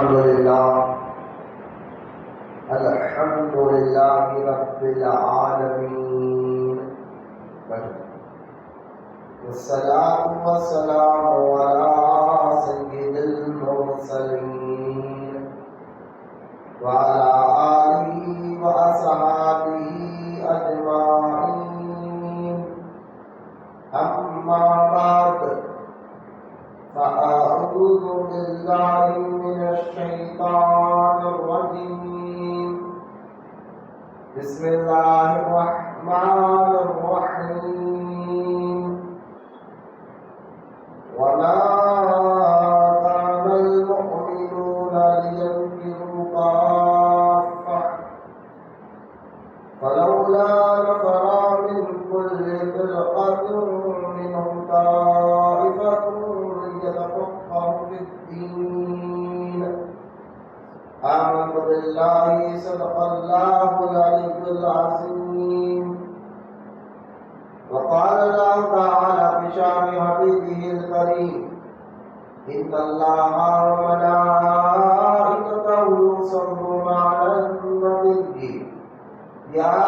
الحمد لله رب العالمين والصلاة والسلام على سيد المرسلين وعلى آله وأصحابه أجمعين. أما بعد، فأعوذ بالله من الشيطان الرجيم. بسم الله الرحمن الرحيم. وما كان المؤمنون لينفروا كافة فلولا نفر من كل فرقة منهم طائفة ليتفقهوا في الدين. آمنت بالله صدق الله العلي العظيم. وقال الله تعالى في شأن حبيبه الكريم: إن الله وملائكته يصلون على النبي يا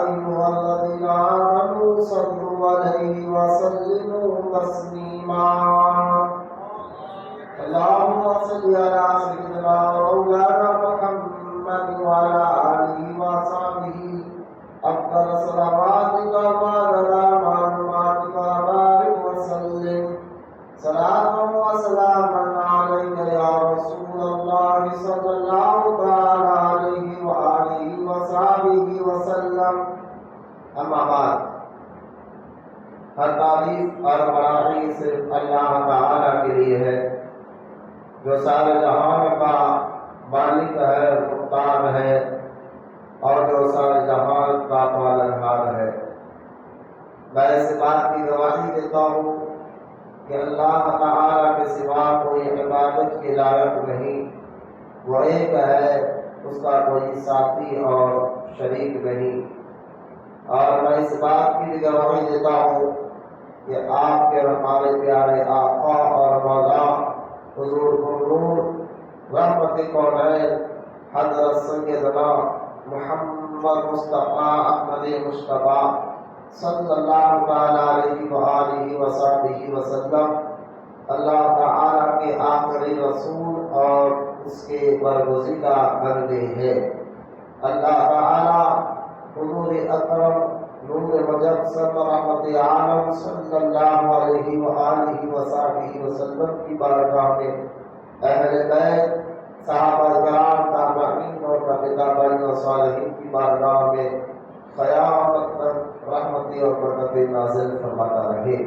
أيها الذين آمنوا صلوا عليه وسلموا تسليما. اللهم صل على سيدنا مولانا محمد وعلى آله وصحبه أفضل صلواتك وعدد معلوماتك وبارك وسلم صلاة وسلاما عليك يا رسول الله صلى الله تعالى عليه وآله وصحبه وسلم. أما بعد، ہر تعریف اور بڑائی صرف اللہ تعالیٰ کے لیے ہے جو سارے جہان کا مالک ہے، مختار ہے اور جو سارے جہان کا پالنہار ہے. میں اس بات کی گواہی دیتا ہوں کہ اللہ تعالیٰ کے سوا کوئی عبادت کے لائق نہیں، وہ ایک ہے، اس کا کوئی ساتھی اور شریک نہیں. اور میں اس بات کی بھی گواہی دیتا ہوں کہ آپ کے ہمارے پیارے آقا اور مولا حضور النور رحمت کونین حضرت سیدنا محمد مصطفیٰ احمد مصطفیٰ صلی اللہ تعالیٰ علیہ وآلہ وصحبہ وسلم اللہ تعالیٰ کے آخری رسول اور اس کے برگزیدہ بندے ہیں. اللہ تعالیٰ حضور اکرم نور مجسم رحمت عالم صلی اللہ علیہ وآلہ وصحبہ وسلم کی بارگاہ میں اہل بیت، صحابہ کرام، تابعین اور تابعین و صالحین کی بارگاہ میں قیامت تک رحمتی اور برکت نازل فرماتا رہے.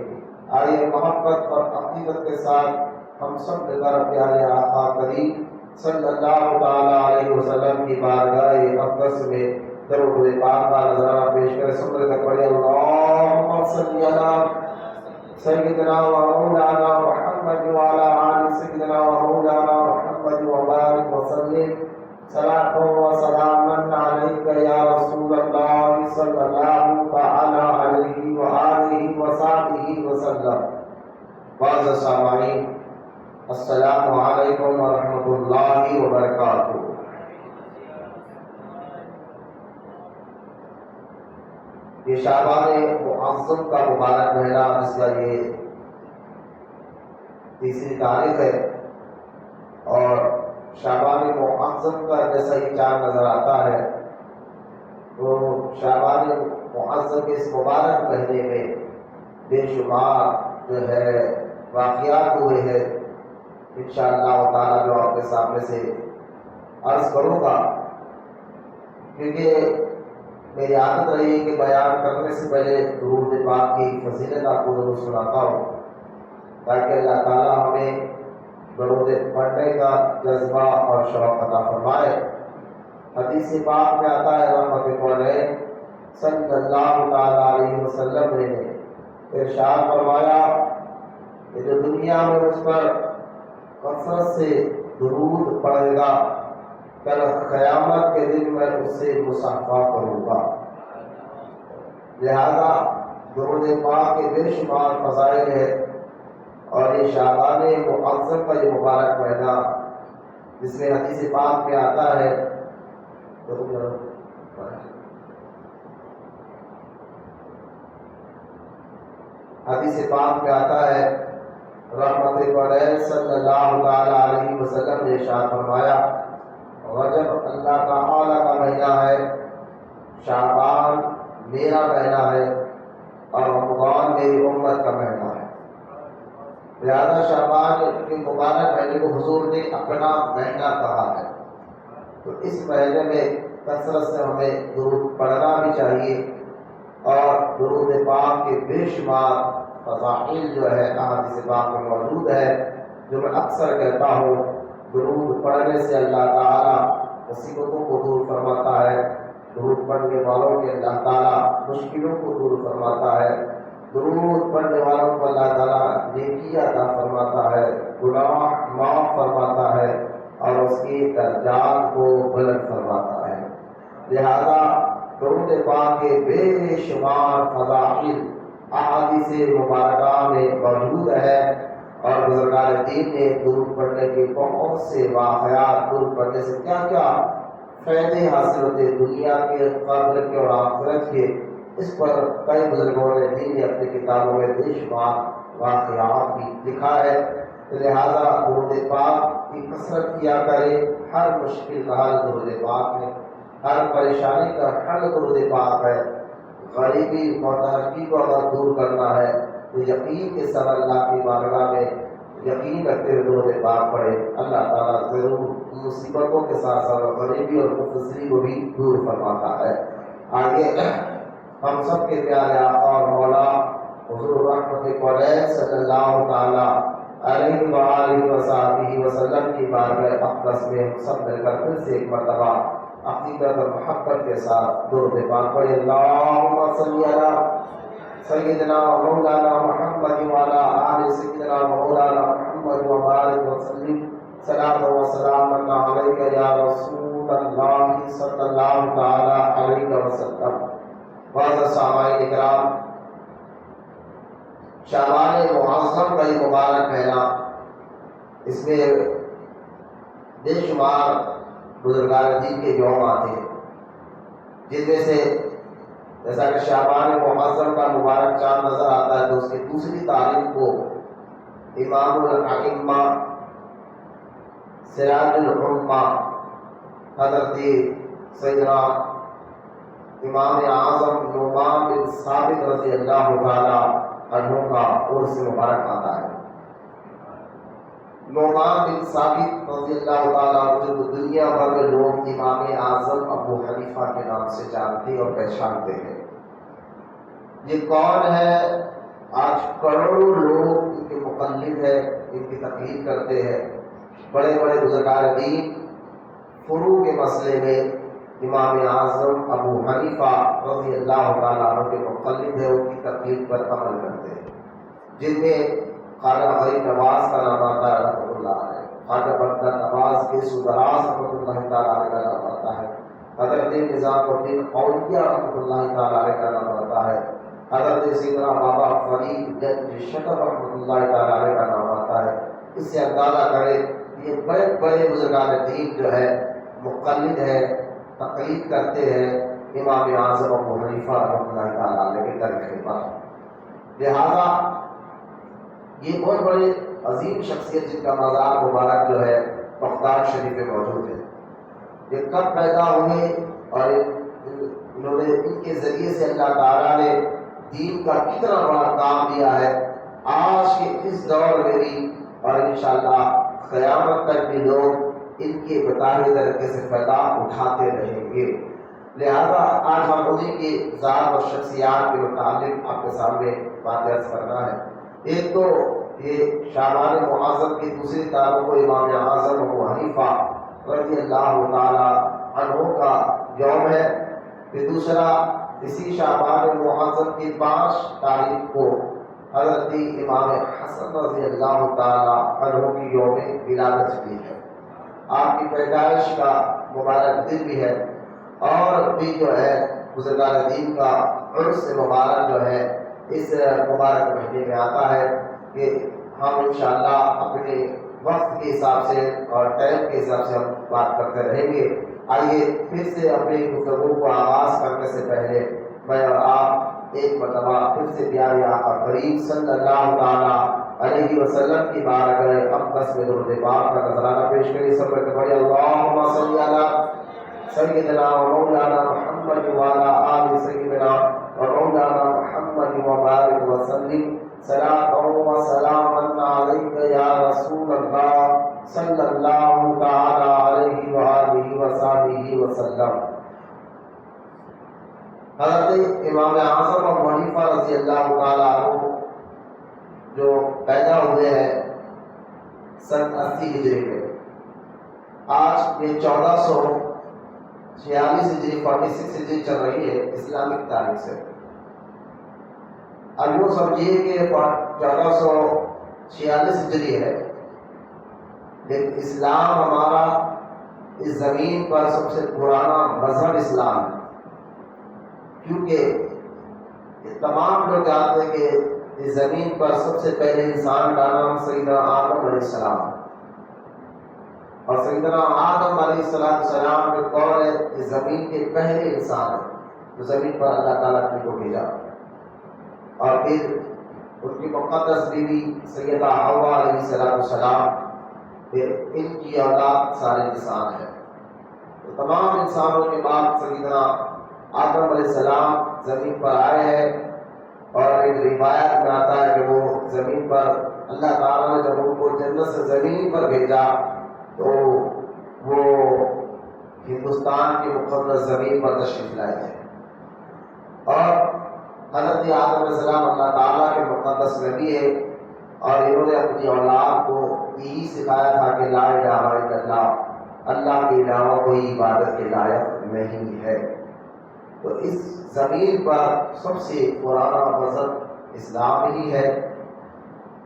آئیے محبت اور عقیدت کے ساتھ ہم سب ملکر پیارے آقا کریم صلی اللہ تعالیٰ علیہ وسلم کی بارگاہ اقدس میں درود پاک کا نظرانہ پیش کریں. سمجھ تک پڑھیں: اللہم صلی علی سیدنا و مولانا محمد وعلی آل سیدنا و مولانا محمد وبارک وسلم صلاۃ و سلاما علیک یا رسول اللہ صلی اللہ تعالی علیہ وآلہ وصحبہ وسلم. معزز سامعین، السلام علیکم ورحمۃ اللہ وبرکاتہ. یہ شعبان معظم کا مبارک مہینہ، اس کا یہ تیسری تاریخ ہے، اور شعبان معظم کا جیسا یہ چاند نظر آتا ہے تو شعبان معظم کے اس مبارک مہینے میں بے شمار جو ہے واقعات ہوئے ہیں. انشاءاللہ تعالیٰ جو آپ کے سامنے سے عرض کروں گا، کیونکہ میری عادت رہی کہ بیان کرنے سے پہلے درود پاک کی فضیلت آپ کو ضرور سناتا ہوں تاکہ اللہ تعالیٰ ہمیں درود پڑھنے کا جذبہ اور شوق عطا فرمائے. حدیث پاک میں آتا ہے رحمت کونین صلی اللہ تعالیٰ علیہ وسلم نے ارشاد فرمایا کہ جو دنیا میں اس پر کثرت سے درود پڑھے گا، کل قیامت کے دن میں اس سے مصافحہ کروں گا. لہذا درود پاک کے بے شمار فضائل ہے، اور یہ شعبان معظم کا یہ مبارک مہینہ جس میں حدیث پاک میں آتا ہے حدیث پاک میں آتا ہے رحمت علیہ صلی اللہ تعالی علیہ وسلم نے ارشاد فرمایا رجب اللہ تعالی کا مہینہ ہے، شعبان میرا مہینہ ہے اور رمضان میری امت کا مہینہ ہے۔ لہذا شعبان کے مبارک مہینے کو حضور نے اپنا مہینہ کہا ہے، تو اس مہینے میں کثرت سے ہمیں درود پڑھنا بھی چاہیے، اور درود پاک کے بے شمار فضائل جو ہے احادیث پاک میں موجود ہے، جو میں اکثر کہتا ہوں درود پڑھنے سے اللہ تعالیٰ مصیبتوں کو دور فرماتا ہے، درود پڑھنے والوں کے اللہ تعالیٰ مشکلوں کو دور فرماتا ہے، درود پڑھنے والوں کو اللہ تعالیٰ نیکی عطا فرماتا ہے، گناہ معاف فرماتا ہے اور اس کی درجات کو بلند فرماتا ہے۔ لہذا درود پاک کے بے شمار فضائل احادیث مبارکہ میں موجود ہے، اور بزرگان دین نے درود پڑھنے کے بہت سے واقعات، درود پڑھنے سے کیا کیا فائدے حاصل ہوتے دنیا کے، قبر کے اور آخرت کے، اس پر کئی بزرگوں نے دین نے اپنی کتابوں میں بے شمار واقعات بھی لکھا ہے۔ لہذا درود پاک کی کثرت کیا کرے، ہر مشکل کا حل درود پاک ہے، ہر پریشانی کا حل درود پاک ہے۔ غریبی محتاجی کو اگر دور کرنا ہے تو یقین کے ساتھ اللہ کی بارگاہ میں یقین رکھتے ہوئے درود پاک پڑھے، اللہ تعالیٰ ضرور مصیبتوں کے ساتھ ساتھ غریبی اور مفلسی کو بھی دور فرماتا ہے۔ آگے ہم سب کے پیارے آقا اور مولا حضور رحمت علیہ صلی اللہ تعالیٰ علیہ وآلہ وصحبہ وسلم کی بارگاہ اقدس میں ہم سب مل کر پھر سے ایک مرتبہ عقیدت اور محبت کے ساتھ درود پاک پڑھے۔ اللہم صلی علی سیدنا و مولانا محمد وعلی آل سیدنا و مولانا محمد وبارک وسلم صلاۃ و سلام علیک یا رسول اللہ صلی اللہ تعالی علیہ وسلم۔ معزز سامعین اکرام، شعبان معظم کا یہ مبارک مہینہ، اس میں بے شمار بزرگان دین کے یوم آتے ہیں، جن میں سے جیسا کہ شعبان معظم کا مبارک چاند نظر آتا ہے تو اس کی دوسری تاریخ کو امام الائمہ سراج الامہ حضرت سیدنا امام اعظم نعمان بن ثابت رضی اللہ تعالی عنہ کا عرس مبارک آتا ہے۔ نعمان بن ثابت رضی اللہ تعالیٰ عنہ کو دنیا بھر میں لوگ امام اعظم ابو حنیفہ کے نام سے جانتے اور پہچانتے ہیں۔ یہ کون ہے؟ آج کروڑوں لوگ ان کے مقلد ہیں، ان کی تقلید کرتے ہیں۔ بڑے بڑے بزرگان دین فروع کے مسئلے میں امام اعظم ابو حنیفہ رضی اللہ تعالیٰ عنہ کے مقلد ہیں، ان کی تقلید پر عمل کرتے ہیں، جن میں خواجہ غریب نواز کا نام آتا ہے رحمۃ اللہ علیہ، خواجہ بندہ نواز کے سدراز رحمۃ اللہ تعالیٰ علیہ کا نام آتا ہے، حضرت نظام الدین اولیاء رحمۃ اللہ تعالیٰ علیہ کا نام آتا ہے، حضرت سیدنا بابا فرید گنج شکر رحمۃ اللہ تعالیٰ علیہ کا نام آتا ہے۔ اس سے اندازہ کرے یہ بڑے بڑے بزرگان دین جو ہے مقلد ہے، تقلید کرتے ہیں امام اعظم ابو حنیفہ رحمۃ اللہ تعالیٰ علیہ کے طریقے پر۔ لہذا یہ بہت بڑے عظیم شخصیت جن کا مزار مبارک جو ہے بغداد شریف میں موجود ہے، یہ کب پیدا ہوئے اور انہوں نے ان کے ذریعے سے اللہ تعالیٰ نے دین کا کتنا بڑا کام دیا ہے، آج کے اس دور میں بھی اور انشاءاللہ قیامت تک بھی لوگ ان کے بتائے طریقے سے فائدہ اٹھاتے رہیں گے۔ لہذا آج ہم انہیں کی ذات اور شخصیات کے متعلق آپ کے سامنے بات عرض کرنا ہے۔ ایک تو یہ شعبان معظم کی دوسری تاریخ کو امام اعظم ابو حنیفہ رضی اللہ تعالی عنہ کا یوم ہے، پھر دوسرا اسی شعبان معظم کی 5 تاریخ کو حضرت امام حسن رضی اللہ تعالی عنہ کی یوم ولادت بھی ہے، آپ کی پیدائش کا مبارک دن بھی ہے، اور بھی جو ہے بزرگان دین کا عرس مبارک جو ہے اس مبارک مہینے میں آتا ہے کہ ہم انشاءاللہ اپنے وقت کے حساب سے اور ٹائم کے حساب سے ہم بات کرتے رہیں گے۔ آئیے پھر سے اپنی گفتگو کو آغاز کرنے سے پہلے میں اور آپ ایک مرتبہ پھر سے پیارے آقا کریم صلی اللہ تعالیٰ علیہ وسلم کی بارگاہ اقدس میں درود پاک کا نذرانہ پیش کریں۔ سب کے بڑے اللہم صلی علی سیدنا و مولانا محمد وعلی آل سیدنا و مولانا محمد وبارک وسلم صلاۃ و سلام علیک یا رسول اللہ صلی اللہ تعالی علیہ وآلہ وصحبہ وسلم۔ حضرت امام اعظم ابو حنیفہ رضی اللہ تعالی عنہ جو پیدا ہوئے ہیں سن 80 ہجری میں، آج یہ 1446 ہجری 46 ہجری چل رہی ہے اسلامک تاریخ سے۔ اب یوں سمجھیے کہ 1446 ہجری ہے، لیکن اسلام ہمارا اس زمین پر سب سے پرانا مذہب اسلام ہے، کیونکہ تمام لوگ جانتے ہیں کہ اس زمین پر سب سے پہلے انسان کا نام سیدنا آدم علیہ السلام، اور سیدنا آدم علیہ السلام جو کون ہے، اس زمین کے پہلے انسان ہیں جو زمین پر اللہ تعالیٰ نے کو بھیجا، اور پھر ان کی مقدس بیوی سیدہ حوا علیہ السلام، پھر ان کی اولاد سارے انسان ہیں۔ تو تمام انسانوں کے بعد سیدنا آدم علیہ السلام زمین پر آئے ہیں، اور ایک روایت میں آتا ہے کہ وہ زمین پر اللہ تعالیٰ نے جب ان کو جنت سے زمین پر بھیجا تو وہ ہندوستان کی مقدس زمین پر تشریف لائے تھے، اور حضرت آدم علیہ السلام اللہ تعالیٰ کے مقدس نبی ہے، اور انہوں نے اپنی اولاد کو یہی سکھایا تھا کہ لا الہ الا اللہ، اللہ کے علاوہ کوئی عبادت کے لائق نہیں ہے۔ تو اس زمین پر سب سے پرانا مذہب اسلام ہی ہے،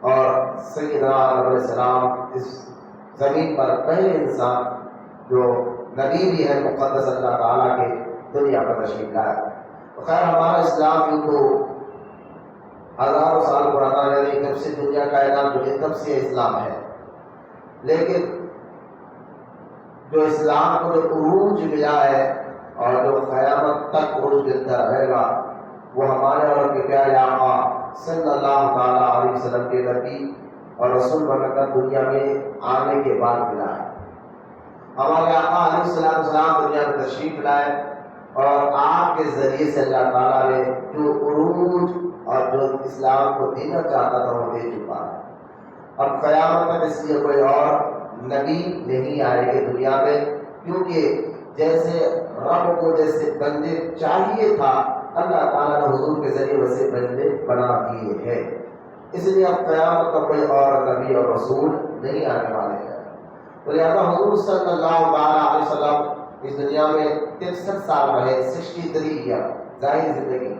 اور سیدنا آدم علیہ السلام اس زمین پر پہلے انسان جو نبی بھی ہے مقدس اللہ تعالیٰ کے دنیا پر تشریف لائے۔ خیر ہمارا اسلام یوں تو ہزاروں سال پرانا ہے، یعنی جب سے دنیا کا اعلان ہوئی تب سے اسلام ہے، لیکن جو اسلام کو جو عروج ملا ہے اور جو قیامت تک عروج ملتا رہے گا، وہ ہمارے اور کے پیارے آقا صلی اللہ تعالیٰ علیہ وسلم کے نبی اور رسول بن کر دنیا میں آنے کے بعد ملا ہے۔ ہمارے آقا علیہ السلام دنیا میں تشریف لائے، اور آپ کے ذریعے سے اللہ تعالیٰ نے جو عروج اور جو اسلام کو دینا چاہتا تھا وہ دے چکا ہے۔ اب قیامت تک اس لیے کوئی اور نبی نہیں آئے گے دنیا میں، کیونکہ جیسے رب کو جیسے بندے چاہیے تھا اللہ تعالیٰ نے حضور کے ذریعے ویسے بندے بنا دیے ہیں، اس لیے اب قیامت کا کوئی اور نبی اور رسول نہیں آنے والے ہیں۔ تو لہٰذا حضور صلی اللہ علیہ وسلم اس دنیا میں 63 سال رہے، 63 ایئر ظاہری زندگی،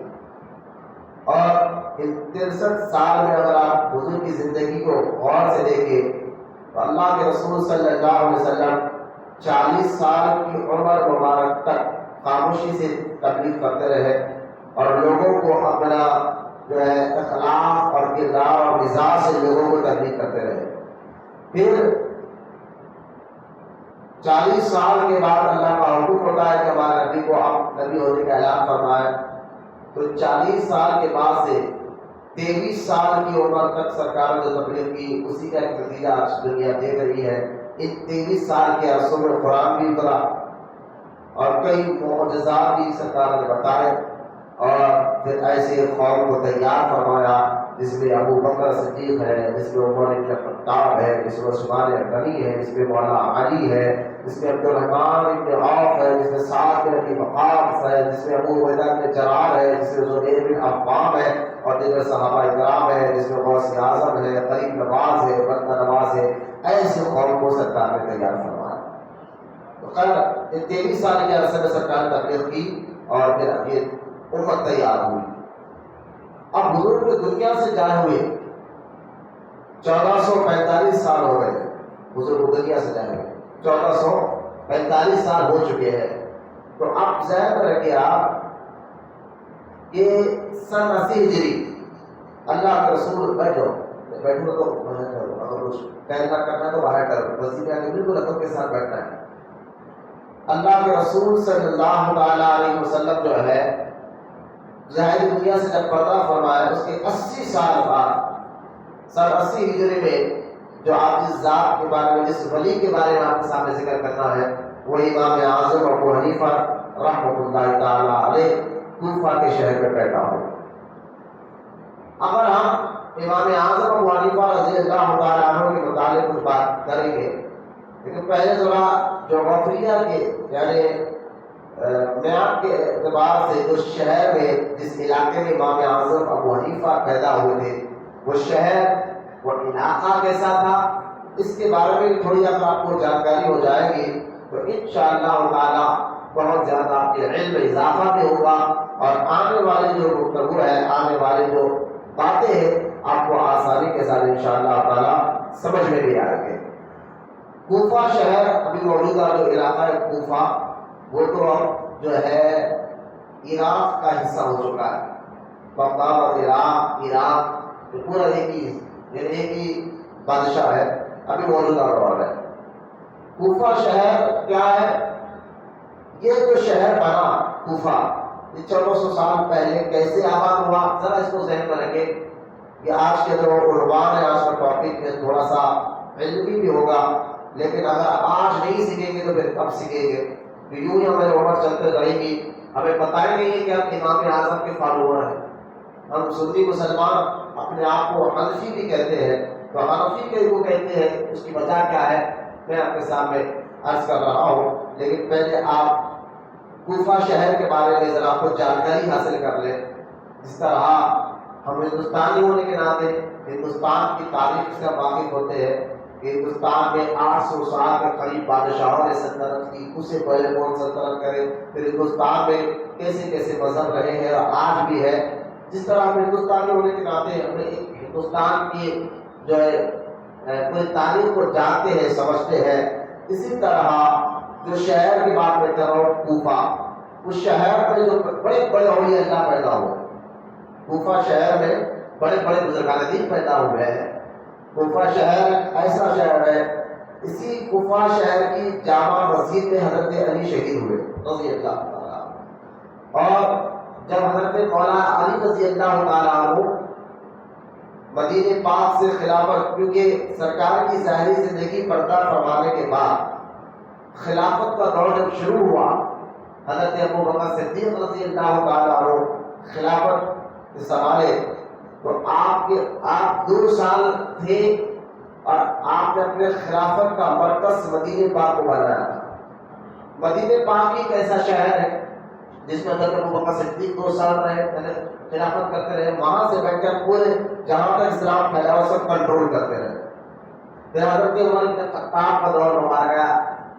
اور ان 63 سال میں اگر آپ حضور کی زندگی کو غور سے دیکھیں تو اللہ کے رسول صلی اللہ علیہ وسلم 40 سال کی عمر مبارک تک خاموشی سے تبلیغ کرتے رہے، اور لوگوں کو اپنا جو ہے اخلاق اور کردار اور مزاج سے لوگوں کو تبلیغ کرتے رہے۔ پھر 40 سال کے بعد اللہ کا حکم ہوتا ہے کہ ہمارے نبی کو آپ نبی ہونے کا اعلان فرمائے، تو 40 سال کے بعد سے 23 سال کی عمر تک سرکار نے جو تبلیغ کی اسی کا ایک نتیجہ آج دنیا دیکھ رہی ہے۔ ان 23 سال کے عرصوں میں قرآن بھی اترا، اور کئی معجزات بھی سرکار نے بتائے، اور پھر ایسے قوم کو تیار فرمایا جس میں ابو بکر صدیق ہے، جس میں عمر بن خطاب ہے، جس میں عثمان غنی ہے، جس میں مولا علی ہے، جس میں عبد الرحمن بن عوف ہے، جس میں سعد بن ابی وقاص ہے، جس میں ابو عبیدہ بن جراح ہے، جس میں زبیر بن عوام ہے، اور دیگر صحابہ اکرام ہے، جس میں غوث اعظم ہے، قریب نواز ہے، بندہ نواز ہے۔ ایسے قوم کو سرکار نے تیار فرمایا۔ تو خیر 23 سال کے عرصے میں سرکار نے تبلیغ کی، اور پھر یہ امت تیار ہوئی۔ اب حضور کے دنیا سے جائے ہوئے 1445 سال ہو گئے، حضور کو دنیا سے جائے ہوئے 1445 سال ہو چکے ہیں۔ تو اب ذہن میں رکھیے آپ کہ سن 80 ہجری اللہ کے رسول بیٹھو تو اگر کچھ فیصلہ کرنا تو باہر کرو، مسجد میں آ کے بالکل ادب کے ساتھ بیٹھنا ہے۔ اللہ کے رسول صلی اللہ تعالیٰ علیہ وسلم جو ہے ظاہری دنیا سے جب پردہ فرمایا، اس کے 80 سال بعد 80 ہجری میں جو آپ جس ذات کے بارے میں، جس ولی کے بارے میں آپ کے سامنے ذکر کرنا ہے، وہ امام اعظم ابو حنیفہ رحمۃ اللہ تعالیٰ علیہ کوفہ کے شہر میں پیدا ہوئے۔ اگر ہم امام اعظم ابو حنیفہ رضی اللہ تعالیٰ عنہ کے متعلق کچھ بات کریں گے، لیکن پہلے ذرا جغرافیہ کے یعنی میعاد کے اعتبار سے جو شہر میں، جس علاقے میں امام اعظم ابو حنیفہ پیدا ہوئے تھے، وہ شہر، وہ علاقہ کیسا تھا، اس کے بارے میں تھوڑی اگر آپ کو جانکاری ہو جائے گی تو انشاءاللہ تعالی بہت زیادہ آپ کے علم میں اضافہ بھی ہوگا، اور آنے والے جو گفتگو ہے، آنے والے جو باتیں ہیں، آپ کو آسانی کے ساتھ انشاءاللہ تعالی سمجھ میں بھی آئیں گے۔ کوفہ شہر ابھی موجودہ جو علاقہ ہے کوفہ، وہ تو اب جو ہے عراق کا حصہ ہو چکا ہے۔ بغداد اور عراق پورا ایک ہی بادشاہ ہے، ابھی موجودہ دور ہے۔ کوفہ شہر کیا ہے؟ یہ جو شہر بنا کوفہ، یہ 1400 سال پہلے کیسے آباد ہوا، ذرا اس کو ذہن میں رکھیں کہ آج کے جو عنوان ہے، آج کا ٹاپک ہے، تھوڑا سا علمی بھی ہوگا، لیکن اگر آج نہیں سیکھیں گے تو پھر کب سیکھیں گے؟ یوں ہی ہمیں عمر چلتے رہے گی، ہمیں پتہ ہی نہیں ہے کہ ہم امام اعظم کے فالوور ہیں۔ ہم سنی مسلمان اپنے آپ کو حنفی بھی کہتے ہیں، تو حنفی کے وہ کہتے ہیں، اس کی وجہ کیا ہے میں آپ کے سامنے عرض کر رہا ہوں، لیکن پہلے آپ کوفہ شہر کے بارے میں ذرا آپ کو جانکاری حاصل کر لیں۔ جس طرح ہم ہندوستانی ہونے کے ناطے ہندوستان کی تاریخ سے واقف ہوتے ہیں کہ ہندوستان میں 800 سال کے قریب بادشاہوں نے سلطنت کی، اس سے پہلے کون سلطنت کرے، پھر ہندوستان میں کیسے کیسے مذہب رہے ہیں اور آج بھی ہے۔ جس طرح ہم ہندوستانی ہونے کے ناطے ہمیں ہندوستان کی جو ہے پوری تاریخ کو جانتے ہیں، سمجھتے ہیں، اسی طرح جو شہر کی بات میں کر رہا ہوں کوفہ، اس شہر میں جو بڑے بڑے اولیاء اللہ پیدا ہوئے، کوفہ شہر میں بڑے بڑے بزرگان دین پیدا ہوئے ہیں۔ کوفہ شہر ایسا شہر ہے، اسی کوفہ شہر کی جامع مسجد میں حضرت علی شہید ہوئے رضی اللہ تعالیٰ، اور جب حضرت مولانا علی رضی اللہ تعالیٰ عنہ مدینہ پاک سے خلافت، کیونکہ سرکار کی ظاہری زندگی پردہ فرمانے کے بعد خلافت کا دور جب شروع ہوا، حضرت ابو بکر صدیق رضی اللہ تعالیٰ عنہ خلافت سنبھالے، تو آپ 2 سال تھے اور آپ نے اپنے خلافت کا مرکز مدینہ پاک کو بنایا تھا۔ مدینہ پاک ایک ایسا شہر ہے جس میں حضرت ابو بکر صدیق 2 سال رہے، خلافت کرتے رہے، وہاں سے بیٹھ کر پورے جہاں تک اسلام پھیلا وہ سب کنٹرول کرتے رہے۔ پھر حضرت عمر بن خطاب کا دور ہمارا گیا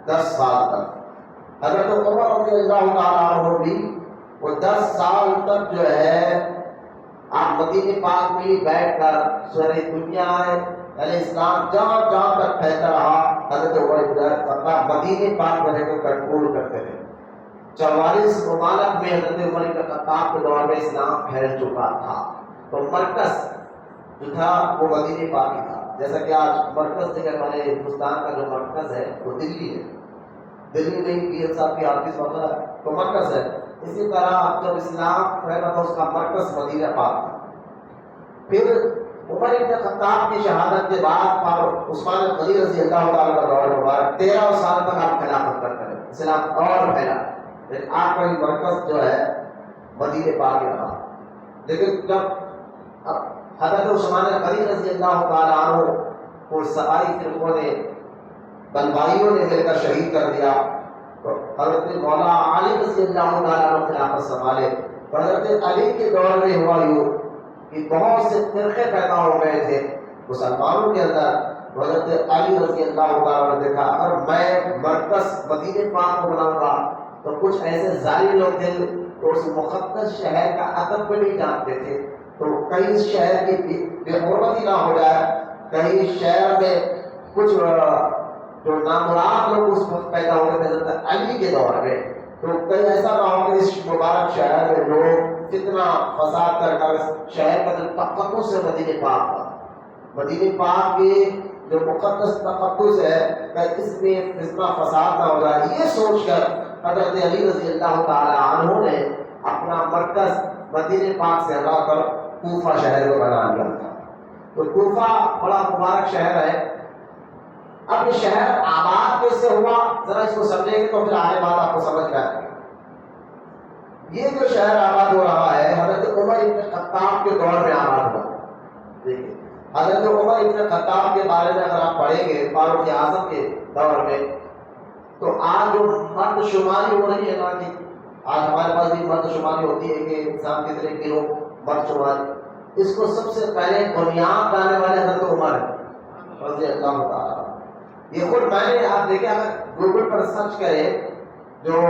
10 سال تک۔ حضرت عمر رضی اللہ تعالیٰ عنہ بھی وہ 10 سال تک جو ہے آپ مدینہ پاک میں بیٹھ کر ساری دنیا یعنی اسلام جہاں جہاں تک پھیلتا رہا، حضرت عمر بن خطاب مدینہ پاک میں رہ کر کنٹرول کرتے رہے۔ 44 ممالک میں حضرت عمر بن خطاب کے دور میں اسلام پھیل چکا تھا، تو مرکز جو تھا وہ مدینہ پاک ہی تھا۔ جیسا کہ آج مرکز جگہ ہمارے ہندوستان کا جو مرکز ہے وہ دلی ہے، دلی میں ہی پیر صاحب کی آفس وغیرہ تو مرکز ہے، اسی طرح جب اسلام پھیلا تو اس کا مرکز مدینہ پاک تھا۔ پھر عمر بن خطاب کی شہادت کے بعد عثمان غنی رضی اللہ تعالیٰ کا دور مبارک 13 سال تک آپ خلافت کرتے رہے، اسلام اور پھیلا، لیکن آپ کا مرکز جو ہے مدینہ پاک رہا۔ لیکن جب حضرت عثمان غنی رضی اللہ تعالیٰ عنہ کو سبائی فرقوں نے بلبائیوں نے مل کر شہید کر دیا، تو حضرت مولانا علی رضی اللہ تعالیٰ عنہ خلافت سنبھالے۔ تو حضرت علی کے دور میں ہوا یوں کہ بہت سے فرقے پیدا ہو گئے تھے مسلمانوں کے اندر، تو حضرت علی رضی اللہ تعالیٰ عنہ نے دیکھا اگر میں مرکز مدینہ پاک کو بناؤں گا تو کچھ ایسے ظالم لوگ تھے تو اس مقدس شہر کا ادب بھی نہیں جانتے تھے، تو کہیں شہر کی بے حرمتی نہ ہو جائے، کہیں شہر میں کچھ جو نامراد لوگ اس وقت پیدا ہو گئے تھے حضرت علی کے دور میں، تو کہیں ایسا نہ ہو کہ اس مبارک شہر میں لوگ کتنا فساد کر کر شہر کا تقدس سے مدینہ پاک کا، مدینہ پاک کے جو مقدس تقدس ہے کہ اس میں فتنہ فساد نہ ہو جائے، یہ سوچ کر حضرت علی رضی اللہ تعالی عنہ نے اپنا مرکز مدینہ پاک سے ہٹا کر کوفہ شہر کو بنا لیا تھا۔ تو کوفہ بڑا مبارک شہر ہے۔ اب یہ شہر آباد کیسے ہوا، ذرا اس کو سمجھیں گے تو پھر آگے بات آپ کو سمجھ میں آئے گی۔ یہ جو شہر آباد ہو رہا ہے حضرت عمر ابن خطاب کے دور میں آباد ہوا۔ دیکھیے حضرت عمر ابن خطاب کے بارے میں اگر آپ پڑھیں گے فاروق اعظم کے دور میں، تو آج جو مرد شماری ہو رہی ہے نا کہ آج ہمارے پاس بھی مرد شماری ہوتی ہے کہ انسان کتنے کلو مرد شماری، اس کو سب سے پہلے بنیاد ڈالنے والے حضرت عمر رضی اللہ تعالیٰ۔ یہ خود میں نے آپ دیکھیں اگر گوگل پر سرچ کریں، جو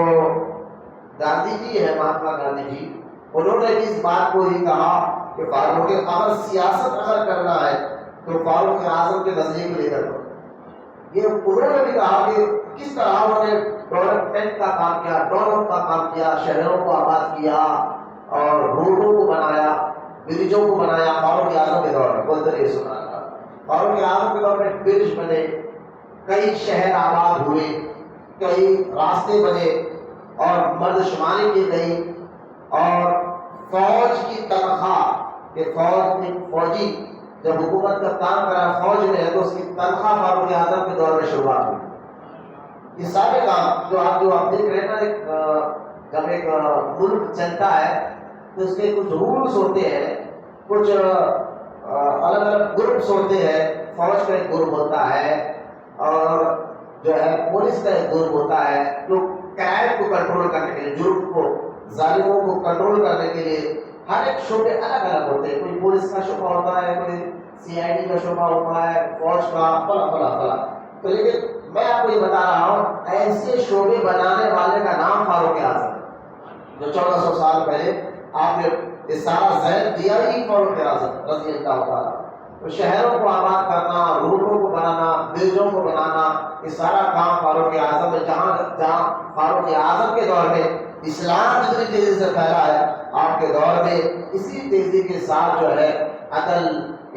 گاندھی جی ہے مہاتما گاندھی جی، انہوں نے اس بات کو ہی کہا کہ فاروق اگر سیاست اگر کرنا ہے تو فاروق اعظم کے نظریے کو لے کر کرو۔ یہ انہوں نے بھی کہا کہ کس طرح انہوں نے ڈیولپمنٹ کا کام کیا، ڈیولپ کا کام کیا، شہروں کو آباد کیا اور روڈوں کو بنایا، برجوں کو بنایا۔ فاروق اعظم کے دور میں بولتے رہے سنا تھا، فاروق اعظم کے دور میں برج بنے، کئی شہر آباد ہوئے، کئی راستے بنے اور مرد شماری کی گئی، اور فوج کی تنخواہ کہ فوج میں فوجی جب حکومت کا کام کرا فوج میں ہے تو اس کی تنخواہ فاروق اعظم کے دور میں شروعات ہوئی۔ یہ سارے کام جو آپ دیکھ رہے ہیں نا، جب ایک ملک چلتا ہے تو اس کے کچھ رولز ہوتے ہیں، کچھ الگ الگ گروپس ہوتے ہیں۔ فوج کا ایک گروپ ہوتا ہے اور جو ہے پولیس کا ایک گروپ ہوتا ہے جو کرائم کو کنٹرول کرنے کے لیے، جرم کو، ظالموں کو کنٹرول کرنے کے لیے ہر ایک شعبے الگ الگ ہوتے ہیں۔ کوئی پولیس کا شعبہ ہوتا ہے، کوئی CID کا شعبہ ہوتا ہے، فوج کا فلاں فلاں فلاں۔ تو لیکن میں آپ کو یہ بتا رہا ہوں ایسے شعبے بنانے والے کا نام فاروق اعظم ہے، جو 1400 سال پہلے آپ نے یہ سارا ذہن دیا ہی فاروق اعظم رضی اللہ تعالیٰ۔ تو شہروں کو آباد کرنا، روڈوں کو بنانا، برجوں کو بنانا، یہ سارا کام فاروق اعظم ہے۔ جہاں فاروق اعظم کے دور میں اسلام جتنی تیزی سے پھیلا ہے، آپ کے دور میں اسی تیزی کے ساتھ جو ہے عدل،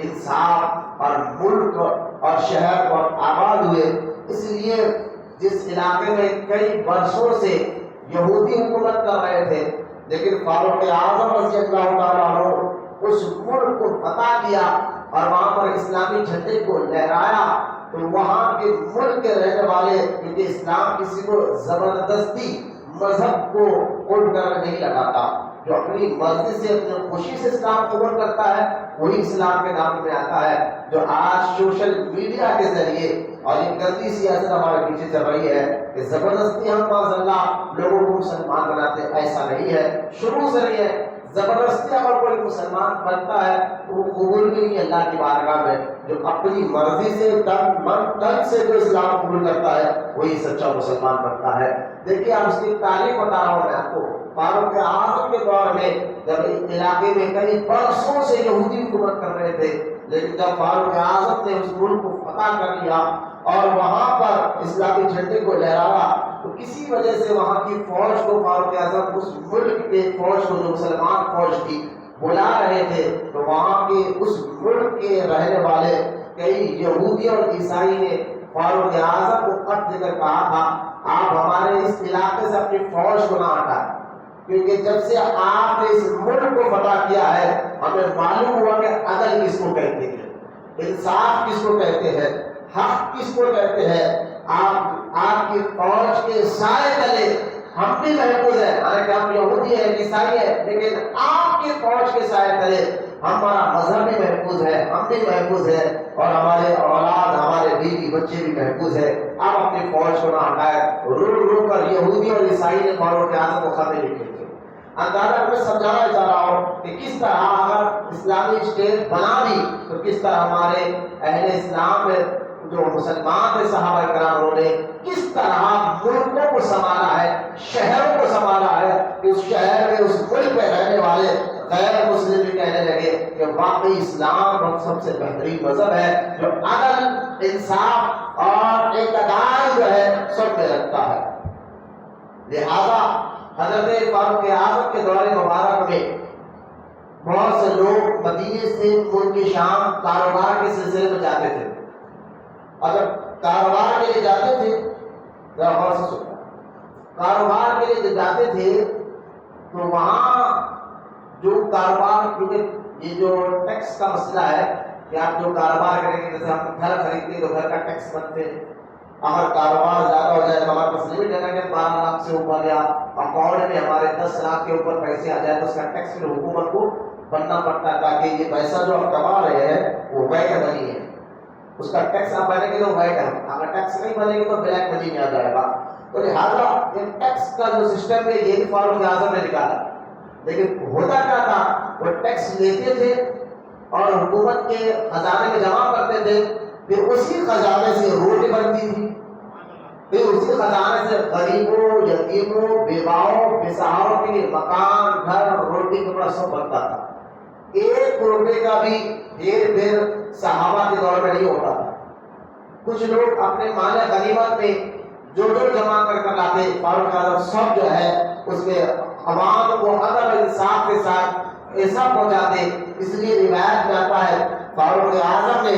انصاف اور ملک اور شہر اور آباد ہوئے۔ اس لیے جس علاقے میں کئی برسوں سے یہودی حکومت کر رہے تھے، لیکن فاروق اعظم رضی اللہ تعالیٰ عنہ اس ملک کو فتح کیا اور وہاں پر اسلامی جھنڈے کو لہرایا، تو وہاں کے ملک کے رہنے والے، کیونکہ اسلام کسی کو زبردستی مذہب کو قبول کرنے نہیں لگاتا، جو اپنی مرضی سے اپنی خوشی سے اسلام قبول کرتا ہے وہی اسلام کے نام میں آتا ہے۔ جو آج سوشل میڈیا کے ذریعے اور یہ گندی سیاست ہمارے پیچھے چل رہی ہے کہ زبردستی ہم معاذ اللہ لوگوں کو مسلمان بناتے، ایسا نہیں ہے، شروع سے نہیں ہے۔ زبردستی اگر کوئی مسلمان بنتا ہے تو وہ قبول بھی نہیں اللہ کی بارگاہ میں۔ جو اپنی مرضی سے تن سے جو اسلام قبول کرتا ہے وہی سچا مسلمان بنتا ہے۔ دیکھیے آپ اس کی تاریخ بتا رہا ہوں میں آپ کو۔ فاروق اعظم کے دور میں جب علاقے میں کئی برسوں سے یہودی حکومت کر رہے تھے، لیکن جب فاروق اعظم نے اس ملک کو فتح کر لیا اور وہاں پر اسلامی جھنڈے کو لہرایا، تو کسی وجہ سے وہاں کی فوج کو فاروق اعظم اس ملک کے فوج کو جو مسلمان فوج تھی بلا رہے تھے، تو وہاں کے اس ملک کے رہنے والے کئی یہودی اور عیسائی نے فاروق اعظم کو خط دے کر کہا تھا آپ ہمارے اس علاقے سے اپنی فوج کو نہ ہٹائیں، کیونکہ جب سے آپ نے اس ملک کو فتح کیا ہے ہمیں معلوم ہوا کہ عدل کس کو کہتے ہیں، انصاف کس کو کہتے ہیں، حق کس کو کہتے ہیں۔ آپ کی فوج کے سائے تلے ہم بھی محفوظ ہیں، حالانکہ ہم یہودی ہیں، عیسائی ہیں، لیکن آپ کی فوج کے سائے تلے ہمارا مذہب بھی محفوظ ہے، ہم بھی محفوظ ہیں اور ہمارے اولاد، ہمارے بیوی بچے بھی محفوظ ہیں۔ آپ اپنی فوج کو نہ ہٹائیں۔ رو کر یہودی اور عیسائی نے فاروق اعظم کو خط لکھے تھے۔ اندازہ میں سمجھانا چاہ رہا ہوں کہ کس طرح اگر اسلامی اسٹیٹ بنا دی تو کس طرح ہمارے اہل اسلام میں جو مسلمان تھے صحابہ کرام انہوں نے کس طرح ملکوں کو سنبھالا ہے، شہروں کو سنبھالا ہے، کہ اس شہر میں اس ملک میں رہنے والے غیر مسلم بھی کہنے لگے کہ واقعی اسلام سب سے بہترین مذہب ہے جو عدل، انصاف اور اقتدار جو ہے سب میں رکھتا ہے۔ لہذا حضرت فاروق اعظم کے دور مبارک میں بہت سے لوگ مدینے سے ملک شام کاروبار کے سلسلے میں جاتے تھے، اور جب کاروبار کے لیے جاتے تھے، ذرا غور سے سننا، کاروبار کے لیے جب جاتے تھے تو وہاں جو کاروبار، کیونکہ یہ جو ٹیکس کا مسئلہ ہے کہ آپ جو کاروبار کریں گے، جیسے ہم گھر خریدتے ہیں تو گھر کا ٹیکس بنتے ہیں، اگر کاروبار زیادہ ہو جائے تو ہمارے پاس لمٹ ہے کہ 12 لاکھ سے اوپر یا اکاؤنٹ میں ہمارے 10 لاکھ کے اوپر پیسے آ جائے تو اس کا ٹیکس پھر حکومت کو بننا پڑتا ہے، تاکہ یہ پیسہ جو آپ کما رہے ہیں وہ ویٹ بنی ہے، اس کا ٹیکس آپ بنے گے تو ویٹ ہے، اگر ٹیکس نہیں بنے گے تو بلیک منی میں آ جائے گا۔ تو لہٰذا یہ ٹیکس کا جو سسٹم ہے یہ بھی فاروق اعظم نے نکالا، لیکن ہوتا کیا تھا، وہ ٹیکس لیتے تھے اور حکومت کے خزانے میں جمع کرتے تھے، پھر اسی خزانے سے روٹی بنتی تھی، پھر اسی خزانے سے غریبوں، یتیموں، بیواؤں، بسہاروں کے لیے مکان، گھر، روٹی کپڑا سب بنتا تھا۔ 1 روپے کا بھی ہیر پھیر صحابہ کے دور میں نہیں ہوتا تھا۔ کچھ لوگ اپنے مال غنیمت میں جو جمع کر لاتے، فاروق اعظم سب جو ہے اس میں عوام کو عدل انصاف کے ساتھ ایسا پہنچاتے، اس لیے روایت میں آتا ہے فاروق اعظم نے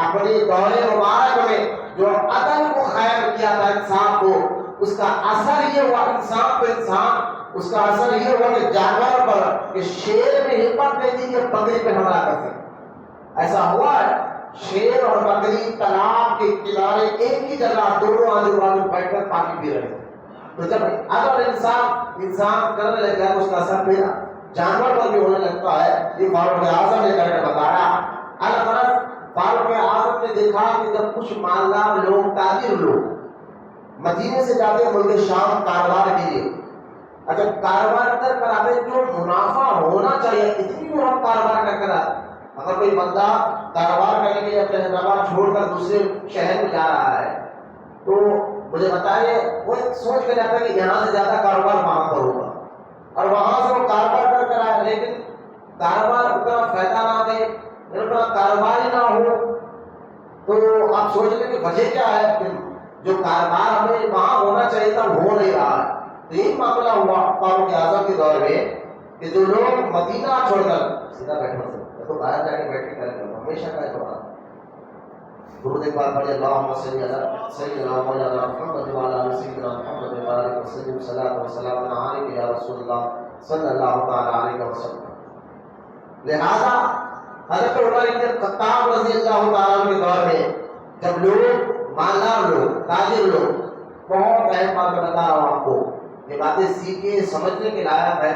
اپنی دور مبارک میں جو عدل کو قائم کیا تھا، انصاف کو، اس کا اثر یہ ہوا، انسان پہ انسان، اس کا اثر یہ ہوا کہ جانور پر، کہ شیر میں ہمت نہیں تھی کہ بکری پہ حملہ کر سکے، ایسا ہوا ہے شیر اور بکری تالاب کے کنارے ایک ہی جگہ دونوں آجو بازو بیٹھ کر پانی پی رہے تھے، تو جب عدل انسان کرنے لگ گیا اس کا اثر پھر جانور پر بھی ہونے لگتا ہے۔ یہ فاروق اعظم نے کر کے بتایا۔ الغرض فاروق اعظم نے دیکھا کہ جب کچھ مالدار لوگ، تاجر لوگ مدینے سے جاتے ملک شام کاروبار کے لیے، جب کاروبار کر آتے جو منافع ہونا چاہیے اتنی وہ ہم کاروبار کر آتے۔ اگر کوئی بندہ کاروبار کرنے کے لیے اپنے حیدرآباد چھوڑ کر دوسرے شہر میں جا رہا ہے تو مجھے بتائیے، وہ سوچ کر جاتا ہے کہ یہاں سے زیادہ کاروبار وہاں پر ہوگا، اور وہاں سے وہ کاروبار کر آئے، لیکن کاروبار اتنا فائدہ نہ دے، اتنا کاروبار ہی نہ ہو، تو آپ سوچ لیں کہ وجہ کیا ہے کہ جو کاروبار ہمیں وہاں ہونا چاہیے تھا وہ ہو نہیں رہا ہے۔ تو یہی معاملہ ہوا فاروق اعظم کے دور میں کہ جو لوگ مدینہ چھوڑ کر، سیدھا بیٹھو تو باہر جا کے بیٹھ کے کریں گے ہمیشہ کا اعتبار درود ایک بار پڑھیے، اللہم صلی علی سیدنا مولانا محمد وعلی آل سیدنا محمد وبارک وسلم، صلاۃ و سلام علیک یا رسول اللہ صلی اللہ تعالی علیہ وسلم۔ لہذا حضرت عمر بن خطاب رضی اللہ تعالیٰ کے دور میں جب لوگ، مالدار لوگ، تاجر لوگ، بہت اہم بات میں بتا رہا ہوں آپ کو، یہ باتیں سیکھے سمجھنے کے لائق ہے۔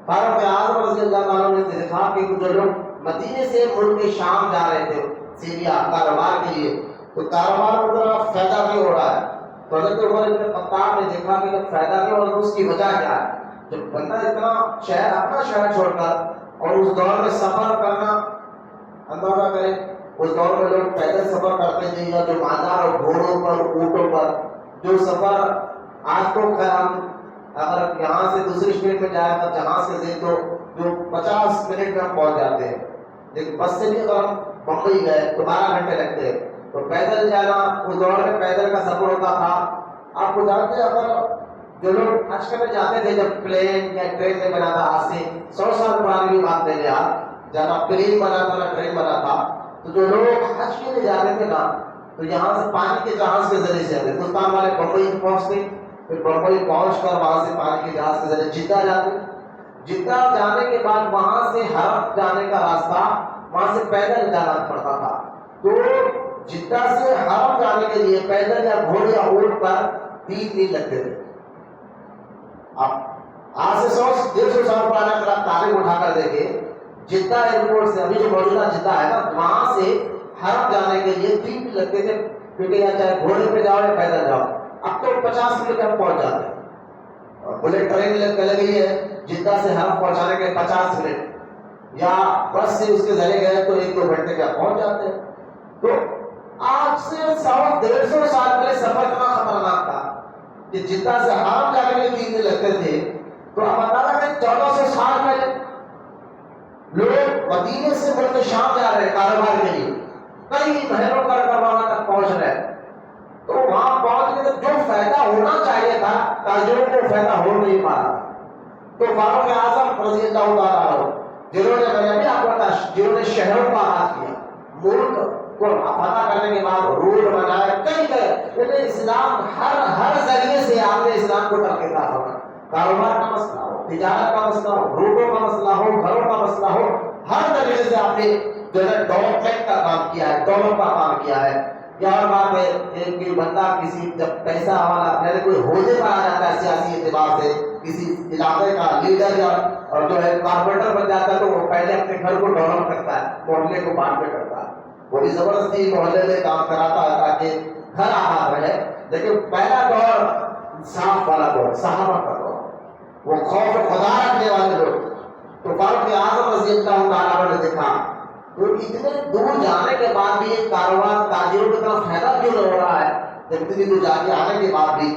فاروق اعظم رضی اللہ تعالیٰ نے دیکھا کہ جو لوگ مدینے سے ملک شام جا رہے تھے سیریا کاروبار کے لیے، تو کاروبار کو ذرا فائدہ بھی ہو رہا ہے، تو حضرت عمر بن خطاب نے دیکھا کہ فائدہ بھی ہو رہا ہے، اس کی وجہ کیا ہے؟ جب بندہ اتنا شہر، اپنا شہر چھوڑ کر اور اس دور میں سفر کرنا، اندازہ کریں اس دور میں لوگ پیدل سفر کرتے تھے یا جو مالدار اور گھوڑوں پر، اونٹوں پر، جو سفر آج تو خیر ہم اگر یہاں سے دوسری اسٹیٹ میں جائے تو جہاز سے دے تو جو 50 منٹ میں ہم پہنچ جاتے ہیں، لیکن بس سے بھی اگر ہم بمبئی گئے تو 12 گھنٹے لگتے ہیں، تو پیدل جانا اس دور میں پیدل کا سفر ہوتا تھا۔ آپ کو جانتے ہیں اگر جو لوگ حج کرنے جاتے تھے جب پلین یا ٹرین میں بنا تھا، آج سے 100 سال پرانی بھی بات لے لیں آپ، جب پلین بنا تھا نہ ٹرین بنا تھا، تو جو لوگ حج کے لیے جاتے تھے نا تو یہاں سے پانی کے جہاز کے ذریعے سے آتے، ہندوستان والے بمبئی پہنچتے، پھر بمبئی پہنچ کر وہاں سے پانی کے جہاز کے ذریعے جدہ جاتے، جدہ جانے کے بعد وہاں سے حرم جانے کا راستہ وہاں سے پیدل جانا پڑتا تھا، تو جدہ سے حرم جانے کے لیے پیدل یا گھوڑے یا اونٹ پر 3 دن لگتے تھے۔ اب آج سے 100-150 سال پرانا اگر آپ تاریخ اٹھا کر دیکھیں، جدہ ایئرپورٹ سے، ابھی جو موجودہ جدہ ہے نا، وہاں سے حرم جانے کے لیے 3 دن لگتے تھے، کیونکہ یا چاہے گھوڑے پہ جاؤ یا پیدل جاؤ، اب تو 50 منٹ میں پہنچ جاتے ہیں، بلٹ ٹرین لگ گئی ہے جدہ سے حرم پہنچانے کے 50 منٹ، یا بس سے اس کے ذریعے گئے تو 1-2 گھنٹے میں پہنچ جاتے ہیں۔ تو آج سے 100-150 سال پہلے سفر اتنا خطرناک تھا کہ جدہ سے حرم جانے کے لیے 3 دن لگتے تھے، تو اب اندازہ کریں 1400 سال پہلے لوگ مدینے سے ملک شام جا رہے ہیں کاروبار کے لیے، کئی مہینوں کر وہاں تک پہنچ رہے ہیں، تو وہاں پہنچ کے جو فائدہ ہونا چاہیے تھا تاجروں کو فائدہ ہو نہیں پا رہا۔ تو فاروق اعظم رضی اللہ تعالیٰ عنہ، جنہوں نے، میں نے آپ کو بتایا، جنہوں نے شہروں کا راج کیا، ملک کو فتح کرنے کے بعد روڈ بنائے کئی لیکن اسلام ہر ذریعے سے آپ نے اسلام کو ترقی دار ہوگا. کاروبار کا مسئلہ ہو, تجارت کا مسئلہ ہو, روڈوں کا مسئلہ ہو, گھروں کا مسئلہ ہو, ہر طریقے سے آپ نے جو ہے ڈیولپمنٹ کا کام کیا ہے, ڈیولپ کا کام کیا ہے. یا اور بات ہے کہ بندہ کسی جب پیسہ حوالہ پہلے کوئی عہدے پر آ جاتا ہے سیاسی اعتبار سے, کسی علاقے کا لیڈر یا اور جو ہے کارپوریٹر بن جاتا ہے تو وہ پہلے اپنے گھر کو ڈیولپ کرتا ہے, محلے کو بانٹنے کرتا ہے, وہ بھی زبردستی محلے میں کام کراتا ہے تاکہ گھر آباد رہے. لیکن پہلا دور صاف والا دور, صحابہ کا دور, وہ خوف خدا رکھنے والے لوگ. تو فاروق اعظم رضی اللہ تعالیٰ عنہ نے دیکھا تو اتنے دور جانے کے بعد بھی یہ کاروبار تاجروں کی طرف فائدہ کیوں نہ ہو رہا ہے, جب اتنی دور جا کے آنے کے بعد بھی.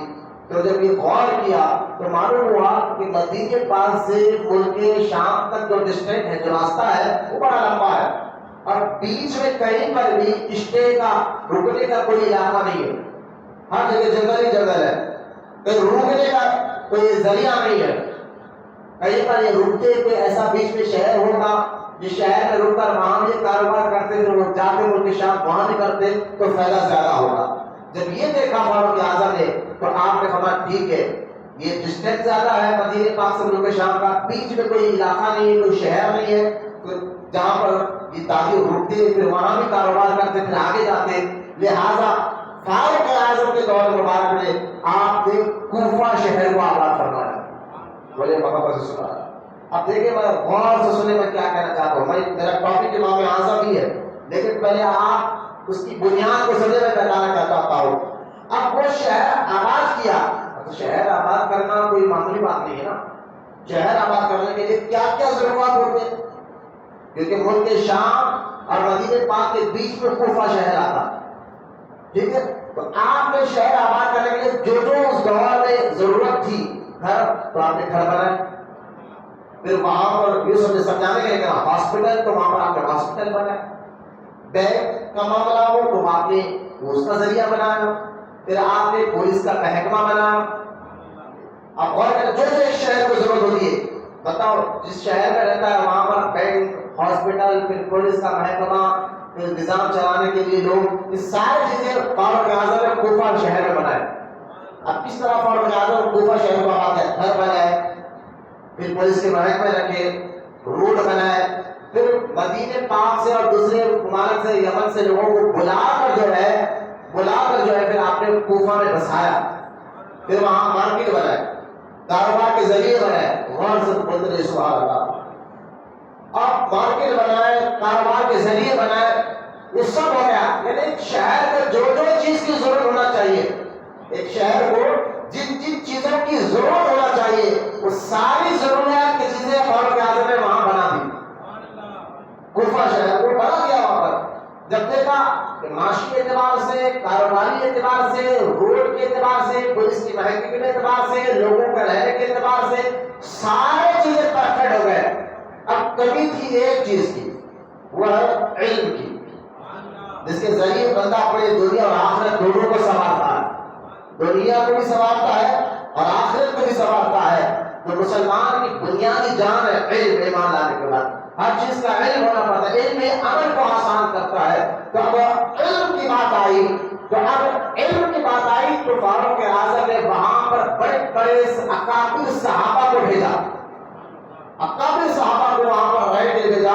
تو جب یہ غور کیا تو معلوم ہوا کہ مدینے پاس سے ملک شام تک جو ڈسٹینس ہے, جو راستہ ہے وہ بڑا لمبا ہے, اور بیچ میں کہیں پر بھی اسٹے کا رکنے کا کوئی علاقہ نہیں ہے. ہر جگہ جنگل ہی جنگل ہے, کہیں رکنے کا کوئی ذریعہ نہیں ہے. کہیں پر یہ رکتے کوئی ایسا بیچ میں شہر ہوگا جس شہر میں رک کر وہاں بھی کاروبار کرتے تو وہ جا کے ملک شام وہاں بھی کرتے تو فائدہ زیادہ ہوگا. جب یہ دیکھا فاروق اعظم نے تو آپ نے فرمایا ٹھیک ہے, یہ ڈسٹینس زیادہ ہے مدینے پاک سے ملک شام کا, بیچ میں کوئی علاقہ نہیں ہے, کوئی شہر نہیں ہے, تو جہاں پر یہ تاجر رکتے پھر وہاں بھی کاروبار کرتے پھر آگے جاتے. لہٰذا فاروق اعظم کے دور مبارک میں آپ نے کوفہ شہر کو آباد فرمایا. بولے محبت سے سنا. اب دیکھیں میں غور سے سننے میں کیا کہنا چاہتا ہوں. میرا ٹاپک امام اعظم ہی ہے, لیکن پہلے آپ اس کی بنیاد کو سمجھے میں بتانا چاہتا ہوں. اب وہ شہر آباد کیا, تو شہر آباد کرنا کوئی معمولی بات نہیں ہے نا. شہر آباد کرنے کے لیے کیا کیا ضرورات ہوتے ہیں, کیونکہ ملک شام اور مدینے پاک کے بیچ میں کوفہ شہر آتا. ٹھیک ہے, تو آپ نے شہر آباد کرنے کے لیے جو جو اس دور میں ضرورت تھی, گھر, تو آپ نے گھر بنائے. پھر وہاں پر یہ سمجھانے کے لیے ہاسپٹل, تو وہاں پر آپ نے ہاسپٹل بنائے. بینک کا معاملہ ہو تو آپ نے اس کا ذریعہ بنایا. پھر آپ نے پولیس کا محکمہ بنایا. اب اور جو جو ایک شہر کو ضرورت ہوتی ہے, بتاؤ جس شہر میں رہتا ہے وہاں پر بینک, ہاسپٹل, پھر پولیس کا محکمہ, پھر نظام چلانے کے لیے لوگ, یہ ساری چیزیں فاروق اعظم نے کوفہ شہر میں بنائے. اب کس طرح فاروق اعظم کوفہ شہر کو آباد ہے, گھر بنائے, پھر پولیس کے محکمے رکھے, روڈ بنائے, پھر مدینے پاک سے اور دوسرے ممالک سے, یمن سے لوگوں کو بلا کر جو ہے پھر آپ نے کوفہ میں بسایا. پھر وہاں مارکیٹ بنائے, کاروبار کے ذریعے بنائے. غور سے بولتے رہے سبحان اللہ. اب مارکیٹ بنائے, کاروبار کے ذریعے بنائے, یہ سب ہو گیا. یعنی ایک شہر کو جو جو چیز کی ضرورت ہونا چاہیے, ایک شہر کو جن جن چیزوں کی ضرورت ہونا چاہیے وہ ساری ضروریات کی چیزیں فاروق اعظم نے وہاں بنا دی. کوفہ شہر کو بنا دیا وہاں پر. جب دیکھا کہ معاشی اعتبار سے, کاروباری اعتبار سے, روڈ کے اعتبار سے, پولیس کی محکمے کے اعتبار سے, لوگوں کا رہنے کے اعتبار سے سارے چیزیں پرفیکٹ ہو گئے. اب کمی تھی ایک چیز کی, وہ ہے علم کی, جس کے ذریعے بندہ اپنے دنیا اور آخرت دونوں کو سنوارتا ہے. دنیا کو بھی سنوارتا ہے اور آخرت کو بھی سنوارتا ہے. تو مسلمان کی بنیادی جان ہے علم. ایمان لانے کے بعد ہر چیز کا علم ہونا پڑتا ہے. علم عمل کو آسان کرتا ہے. تو اب علم کی بات آئی, تو فاروق اعظم نے وہاں پر بڑے بڑے اکابر صحابہ کو بھیجا. اکابر صحابہ کو وہاں پر رہ کے بھیجا,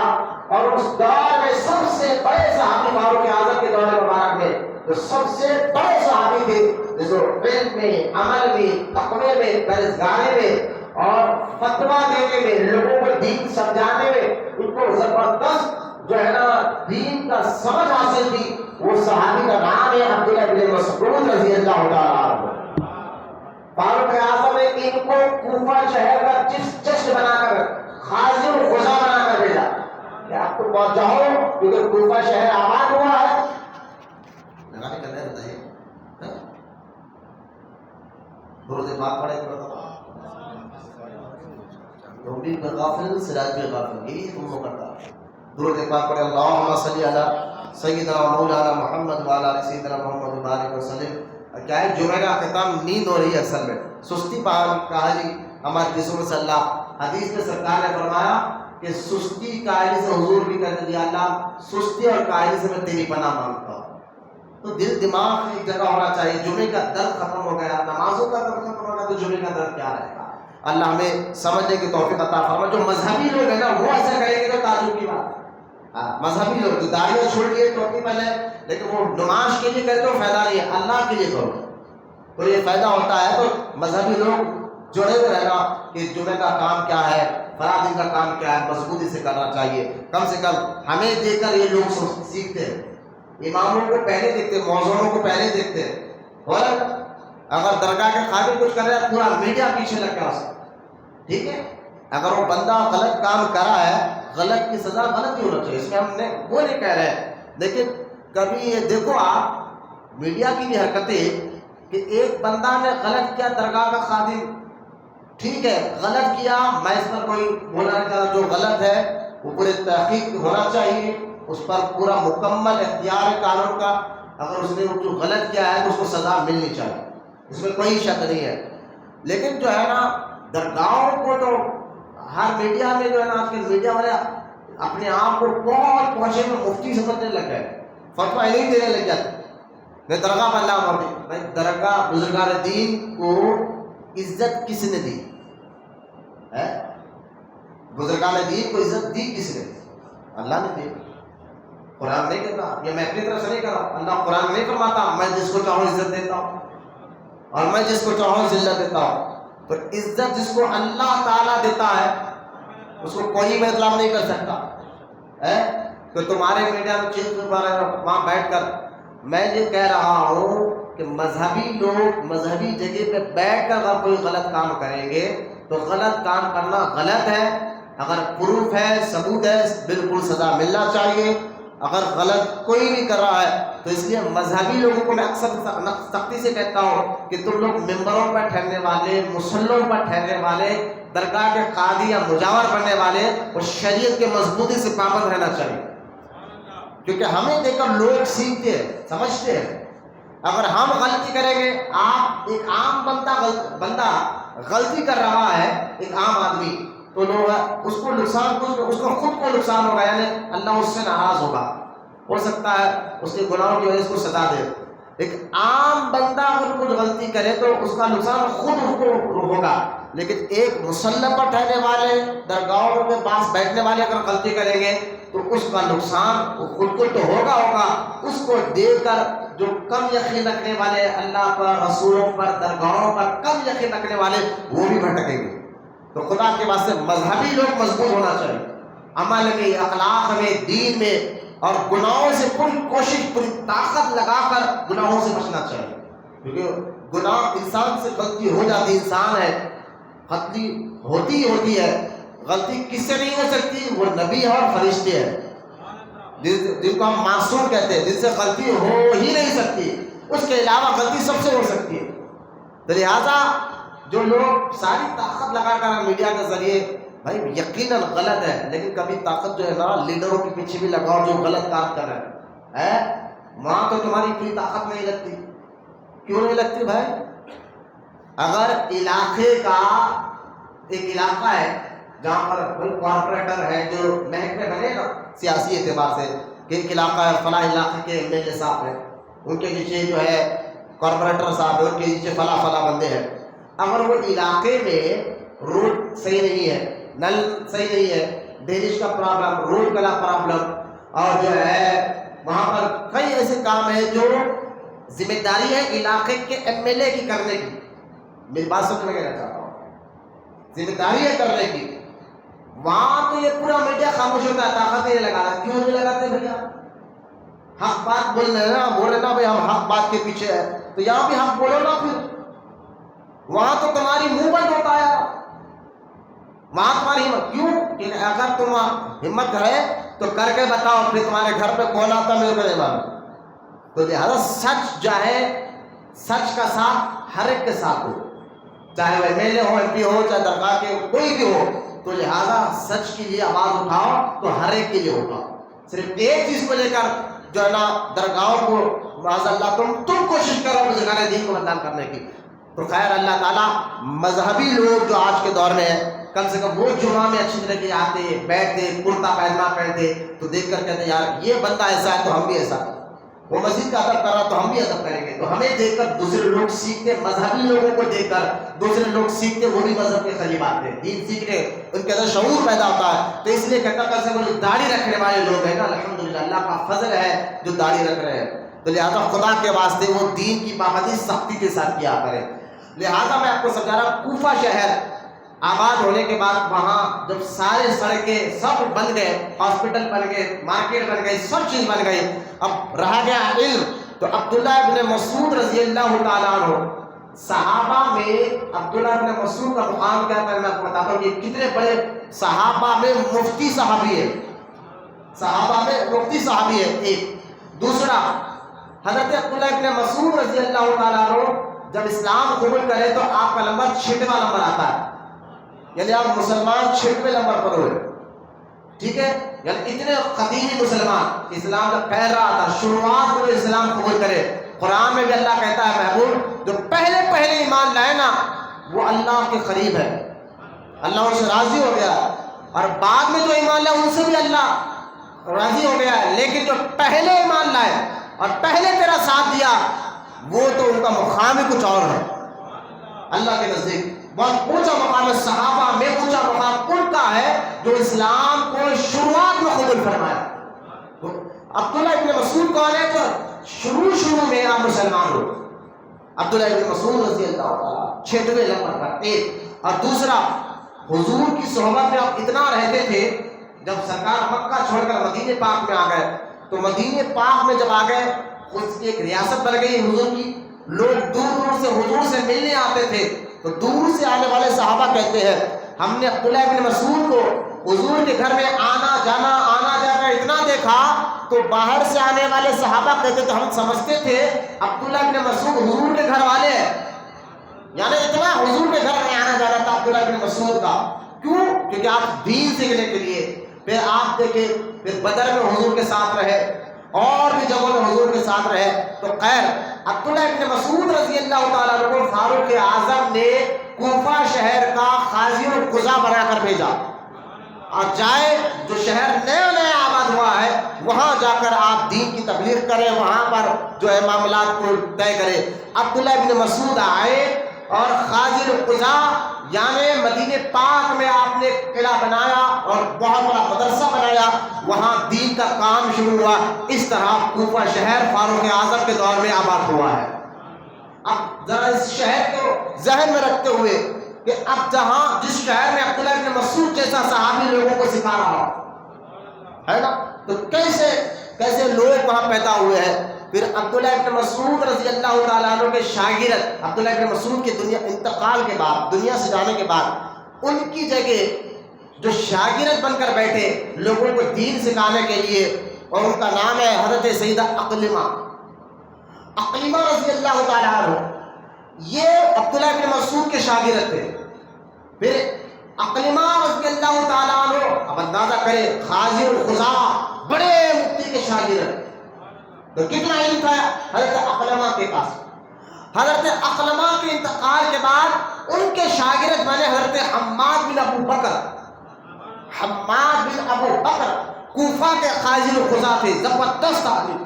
اور اس دور میں سب سے بڑے صحابی فاروق اعظم کے دور مبارک میں جو سب سے بڑے صحابی تھے, جو علم میں, عمل میں, تقوی میں, پرہیزگاری میں اور فتویٰ دینے میں, لوگوں کو دین سمجھانے میں ان کو زبردست جو ہے نا دین کا سمجھ حاصل تھی, وہ صحابی کا نام ہے عبداللہ بن مسعود رضی اللہ تعالیٰ عنہ. فاروق اعظم نے ان کو کوفہ شہر کا جسٹ بنا کر, خازن الخزاں بنا کر بھیجا کہ آپ کو پہنچ جاؤ, کیونکہ کوفہ شہر آباد ہوا ہے. لگانے کا نہیں بتائیے, درود پاک پڑھے روبی پر غافل, سراج پر غافل, یہی تم کرتا. درود پاک پڑھے اللہم صلی علی سیدنا مولانا محمد وعلی آل سیدنا محمد بارک وسلم. کیا ہے جمعہ کا اختتام نیند ہو رہی ہے, اصل میں سستی پال کہا جی ہمارے جسم سے اللہ. حدیث میں سرکار نے فرمایا کہ سستی کاہلی سے حضور بھی کہتے تھے اللہ سستی اور کاہلی سے میں تیری پناہ مانگتا ہوں. تو دل دماغ ایک جگہ ہونا چاہیے. جمعے کا درد ختم ہو گیا, نمازوں کا درد ختم ہو گیا, تو جمعے کا درد کیا رہے گا؟ اللہ ہمیں سمجھنے کی توفیق عطا فرمائے. جو مذہبی لوگ ہیں نا وہ ایسا کریں گے تو تعجب کی بات ہے. مذہبی لوگ جو داڑیاں چھوڑ دیے ٹوپی پہنے, لیکن وہ نماز کے لیے کرتے تو فائدہ نہیں ہے, اللہ کے لیے کرو تو یہ فائدہ ہوتا ہے. تو مذہبی لوگ جڑے ہوئے رہنا کہ جمعے کا کام کیا ہے, فلاں دن کا کام کیا ہے, مضبوطی سے کرنا چاہیے. کم سے کم ہمیں دیکھ کر یہ لوگ سیکھتے ہیں. اماموں کو پہلے دیکھتے, موضوعوں کو پہلے دیکھتے, اور اگر درگاہ کے خادم کچھ کر رہے ہیں پورا میڈیا پیچھے لگ گیا اس کا. ٹھیک ہے, اگر وہ بندہ غلط کام کرا ہے, غلط کی سزا غلط ہی ہونا چاہیے, اس میں ہم نے وہ نہیں کہہ رہے. لیکن کبھی یہ دیکھو آپ میڈیا کی بھی حرکتیں کہ ایک بندہ نے غلط کیا, درگاہ کا خادم, ٹھیک ہے غلط کیا, میں اس پر کوئی بولنا نہیں چاہتا, جو غلط ہے وہ پورے تحقیق ہونا چاہیے, اس پر پورا مکمل اختیار ہے قانون کا. اگر اس نے جو غلط کیا ہے تو اس کو سزا ملنی چاہیے, اس میں کوئی شک نہیں ہے. لیکن جو ہے نا درگاہوں کو تو ہر میڈیا میں جو ہے نا آج کل میڈیا والے اپنے آپ کو بہت پہنچے میں مفتی سمجھنے لگ گئے, فتویٰ نہیں دینے لگ جاتے. میں درگاہ پر اللہ مرضی, بھائی درگاہ بزرگان دین کو عزت کس نے دی ہے؟ بزرگان دین کو عزت دی کس نے؟ اللہ نے دی. قرآن نہیں کہتا, یہ میں اپنی طرف سے نہیں کر رہا, اللہ قرآن نہیں فرماتا میں جس کو چاہوں عزت دیتا ہوں اور میں جس کو چاہوں ذلت دیتا ہوں. تو عزت جس کو اللہ تعالیٰ دیتا ہے اس کو کوئی بدلاؤ نہیں کر سکتا ہے. کہ تمہارے میڈیا میں چیز وہاں بیٹھ کر میں یہ کہہ رہا ہوں کہ مذہبی لوگ مذہبی جگہ پہ بیٹھ کر اگر کوئی غلط کام کریں گے تو غلط کام کرنا غلط ہے. اگر پروف ہے, ثبوت ہے, بالکل سزا ملنا چاہیے. اگر غلط کوئی بھی کر رہا ہے تو اس لیے مذہبی لوگوں کو میں اکثر سختی سے کہتا ہوں کہ تم لوگ ممبروں پر ٹھہرنے والے, مصلوں پر ٹھہرنے والے, درگاہ کے قاضی یا مجاور بننے والے, اور شریعت کے مضبوطی سے پابند رہنا چاہیے. کیونکہ ہمیں دیکھ کر لوگ سیکھتے ہیں, سمجھتے ہیں. اگر ہم غلطی کریں گے, آپ ایک عام بندہ غلطی کر رہا ہے, ایک عام آدمی, تو لوگ اس کو نقصان, اس کو خود کو نقصان ہوگا, یعنی اللہ اس سے ناراض ہوگا. ہو سکتا ہے اس کے گناہوں کی وجہ سے اس کو سزا دے. ایک عام بندہ اگر کچھ غلطی کرے تو اس کا نقصان خود اس کو ہوگا. لیکن ایک مسلح پر ٹھہرنے والے, درگاہوں کے پاس بیٹھنے والے اگر غلطی کریں گے تو اس کا نقصان خود کو تو ہوگا. اس کو دیکھ کر جو کم یقین رکھنے والے, اللہ پر, رسولوں پر, درگاہوں پر کم یقین رکھنے والے, وہ بھی بھٹکیں گے. تو خدا کے واسطے مذہبی لوگ مضبوط ہونا چاہیے, عمل میں, اخلاق میں, دین میں, اور گناہوں سے پوری کوشش, پوری طاقت لگا کر گناہوں سے بچنا چاہیے. کیونکہ گناہ انسان سے غلطی ہو جاتی, انسان ہے, غلطی ہوتی ہے. غلطی کس سے نہیں ہو سکتی؟ وہ نبی ہے اور فرشتے ہیں جن کو ہم معصوم کہتے ہیں, جن سے غلطی ہو ہی نہیں سکتی. اس کے علاوہ غلطی سب سے ہو سکتی ہے. تو لہٰذا جو لوگ ساری طاقت لگا کر میڈیا کے ذریعے, بھائی یقیناً غلط ہے, لیکن کبھی طاقت جو ہے نا لیڈروں کے پیچھے بھی لگاؤ جو غلط کام کر رہے ہیں, وہاں تو تمہاری کوئی طاقت نہیں لگتی. کیوں نہیں لگتی بھائی؟ اگر علاقے کا ایک علاقہ ہے جہاں پر کوئی کارپوریٹر ہے, جو محکمے بنے نا سیاسی اعتبار سے, کہ ایک علاقہ ہے, فلاں علاقے کے ایم ایل اے صاحب ہیں, ان کے نیچے جو ہے کارپوریٹر صاحب ہے, ان کے نیچے فلاں بندے ہیں. اگر وہ علاقے میں روڈ صحیح نہیں ہے, نل صحیح نہیں ہے, ڈرینیج کا پرابلم, روڈ کا پرابلم, اور جو ہے وہاں پر کئی ایسے کام ہیں جو ذمہ داری ہے علاقے کے ایم ایل اے کی کرنے کی. میری بات سمجھ میں کہنا چاہتا ہوں, ذمہ داری ہے کرنے کی. وہاں تو یہ پورا میڈیا خاموش ہوتا ہے, طاقت نہیں لگا رہا. کیوں نہیں لگاتے بھیا؟ حق بات بول رہے نا بھائی, ہم حق بات کے پیچھے ہے, تو یہاں بھی حق بولو نا. پھر وہاں تو تمہاری منہ بند ہوتا ہے, وہاں تمہاری ہمت کیوں؟ کہ اگر تم ہمت ہے تو کر کے بتاؤ, پھر تمہارے گھر پہ کون آتا میرے کو نہیں معلوم. تو لہٰذا سچ جو ہے, سچ کا ساتھ ہر ایک کے ساتھ ہو, چاہے وہ ایم ایل اے ہو, ایم پی ہو, چاہے درگاہ کے کوئی بھی ہو. تو لہٰذا سچ کے لیے آواز اٹھاؤ تو ہر ایک کے لیے اٹھاؤ. صرف ایک چیز کو لے کر جو ہے نا درگاہوں کو معاذ اللہ تم کوشش کرو بزرگان دین کو بدنام کرنے کی. تو خیر اللہ تعالیٰ مذہبی لوگ جو آج کے دور میں ہیں, کم سے کم وہ جمعہ میں اچھی طرح کے آتے بیٹھتے کرتا پیجامہ پہنتے تو دیکھ کر کہتے یار یہ بندہ ایسا ہے تو ہم بھی ایسا کریں، وہ مسجد کا ادب کر رہا تو ہم بھی ادب کریں گے. تو ہمیں دیکھ کر دوسرے لوگ سیکھتے، مذہبی لوگوں کو دیکھ کر دوسرے لوگ سیکھتے، وہ بھی مذہب کے قریب آتے ہیں، دین سیکھنے ان کے اندر شعور پیدا ہوتا ہے. تو اس لیے کہتا کم سے کم جو داڑھی رکھنے والے لوگ ہیں نا، الحمدللہ اللہ کا فضل ہے جو داڑھی رکھ رہے ہیں، تو لہٰذا خدا کے واسطے وہ دین کی پابندی سختی کے ساتھ کیا کریں. لہٰذا میں آپ کو سمجھا رہا ہوں، کوفہ شہر آباد ہونے کے بعد وہاں جب سارے سڑکیں سب بن گئے، ہاسپٹل بن گئے، مارکیٹ بن گئی، سب چیز بن گئی، اب رہ گیا علم. تو عبداللہ ابن مسعود رضی اللہ تعالیٰ عنہ، صحابہ میں عبداللہ ابن مسعود کا مقام کیا ہے میں آپ کو بتاتا ہوں کہ کتنے بڑے صحابہ میں مفتی صحابی ہے، صحابہ میں مفتی صحابی ہے. ایک دوسرا حضرت عبداللہ ابن مسعود رضی اللہ تعالیٰ عنہ جب اسلام قبول کرے تو آپ کا نمبر 6واں نمبر آتا ہے، یعنی آپ مسلمان 6ویں نمبر پر ہوئے. ٹھیک ہے، یعنی اتنے قدیمی مسلمان، اسلام جب پھیل رہا تھا، شروعات میں اسلام قبول کرے. قرآن میں بھی اللہ کہتا ہے محبوب جو پہلے ایمان لائے نا وہ اللہ کے قریب ہے، اللہ ان سے راضی ہو گیا، اور بعد میں جو ایمان لائے ان سے بھی اللہ راضی ہو گیا ہے. لیکن جو پہلے ایمان لائے اور پہلے تیرا ساتھ دیا وہ تو ان کا مقام ہی کچھ اور ہے اللہ کے نزدیک. بہت اونچا مقام ہے، صحابہ میں اونچا مقام ان کا ہے جو اسلام کو شروعات میں قبول فرمایا. عبداللہ ابن مسعود کون ہے؟ تو شروع میں آپ مسلمان ہو. عبداللہ ابن مسعود رضی اللہ تعالیٰ 6ویں نمبر پر. ایک اور دوسرا حضور کی صحبت میں آپ اتنا رہتے تھے، جب سرکار مکہ چھوڑ کر مدینے پاک میں آ گئے تو مدینے پاک میں جب آ گئے اس کی ایک ریاست بن گئی حضور کی. لوگ دور سے حضور سے ملنے آتے تھے، تو دور سے آنے والے صحابہ کہتے ہیں ہم نے عبداللہ ابن مسعود کو حضور کے گھر میں آنا جانا اتنا دیکھا تو باہر سے آنے والے صحابہ کہتے تھے ہم سمجھتے تھے عبداللہ ابن مسعود حضور کے گھر والے ہیں، یعنی اتنا حضور کے گھر میں آنا جانا تھا عبداللہ ابن مسعود کا. کیوں؟ کیونکہ آپ دین سیکھنے کے لیے. پھر آپ دیکھیں پھر بدر میں حضور کے ساتھ رہے اور بھی جگہوں میں حضور کے ساتھ رہے. تو خیر عبداللہ ابن مسعود رضی اللہ تعالیٰ عنہ کو فاروق اعظم نے کوفہ شہر کا قاضی القضاء بنا کر بھیجا، اور جائے جو شہر نیا آباد ہوا ہے وہاں جا کر آپ دین کی تبلیغ کریں، وہاں پر جو ہے معاملات کو طے کریں. عبداللہ ابن مسعود آئے اور قاضی القضاء یعنی مدینے پاک میں آپ نے قلعہ بنایا اور بہت بڑا مدرسہ بنایا، وہاں دین کا کام شروع ہوا. اس طرح کوفہ شہر فاروق اعظم کے دور میں آباد ہوا ہے. اب ذرا اس شہر کو ذہن میں رکھتے ہوئے کہ اب جہاں جس شہر میں عبداللہ ابن مسعود جیسا صحابی لوگوں کو سکھا رہا ہے نا، تو کیسے لوگ وہاں پیدا ہوئے ہیں. پھر عبداللہ ابن مسعود رضی اللہ تعالیٰ عنہ کے شاگرد عبداللہ ابن مسعود کے دنیا انتقال کے بعد، دنیا سے جانے کے بعد ان کی جگہ جو شاگرد بن کر بیٹھے لوگوں کو دین سکھانے کے لیے، اور ان کا نام ہے حضرت سیدہ اقلمہ رضی اللہ تعالیٰ عنہ. یہ عبداللہ ابن مسعود کے شاگرد تھے. پھر اقلمہ رضی اللہ تعالیٰ عنہ، اب اندازہ کریں قاضی القضاء بڑے مفتی کے شاگرد، تو کتنا علم تھا حضرت اقلمہ کے پاس. حضرت اقلمہ کے انتقال کے بعد ان کے شاگرد بنے حضرت حماد بن ابو بکر کوفہ کے قاضی القضاء تھے. زبردست آدمی،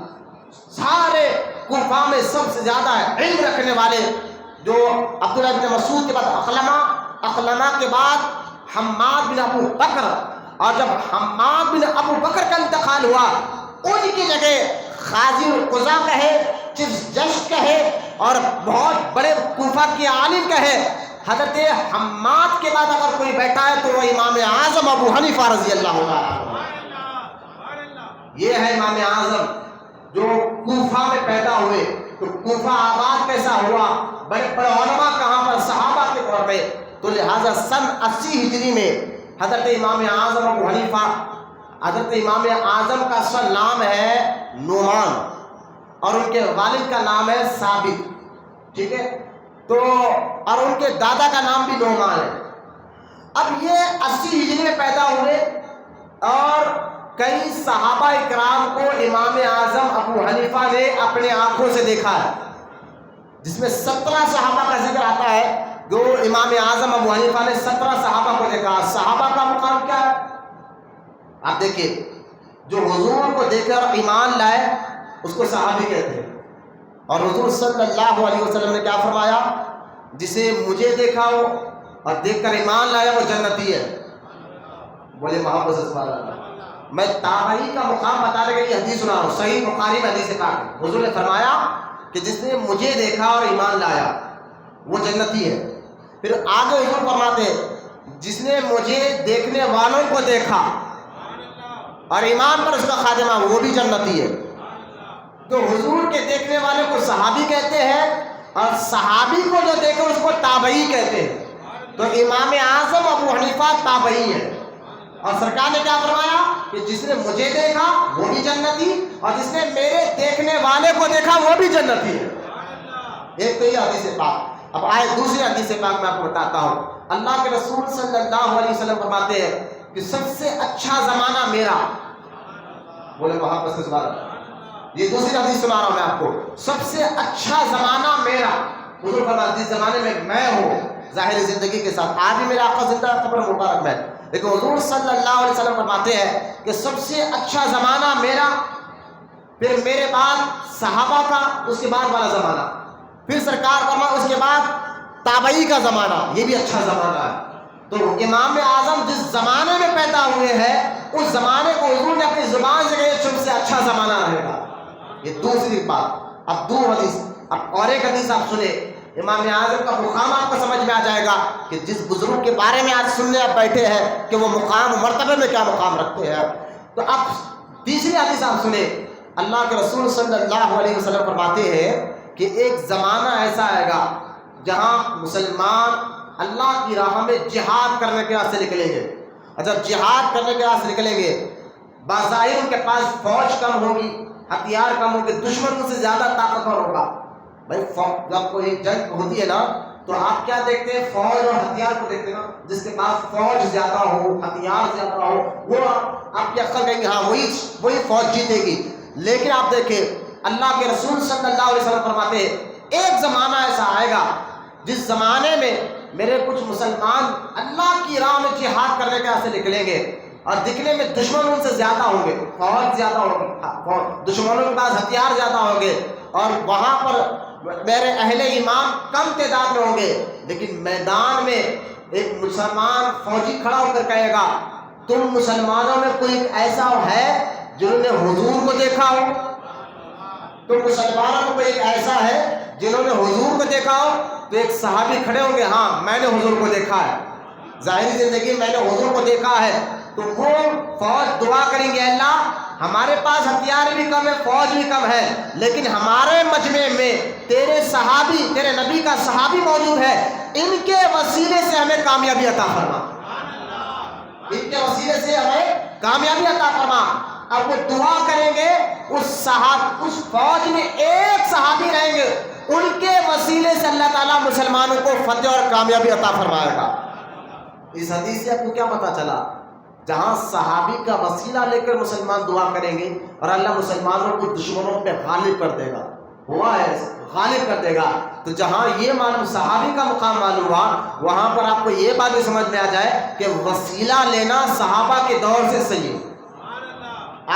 سارے کوفہ میں سب سے زیادہ علم رکھنے والے. جو عبداللہ ابن مسعود کے بعد اقلمہ کے بعد حماد بن ابو بکر، اور جب حماد بن ابو بکر کا انتقال ہوا ان کی جگہ قاضی القضاء کہے، چیف جج کہے، اور بہت بڑے کوفہ کے عالم کہے، حضرت حماد کے بعد اگر کوئی بیٹھا ہے تو وہ امام اعظم ابو حنیفہ رضی اللہ عنہ. یہ ہے امام اعظم جو کوفہ میں پیدا ہوئے. تو کوفہ آباد کیسا ہوا، بڑے بڑے علماء کہاں پر، صحابہ کے طور پہ. تو لہٰذا سن 80 ہجری میں حضرت امام اعظم ابو حنیفہ، حضرت امام اعظم کا اصل نام ہے نعمان اور ان کے والد کا نام ہے ثابت. ٹھیک ہے، تو اور ان کے دادا کا نام بھی نعمان ہے. اب یہ 80 ہجری میں پیدا ہوئے اور کئی صحابہ اکرام کو امام اعظم ابو حنیفہ نے اپنے آنکھوں سے دیکھا ہے، جس میں 17 صحابہ کا ذکر آتا ہے جو امام اعظم ابو حنیفہ نے 17 صحابہ کو دیکھا. صحابہ کا مقام کیا ہے؟ آپ دیکھیے جو حضور کو دیکھ کر ایمان لائے اس کو صحابی کہتے ہیں. اور حضور صلی اللہ علیہ وسلم نے کیا فرمایا؟ جسے مجھے دیکھا ہو اور دیکھ کر ایمان لایا وہ جنتی ہے. بولے محبت سے سبحان اللہ. میں تابعی کا مقام بتانے کے لیے حدیث سنا رہا ہوں, صحیح بخاری میں حدیث پاک ہے. حضور نے فرمایا کہ جس نے مجھے دیکھا اور ایمان لایا وہ جنتی ہے. پھر آگے حضور فرماتے ہیں جس نے مجھے دیکھنے والوں کو دیکھا اور ایمان پر اس کا خاتمہ وہ بھی جنتی ہے. تو حضور کے دیکھنے والے کو صحابی کہتے ہیں اور صحابی کو جو دیکھے اس کو تابعی کہتے ہیں. تو امام اعظم ابو حنیفہ تابعی ہے. اور سرکار نے کیا فرمایا کہ جس نے مجھے دیکھا وہ بھی جنتی اور جس نے میرے دیکھنے والے کو دیکھا وہ بھی جنتی ہے. ایک تو یہ حدیث پاک. اب آئے دوسری حدیث پاک میں آپ کو بتاتا ہوں. اللہ کے رسول صلی اللہ علیہ وسلم فرماتے ہیں کہ سب سے اچھا زمانہ میرا. بولے وہاں پر سبحان اللہ. یہ دوسری حدیث سنا رہا ہوں میں آپ کو. سب سے اچھا زمانہ میرا. حضور فرماتے جس زمانے میں ہوں ظاہری زندگی کے ساتھ, آج بھی میرا آقا زندہ ہے قبر مبارک میں, لیکن حضور صلی اللہ علیہ وسلم فرماتے ہیں کہ سب سے اچھا زمانہ میرا, پھر میرے بعد صحابہ کا, اس کے بعد والا زمانہ, پھر سرکار فرمایا اس کے بعد تابعی کا زمانہ, یہ بھی اچھا زمانہ ہے. تو امام اعظم جس زمانے میں پیدا ہوئے ہیں اس زمانے کو حضور نے اپنی زبان سے کہا سب سے اچھا زمانہ رہے گا. یہ دوسری بات. اب دو حدیث, اب اور ایک حدیث آپ سنیں. امام اعظم کا مقام آپ کو سمجھ میں آ جائے گا کہ جس بزرگ کے بارے میں آج سننے آپ بیٹھے ہیں کہ وہ مقام مرتبے میں کیا مقام رکھتے ہیں. تو اب تیسری حدیث آپ سنیں. اللہ کے رسول صلی اللہ علیہ وسلم فرماتے ہیں کہ ایک زمانہ ایسا آئے گا جہاں مسلمان اللہ کی راہ میں جہاد کرنے کے واسطے نکلیں گے. اور جب جہاد کرنے کے واسطے نکلیں گے بظاہر ان کے پاس فوج کم ہوگی, ہتھیار کم ہوگی, دشمن ان سے زیادہ طاقتور ہوگا. بھائی جب کوئی جنگ ہوتی ہے نا تو آپ کیا دیکھتے ہیں؟ فوج اور ہتھیار کو دیکھتے ہیں نا. جس کے پاس فوج زیادہ ہو, ہتھیار زیادہ ہو, وہ آپ کی عقل کہیں گے ہاں وہی فوج جیتے گی. لیکن آپ دیکھیں اللہ کے رسول صلی اللہ علیہ وسلم فرماتے ہیں ایک زمانہ ایسا آئے گا جس زمانے میں میرے کچھ مسلمان اللہ کی راہ میں جہاد کرنے کے واسطے نکلیں گے اور دکھنے میں دشمن ان سے زیادہ ہوں گے, فوج زیادہ ہوگی, دشمنوں کے پاس ہتھیار زیادہ ہوں گے, اور وہاں پر میرے اہل ایمان کم تعداد میں ہوں گے. لیکن میدان میں ایک مسلمان فوجی کھڑا ہو کر کہے گا تم مسلمانوں میں کوئی ایسا ہے جنہوں نے حضور کو دیکھا ہو؟ تم مسلمانوں میں کوئی ایک ایسا ہے جنہوں نے حضور کو دیکھا ہو؟ تو ایک صحابی کھڑے ہوں گے ہاں میں نے حضور کو دیکھا ہے, ظاہری زندگی میں نے حضور کو دیکھا ہے. تو وہ فوج دعا کریں گے اللہ ہمارے پاس ہتھیار بھی کم ہے, فوج بھی کم ہے, لیکن ہمارے مجمع میں تیرے صحابی, تیرے نبی کا صحابی موجود ہے, ان کے وسیلے سے ہمیں کامیابی عطا فرما, ان کے وسیلے سے ہمیں کامیابی عطا فرما. اب وہ دعا کریں گے اس فوج میں ایک صحابی رہیں گے, ان کے وسیلے سے اللہ تعالیٰ مسلمانوں کو فتح اور کامیابی عطا فرمائے گا. اس حدیث سے آپ کو کیا پتا چلا؟ جہاں صحابی کا وسیلہ لے کر مسلمان دعا کریں گے اور اللہ مسلمانوں کو دشمنوں پہ غالب کر دے گا, ہوا ہے غالب کر دے گا. تو جہاں یہ معلوم صحابی کا مقام معلوم ہوا وہاں پر آپ کو یہ بات بھی سمجھ میں آ جائے کہ وسیلہ لینا صحابہ کے دور سے صحیح ہے.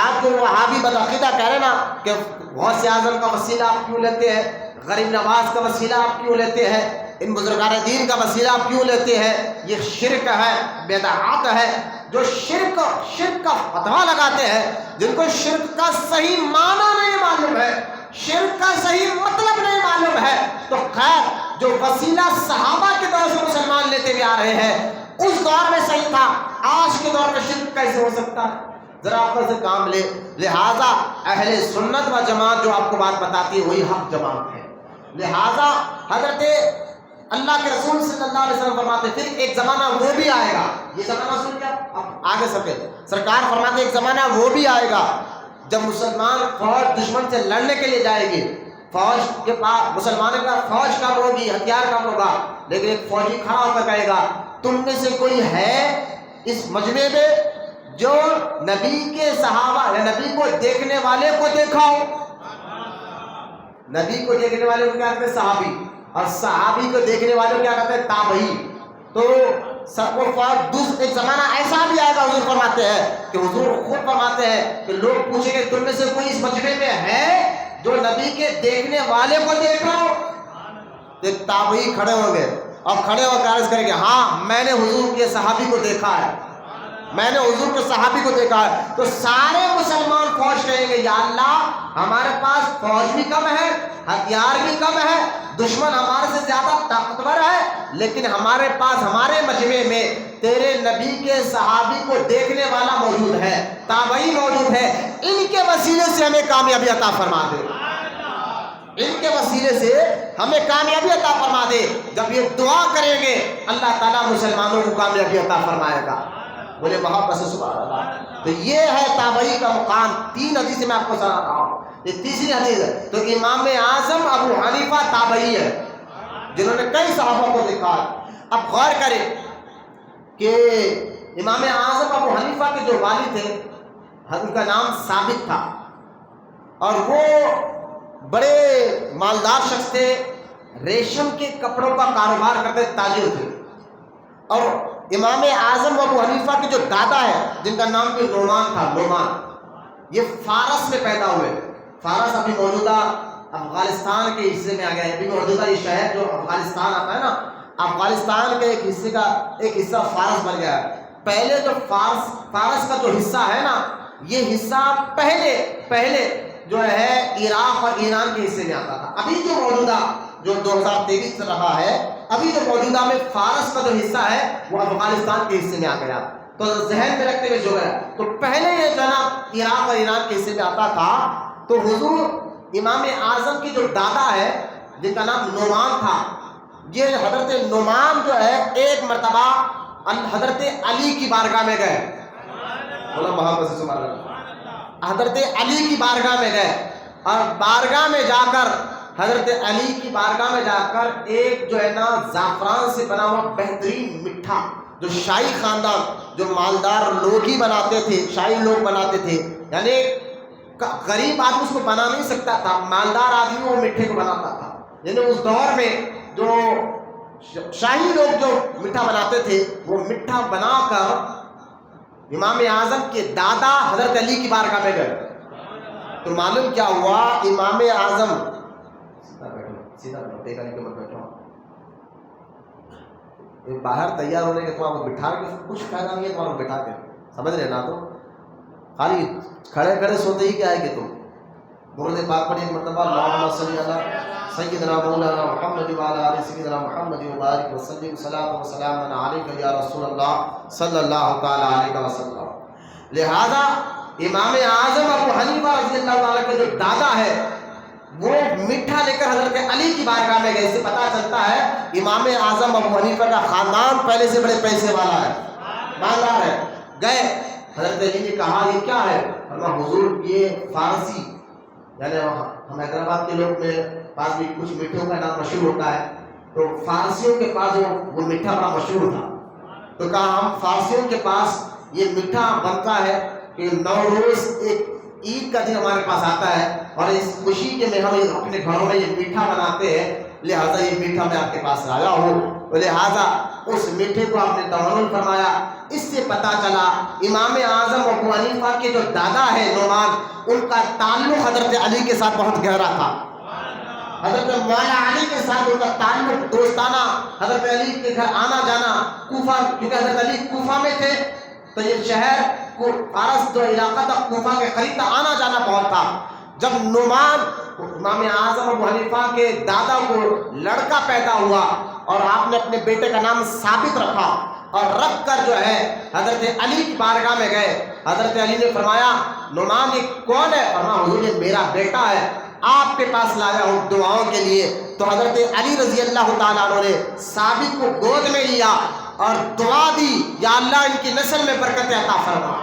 آپ جو وہابی بدعقیدہ کہہ رہے نا کہ غوث اعظم کا وسیلہ آپ کیوں لیتے ہیں, غریب نواز کا وسیلہ آپ کیوں لیتے ہیں, ان بزرگان دین کا وسیلہ آپ کیوں لیتے ہیں, یہ شرک ہے, بدعات ہے. جو شرک کا فتویٰ لگاتے ہیں, جن کو شرک کا صحیح معنی نہیں معلوم ہے, شرک کا صحیح مطلب نہیں معلوم ہے, تو خیر جو وسیلہ صحابہ کے دور سے مسلمان لیتے ہوئے آ رہے ہیں اس دور میں صحیح تھا, آج کے دور میں شرک کیسے ہو سکتا ہے؟ ذرا آپ سے کام لے. لہٰذا اہل سنت و جماعت جو آپ کو بات بتاتی ہے وہی حق جماعت ہے. لہٰذا حضرت اللہ کے رسول صلی اللہ علیہ وسلم فرماتے پھر ایک زمانہ وہ بھی آئے گا, یہ زمانہ سن کیا اب آگے سکے سرکار فرماتے ایک زمانہ وہ بھی آئے گا جب مسلمان فوج دشمن سے لڑنے کے لیے جائے گی, فوج کے پاس مسلمانوں کا فوج کم ہوگی, ہتھیار کم ہوگا, لیکن ایک فوجی کھڑا ہو کر کہے گا تم میں سے کوئی ہے اس مجمع میں جو نبی کے صحابہ یا نبی کو دیکھنے والے کو دیکھا ہو؟ نبی کو دیکھنے والے کو کیا کہتے ہیں؟ صحابی. اور صحابی کو دیکھنے والوں کیا کہتے ہیں؟ تابعی. تو ایک زمانہ ایسا بھی آئے گا، حضور فرماتے ہیں کہ حضور خود فرماتے ہیں کہ لوگ پوچھیں گے تم میں سے کوئی اس مجمع میں ہے جو نبی کے دیکھنے والے کو دیکھا ہو؟ ایک تابعی کھڑے ہوں گے اور کھڑے ہو کر عرض کریں گے ہاں میں نے حضور کے صحابی کو دیکھا ہے، میں نے حضور کے صحابی کو دیکھا ہے. تو سارے مسلمان فوج کہیں گے یا اللہ ہمارے پاس فوج بھی کم ہے، ہتھیار بھی کم ہے، دشمن ہمارے سے زیادہ طاقتور ہے، لیکن ہمارے پاس ہمارے مجمع میں تیرے نبی کے صحابی کو دیکھنے والا موجود ہے، تابعی موجود ہے، ان کے وسیلے سے ہمیں کامیابی عطا فرما دے، ان کے وسیلے سے ہمیں کامیابی عطا فرما دے. جب یہ دعا کریں گے اللہ تعالیٰ مسلمانوں کو کامیابی عطا فرمائے گا. بولے محبت سے سبحان اللہ. تو یہ ہے تابعی کا مقام. 3 حدیث میں آپ کو سنا رہا ہوں، یہ تیسری حدیث ہے. تو امام اعظم ابو حنیفہ تابعی ہے جنہوں نے کئی صحابہ کو دیکھا. اب غور کریں کہ امام اعظم ابو حنیفہ کے جو والد تھے ان کا نام ثابت تھا اور وہ بڑے مالدار شخص تھے، ریشم کے کپڑوں کا کاروبار کرتے تاجر تھے. اور امام اعظم ابو حنیفہ کے جو دادا ہے جن کا نام بھی نعمان تھا، نعمان، یہ فارس میں پیدا ہوئے. فارس ابھی موجودہ افغانستان کے حصے میں آ گیا ہے. ابھی موجودہ یہ شہر جو افغانستان آتا ہے نا، افغانستان کے ایک حصے کا ایک حصہ فارس بن گیا ہے. پہلے جو فارس کا جو حصہ ہے نا، یہ حصہ پہلے جو ہے عراق اور ایران کے حصے میں آتا تھا. ابھی جو موجودہ جو 2023 سے رہا ہے، ابھی جو موجودہ میں فارس کا جو حصہ ہے وہ افغانستان کے حصے میں آ گیا. تو ذہن میں رکھتے ہوئے جو ہے، تو پہلے یہ جو نا عراق اور ایران کے حصے میں آتا تھا. تو حضور امام اعظم کی جو دادا ہے جن کا نام نعمان تھا، یہ حضرت نعمان جو ہے ایک مرتبہ حضرت علی کی بارگاہ میں گئے. بولا محبت سے سبحان اللہ. حضرت علی کی بارگاہ میں گئے اور بارگاہ میں جا کر حضرت علی کی بارگاہ میں جا کر ایک جو ہے نا زعفران سے بنا ہوا بہترین میٹھا، جو شاہی خاندان جو مالدار لوگ ہی بناتے تھے، شاہی لوگ بناتے تھے، یعنی غریب آدمی اس کو بنا نہیں سکتا تھا، مالدار آدمی وہ میٹھے کو بناتا تھا. یعنی اس دور میں جو شاہی لوگ جو میٹھا بناتے تھے وہ میٹھا بنا کر امام اعظم کے دادا حضرت علی کی بارگاہ میں گئے. تو معلوم کیا ہوا، امام اعظم باہر تیار ہونے کے تو آپ بٹھا کے کچھ فائدہ نہیں ہے، تو آپ بٹھا کے سمجھ رہے نا، تو خالی کھڑے کھڑے سوتے ہی کیا ہے کہ تم درود پاک پڑھی ایک مرتبہ، اللہم صلی علی سیدنا مولانا محمد وعلی آل سیدنا محمد وبارک وسلم، صلاۃ و سلام علیک یا رسول اللہ صلی اللہ تعالی علیہ وسلم. لہذا امام اعظم ابو حنیفہ رضی اللہ تعالیٰ کے جو دادا ہے وہ میٹھا لے کر حضرت علی کی بارگاہ میں گئے. اس سے پتہ چلتا ہے امام اعظم ابو حنیفہ کا خاندان پہلے سے بڑے پیسے والا ہے، مالدار ہے. گئے حضرت علی نے کہا یہ کیا ہے؟ فرمایا حضور یہ فارسی، یعنی ہم حیدرآباد کے لوگ میں پاس بھی کچھ میٹھوں کا نام مشہور ہوتا ہے، تو فارسیوں کے پاس وہ میٹھا بڑا مشہور تھا. تو کہا ہم فارسیوں کے پاس یہ میٹھا بنتا ہے کہ نوروز ایک عید کا دن ہمارے پاس آتا ہے اور اس خوشی کے میں ہم اپنے گھروں میں یہ میٹھا بناتے ہیں، لہٰذا یہ میٹھا میں آپ کے پاس لایا ہوں. لہٰذا اس میٹھے کو آپ نے تمام فرمایا. اس سے پتہ چلا امام اعظم ابو حنیفہ کے جو دادا ہے نعمان، ان کا تعلق حضرت علی کے ساتھ بہت گہرا تھا. حضرت مولا علی کے ساتھ ان کا تعلق دوستانہ، حضرت علی کے گھر آنا جانا. کوفہ، کیونکہ حضرت علی کوفہ میں تھے تو یہ شہر فارس جو علاقہ تھا کوفہ کے قریب تھا، آنا جانا بہت تھا. جب نعمان امام اعظم ابو حنیفہ کے دادا کو لڑکا پیدا ہوا اور آپ نے اپنے بیٹے کا نام ثابت رکھا اور رکھ کر جو ہے حضرت علی کی بارگاہ میں گئے. حضرت علی نے فرمایا نعمان یہ کون ہے؟ فرمایا حضور یہ میرا بیٹا ہے، آپ کے پاس لایا ہوں دعاؤں کے لیے. تو حضرت علی رضی اللہ تعالیٰ عنہ نے ثابت کو گود میں لیا اور دعا دی یا اللہ ان کی نسل میں برکت عطا فرما.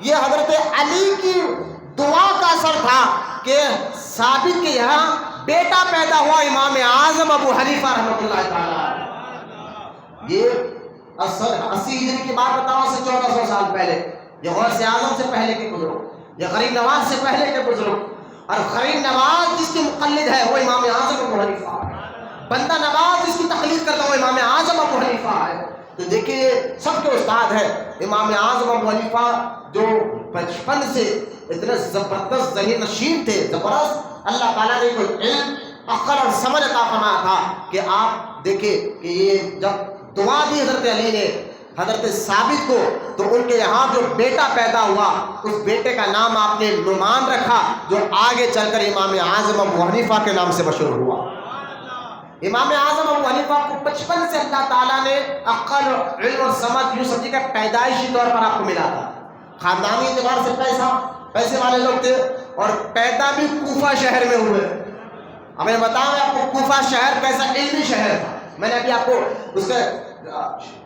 یہ حضرت علی کی دعا کا اثر تھا کہ ثابت کے یہاں بیٹا پیدا ہوا امام اعظم ابو حنیفہ رحمۃ اللہ تعالی. یہ 80 ہجری کی بات بتاؤ سے 1400 سال پہلے. یہ غوث اعظم سے پہلے کے بزرگ، یہ غریب نواز سے پہلے کے بزرگ، اور غریب نواز جس کی مقلد ہے وہ امام اعظم ابو حنیفہ. بندہ نواز جس کی تقلید کرتا ہوں امام اعظم ابو حنیفہ ہے. تو دیکھیے سب کے استاد ہے امام اعظم ابو حنیفہ جو بچپن سے اتنے زبردست ذہین نشین تھے, زبردست. اللہ تعالیٰ نے کوئی علم عقل اور سمجھ عطا فرمایا تھا کہ آپ دیکھیں کہ یہ جب دعا دی حضرت علی نے حضرت ثابت کو, تو ان کے یہاں جو بیٹا پیدا ہوا اس بیٹے کا نام آپ نے نعمان رکھا, جو آگے چل کر امام اعظم ابو حنیفہ کے نام سے مشہور ہوا. امام اعظم ابو حنیفہ کو بچپن سے اللہ تعالیٰ نے عقل علم اور سمجھ یوں سمجھے کہ پیدائشی طور پر آپ کو ملا تھا. خاندانی اعتبار سے پیسے والے لوگ تھے اور پیدا بھی کوفہ شہر میں ہوئے. اب میں بتاؤں آپ کو کوفہ شہر کیسا علمی شہر تھا. میں نے ابھی آپ کو اس کا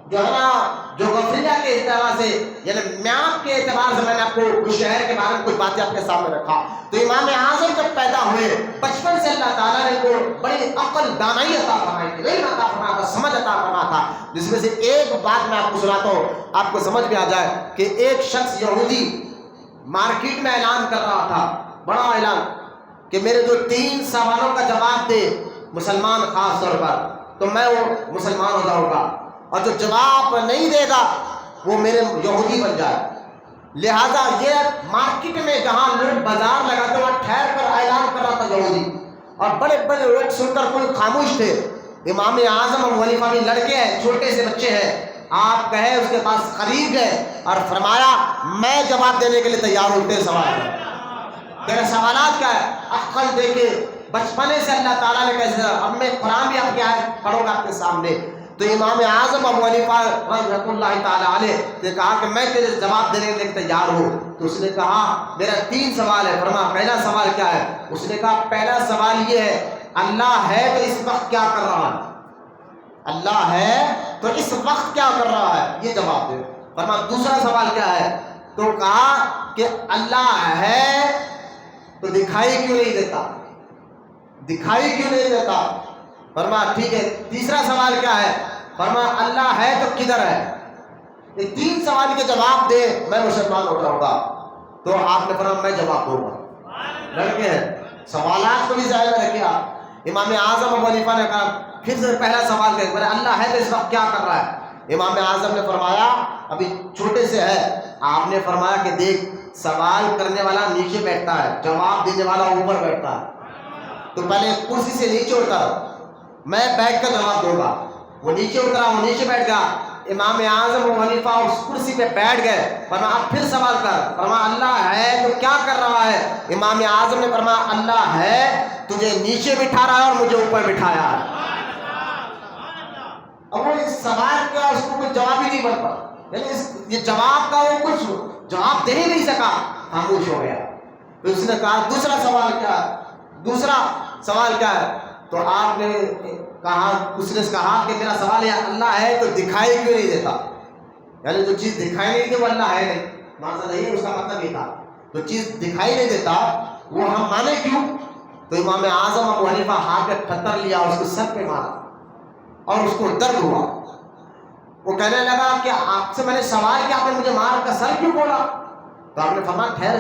جو ہے نا جغرافیہ کے اعتبار سے یعنی میپ کے اعتبار سے میں نے آپ کو اس شہر کے بارے میں کچھ باتیں آپ کے سامنے رکھا. تو امام اعظم جب پیدا ہوئے بچپن سے اللہ تعالیٰ نے کو بڑی عقل دانائی عطا فرمائی تھی, علم عطا فرمایا تھا, سمجھ عطا فرمایا تھا, جس میں سے ایک بات میں آپ کو سناتا ہوں آپ کو سمجھ میں آ جائے کہ ایک شخص یہودی مارکیٹ میں اعلان کر رہا تھا, بڑا اعلان, کہ میرے جو 3 سوالوں کا جواب دے مسلمان خاص طور پر تو میں وہ مسلمان ہو جاؤں گا, اور جو جواب نہیں دے گا وہ میرے یہودی بن جائے. لہذا یہ مارکیٹ میں جہاں لوگ بازار لگاتے وہاں ٹھہر کر اعلان کر رہا تھا یہودی, اور بڑے بڑے لوگ سن کر کوئی خاموش تھے. امام اعظم ابو حنیفہ بھی لڑکے ہیں, چھوٹے سے بچے ہیں, آپ کہے اس کے پاس قریب گئے اور فرمایا میں جواب دینے کے لیے تیار ہوں, تیرے سوال ہے, تیرے سوالات کیا ہے. عقل دے کے بچپنے سے اللہ تعالیٰ نے کیسے, اب میں قرآن بھی آپ کے آیت پڑھوں گا آپ کے سامنے. تو امام اعظم ابو حنیفہ رحمۃ اللہ تعالیٰ علیہ نے کہا کہ میں تیرے جواب دینے کے لیے تیار ہوں. تو اس نے کہا میرا 3 سوال ہے. فرمایا پہلا سوال کیا ہے؟ اس نے کہا پہلا سوال یہ ہے اللہ ہے تو اس وقت کیا کر رہا ہے, اللہ ہے تو اس وقت کیا کر رہا ہے, یہ جواب دے. فرمایا دوسرا سوال کیا ہے؟ تو کہا کہ اللہ ہے تو دکھائی کیوں نہیں دیتا, دکھائی کیوں نہیں دیتا. فرمایا ٹھیک ہے. تیسرا سوال کیا ہے؟ فرمایا اللہ ہے تو کدھر ہے. یہ 3 سوال کے جواب دے میں مسلمان ہو جاؤں گا. تو آپ نے فرمایا میں جواب دوں گا. لڑکے ہیں سوالات کو بھی ظاہر میں رکھے آپ. امام اعظم ابو حنیفہ نے کہا پھر سے پہلا سوال کہ اللہ ہے تو اس وقت کیا کر رہا ہے. امام اعظم نے فرمایا ابھی چھوٹے سے ہے, آپ نے فرمایا کہ دیکھ سوال کرنے والا نیچے بیٹھتا ہے, جواب دینے والا اوپر بیٹھتا ہے. تو پہلے کرسی سے نیچے اتر, میں بیٹھ کر جواب دوں گا. وہ نیچے اترا, وہ نیچے بیٹھ گیا. امام اعظم ابو حنیفہ اس کرسی پہ بیٹھ گئے. فرمایا اب پھر سوال کر. فرمایا اللہ ہے تو کیا کر رہا ہے. امام اعظم نے فرمایا اللہ ہے تجھے نیچے بٹھا رہا ہے اور مجھے اوپر بٹھایا ہے. اب وہ اس سوال کا اس کو کوئی جواب ہی نہیں بن پا, یعنی یہ جواب کا وہ کچھ جواب دے ہی نہیں سکا, خاموش ہو گیا. پھر اس نے کہا دوسرا سوال کیا ہے, دوسرا سوال کیا ہے. تو آپ نے کہا, اس نے کہا کہ میرا سوال ہے اللہ ہے تو دکھائی کیوں نہیں دیتا, یعنی جو چیز دکھائی نہیں دیتی وہ اللہ ہے نہیں, مانسا نہیں ہے, اس کا مطلب یہ تھا جو چیز دکھائی نہیں دیتا وہ ہم مانے کیوں. تو امام اعظم ابو حنیفہ ہاتھ میں پتھر لیا, اس کو سر پہ مارا اور اس کو درد ہوا. وہ کہنے لگا کہ آپ سے میں نے سوال کیا, آپ نے مجھے مار کر سر کیوں بولا. تو آپ نے فرمایا ٹھہر,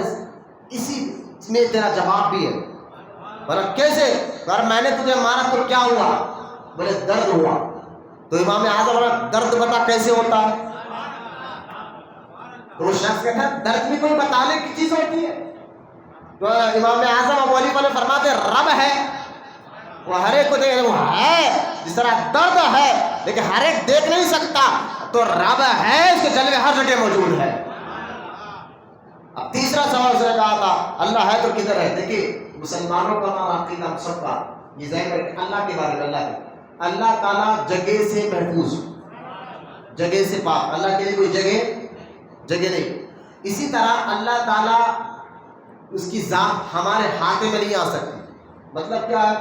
اسی میں تیرا جواب بھی ہے. بولا کیسے؟ اگر میں نے تجھے مارا تو کیا ہوا؟ بولے درد ہوا. تو امام اعظم بولا درد بتا کیسے ہوتا ہے. تو وہ شخص کہتا ہے درد بھی کوئی بتانے کی چیز ہوتی ہے. تو امام اعظم ابو حنیفہ نے فرماتے رب ہے وہ ہر ایک کو دیکھ, وہ ہے جس طرح درد ہے لیکن ہر ایک دیکھ نہیں سکتا, تو رب ہے اس کے جلوے ہر جگہ موجود ہے. اب تیسرا سوال اس نے کہا تھا اللہ ہے تو کدھر ہے. دیکھیے مسلمانوں کا نام عقیدہ ہم سب کا یہ ذہن رکھیں اللہ کے بارے میں. اللہ تعالیٰ جگہ سے محفوظ, جگہ سے پاک, اللہ کے لیے کوئی جگہ نہیں. اسی طرح اللہ تعالیٰ اس کی ذات ہمارے ہاتھ میں نہیں آ سکتی. مطلب کیا ہے,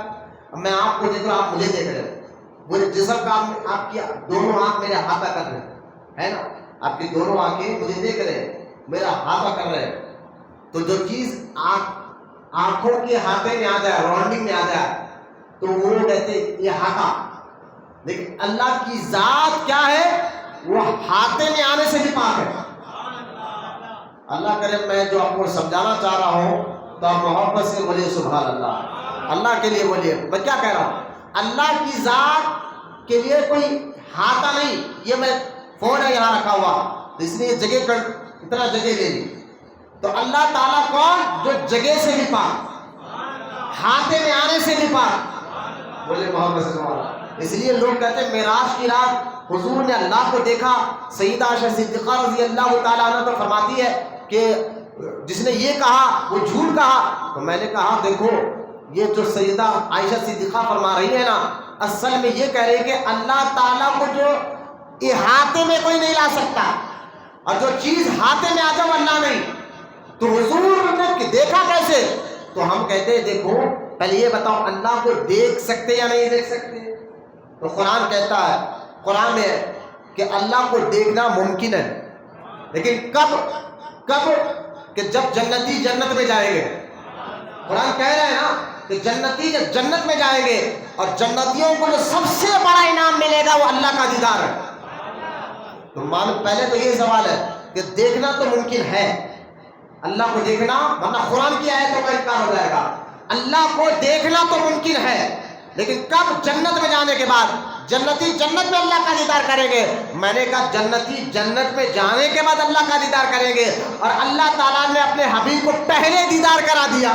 میں آپ کو دیکھ رہا ہوں, آپ مجھے دیکھ رہے ہیں, مجھے جسم کا آپ کی دونوں آنکھ میرے ہاتھ کر رہے ہیں, ہے نا, آپ کی دونوں آنکھیں مجھے دیکھ رہے ہیں, میرا ہاتھ کر رہے ہیں. تو جو چیز آنکھوں کے ہاتھے میں آ جائے, راؤنڈنگ میں آ جائے, تو وہ کہتے یہ ہاتھا. لیکن اللہ کی ذات کیا ہے, وہ ہاتھے میں آنے سے بھی پاک ہے. اللہ کرے میں جو آپ کو سمجھانا چاہ رہا ہوں تو آپ محبت سے بولیے سبحان اللہ, اللہ کے لیے بولیے. میں کیا کہہ رہا ہوں, اللہ کی ذات کے لیے کوئی ہاتھا نہیں. یہ میں فون ہے یہاں رکھا ہوا تو اس لیے جگہ اتنا جگہ لے لی. تو اللہ تعالیٰ کون؟ جو جگہ سے بھی پاک، ہاتھے میں آنے سے بھی پاک. بولے محمد صلی اللہ علیہ وسلم. اس لیے لوگ کہتے ہیں معراج کی رات حضور نے اللہ کو دیکھا. سیدہ عائشہ صدیقہ رضی اللہ تعالیٰ عنہ تو فرماتی ہے کہ جس نے یہ کہا وہ جھوٹ کہا. تو میں نے کہا دیکھو یہ جو سیدہ عائشہ صدیقہ فرما رہی ہے نا، اصل میں یہ کہہ رہی ہے کہ اللہ تعالیٰ کو جو احاطے میں کوئی نہیں لا سکتا، اور جو چیز ہاتھے میں آ جائے وہ اللہ نہیں. تو حضور نے دیکھا کیسے؟ تو ہم کہتے ہیں دیکھو پہلے یہ بتاؤ اللہ کو دیکھ سکتے یا نہیں دیکھ سکتے؟ تو قرآن کہتا ہے، قرآن میں کہ اللہ کو دیکھنا ممکن ہے، لیکن کب کہ جب جنتی جنت میں جائیں گے. قرآن کہہ رہے ہیں نا کہ جنتی جب جنت میں جائیں گے اور جنتیوں کو جو سب سے بڑا انعام ملے گا وہ اللہ کا دیدار ہے. تو معلوم پہلے تو یہ سوال ہے کہ دیکھنا تو ممکن ہے اللہ کو دیکھنا، ورنہ قرآن کی آیتوں کا انکار ہو جائے گا. اللہ کو دیکھنا تو ممکن ہے، لیکن کب؟ جنت میں جانے کے بعد. جنتی جنت میں اللہ کا دیدار کریں گے. میں نے کہا جنتی جنت میں جانے کے بعد اللہ کا دیدار کریں گے، اور اللہ تعالیٰ نے اپنے حبیب کو پہلے دیدار کرا دیا.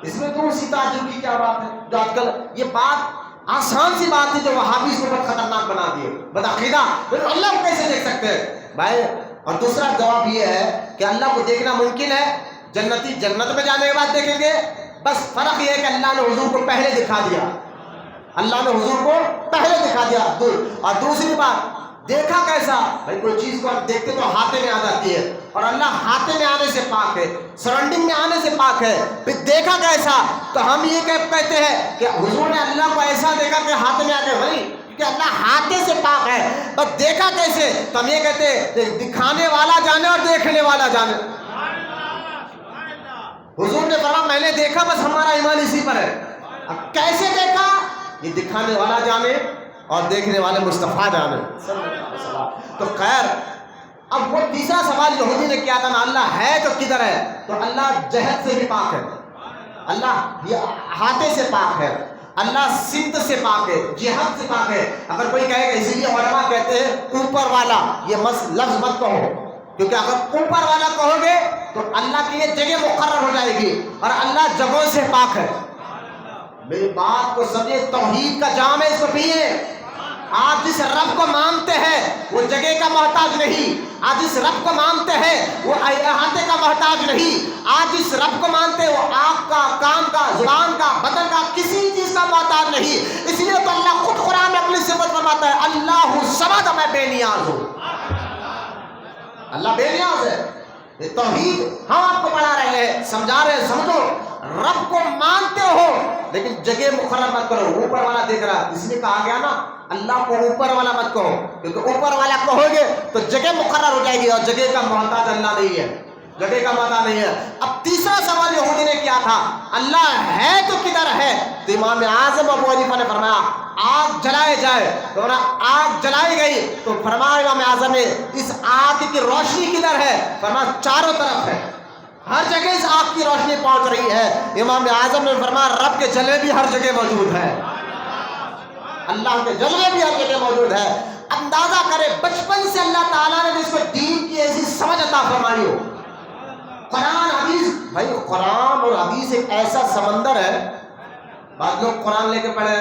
اس میں تو اسی تعجب کی کیا بات ہے؟ جو آج کل یہ بات آسان سی بات ہے جو وہابی اس کو بہت خطرناک بنا دیے. بدعقیدہ اللہ کو کیسے دیکھ سکتے ہیں بھائی؟ اور دوسرا جواب یہ ہے کہ اللہ کو دیکھنا ممکن ہے، جنتی جنت میں جانے کے بعد دیکھیں گے. بس فرق یہ ہے کہ اللہ نے حضور کو پہلے دکھا دیا، اللہ نے حضور کو پہلے دکھا دیا. اور دوسری بات دیکھا کیسا؟ بھائی کوئی چیز کو آپ دیکھتے تو ہاتھے میں آ جاتی ہے، اور اللہ ہاتھے میں آنے سے پاک ہے، سراؤنڈنگ میں آنے سے پاک ہے. پھر دیکھا کیسا؟ تو ہم یہ کہتے ہیں کہ حضور نے اللہ کو ایسا دیکھا کہ ہاتھ میں آ گئے بھائی، کہ اللہ ہاتھے سے پاک ہے. بس دیکھا کیسے؟ تو ہم یہ کہتے ہیں دکھانے والا جانے اور دیکھنے والا جانے. حضور نے فرمایا میں نے دیکھا، بس ہمارا ایمان اسی پر ہے. اب کیسے دیکھا؟ یہ دکھانے والا جانے اور دیکھنے والے مصطفیٰ جانے. تو خیر اب وہ تیسرا سوال یہودی نے کیا تھا نا، اللہ ہے تو کدھر ہے؟ تو اللہ جہت سے بھی پاک ہے، اللہ یہ ہاتھے سے پاک ہے، اللہ سمت سے پاک ہے، جہت سے پاک ہے. اگر کوئی کہے گا، اسی لیے علماء کہتے ہیں اوپر والا یہ لفظ مت کہو، کیونکہ اگر اوپر والا کہو گے تو اللہ کی یہ جگہ مقرر ہو جائے گی، اور اللہ جگہوں سے پاک ہے. میری بات کو سمجھے، توحید کا جام ہے، اس کو پیئے. آپ جس رب کو مانتے ہیں وہ جگہ کا محتاج نہیں، آپ جس رب کو مانتے ہیں وہ احاطے کا محتاج نہیں، آپ جس رب کو مانتے ہیں وہ آنکھ کا، کان کا، زبان کا، بدن کا، کسی چیز کا محتاج نہیں. اس لیے تو اللہ خود قرآن میں اپنی صفت فرماتا ہے اللہ الصمد، میں بے نیاز ہوں. اللہ بے نیاز ہے. یہ توحید ہم آپ کو پڑھا رہے ہیں، سمجھا رہے ہیں. سمجھو رب کو مانتے ہو لیکن جگہ مقرر مت کرو. اوپر والا دیکھ رہا ہے، اس لیے کہا گیا نا اللہ کو اوپر والا مت کہو، کیونکہ اوپر والا کہو گے تو جگہ مقرر ہو جائے گی، اور جگہ کا محتاج اللہ نہیں ہے، جگہ کا محتاج نہیں ہے. اب تیسرا سوال یہودی نے کیا تھا، اللہ ہے تو کدھر ہے؟ تو امام اعظم ابو حنیفہ نے فرمایا آگ جلائے جائے. تو آگ جلائی گئی تو فرمایا امام اعظم نے اس آگ کی روشنی کدھر ہے؟ فرمایا چاروں طرف ہے، ہر جگہ اس آگ کی روشنی پہنچ رہی ہے. امام اعظم نے فرمایا رب کے جلوے بھی ہر جگہ موجود ہے، اللہ کے جلوے بھی ہر جگہ موجود ہے. اندازہ کرے بچپن سے اللہ تعالیٰ نے جس کو دین کی ایسی سمجھ عطا فرمائی ہو. قرآن حدیث، بھائی قرآن اور حدیث ایک ایسا سمندر ہے. بعض لوگ قرآن لے کے پڑھے،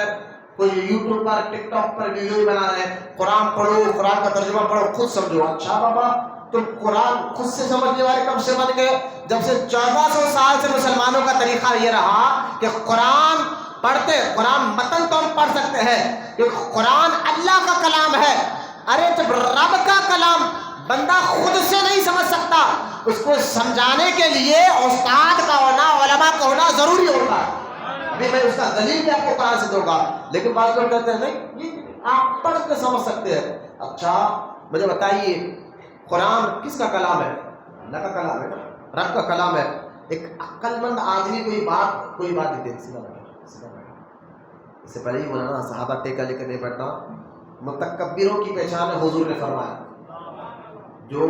کوئی یوٹیوب پر ٹک ٹاک پر ویڈیو بنا رہے ہیں، قرآن پڑھو، قرآن کا ترجمہ پڑھو، خود سمجھو. اچھا بابا تم قرآن خود سے سمجھنے والے کب سے بن گئے؟ جب سے 1400 سال سے مسلمانوں کا طریقہ یہ رہا کہ قرآن پڑھتے، قرآن متن تو ہم پڑھ سکتے ہیں کیونکہ قرآن اللہ کا کلام ہے. ارے جب رب کا کلام بندہ خود سے نہیں سمجھ سکتا، اس کو سمجھانے کے لیے استاد کا ہونا، علماء کا ہونا ضروری ہوتا ہے. ابھی میں اس کا دلیل بھی آپ کو قرآن سے دوں گا، لیکن بعض لوگ کہتے ہیں نہیں یہ آپ پڑھ کے سمجھ سکتے ہیں. اچھا مجھے بتائیے قرآن کس کا کلام ہے؟ اللہ کا کلام ہے، رب کا کلام ہے. ایک عقل مند آدمی کوئی بات دیتے ہیں، اس سے پہلے ہی مولانا صحابہ ٹیکا لے کر نہیں بیٹھنا. متکبروں کی پہچان ہے، حضور نے فرمایا جو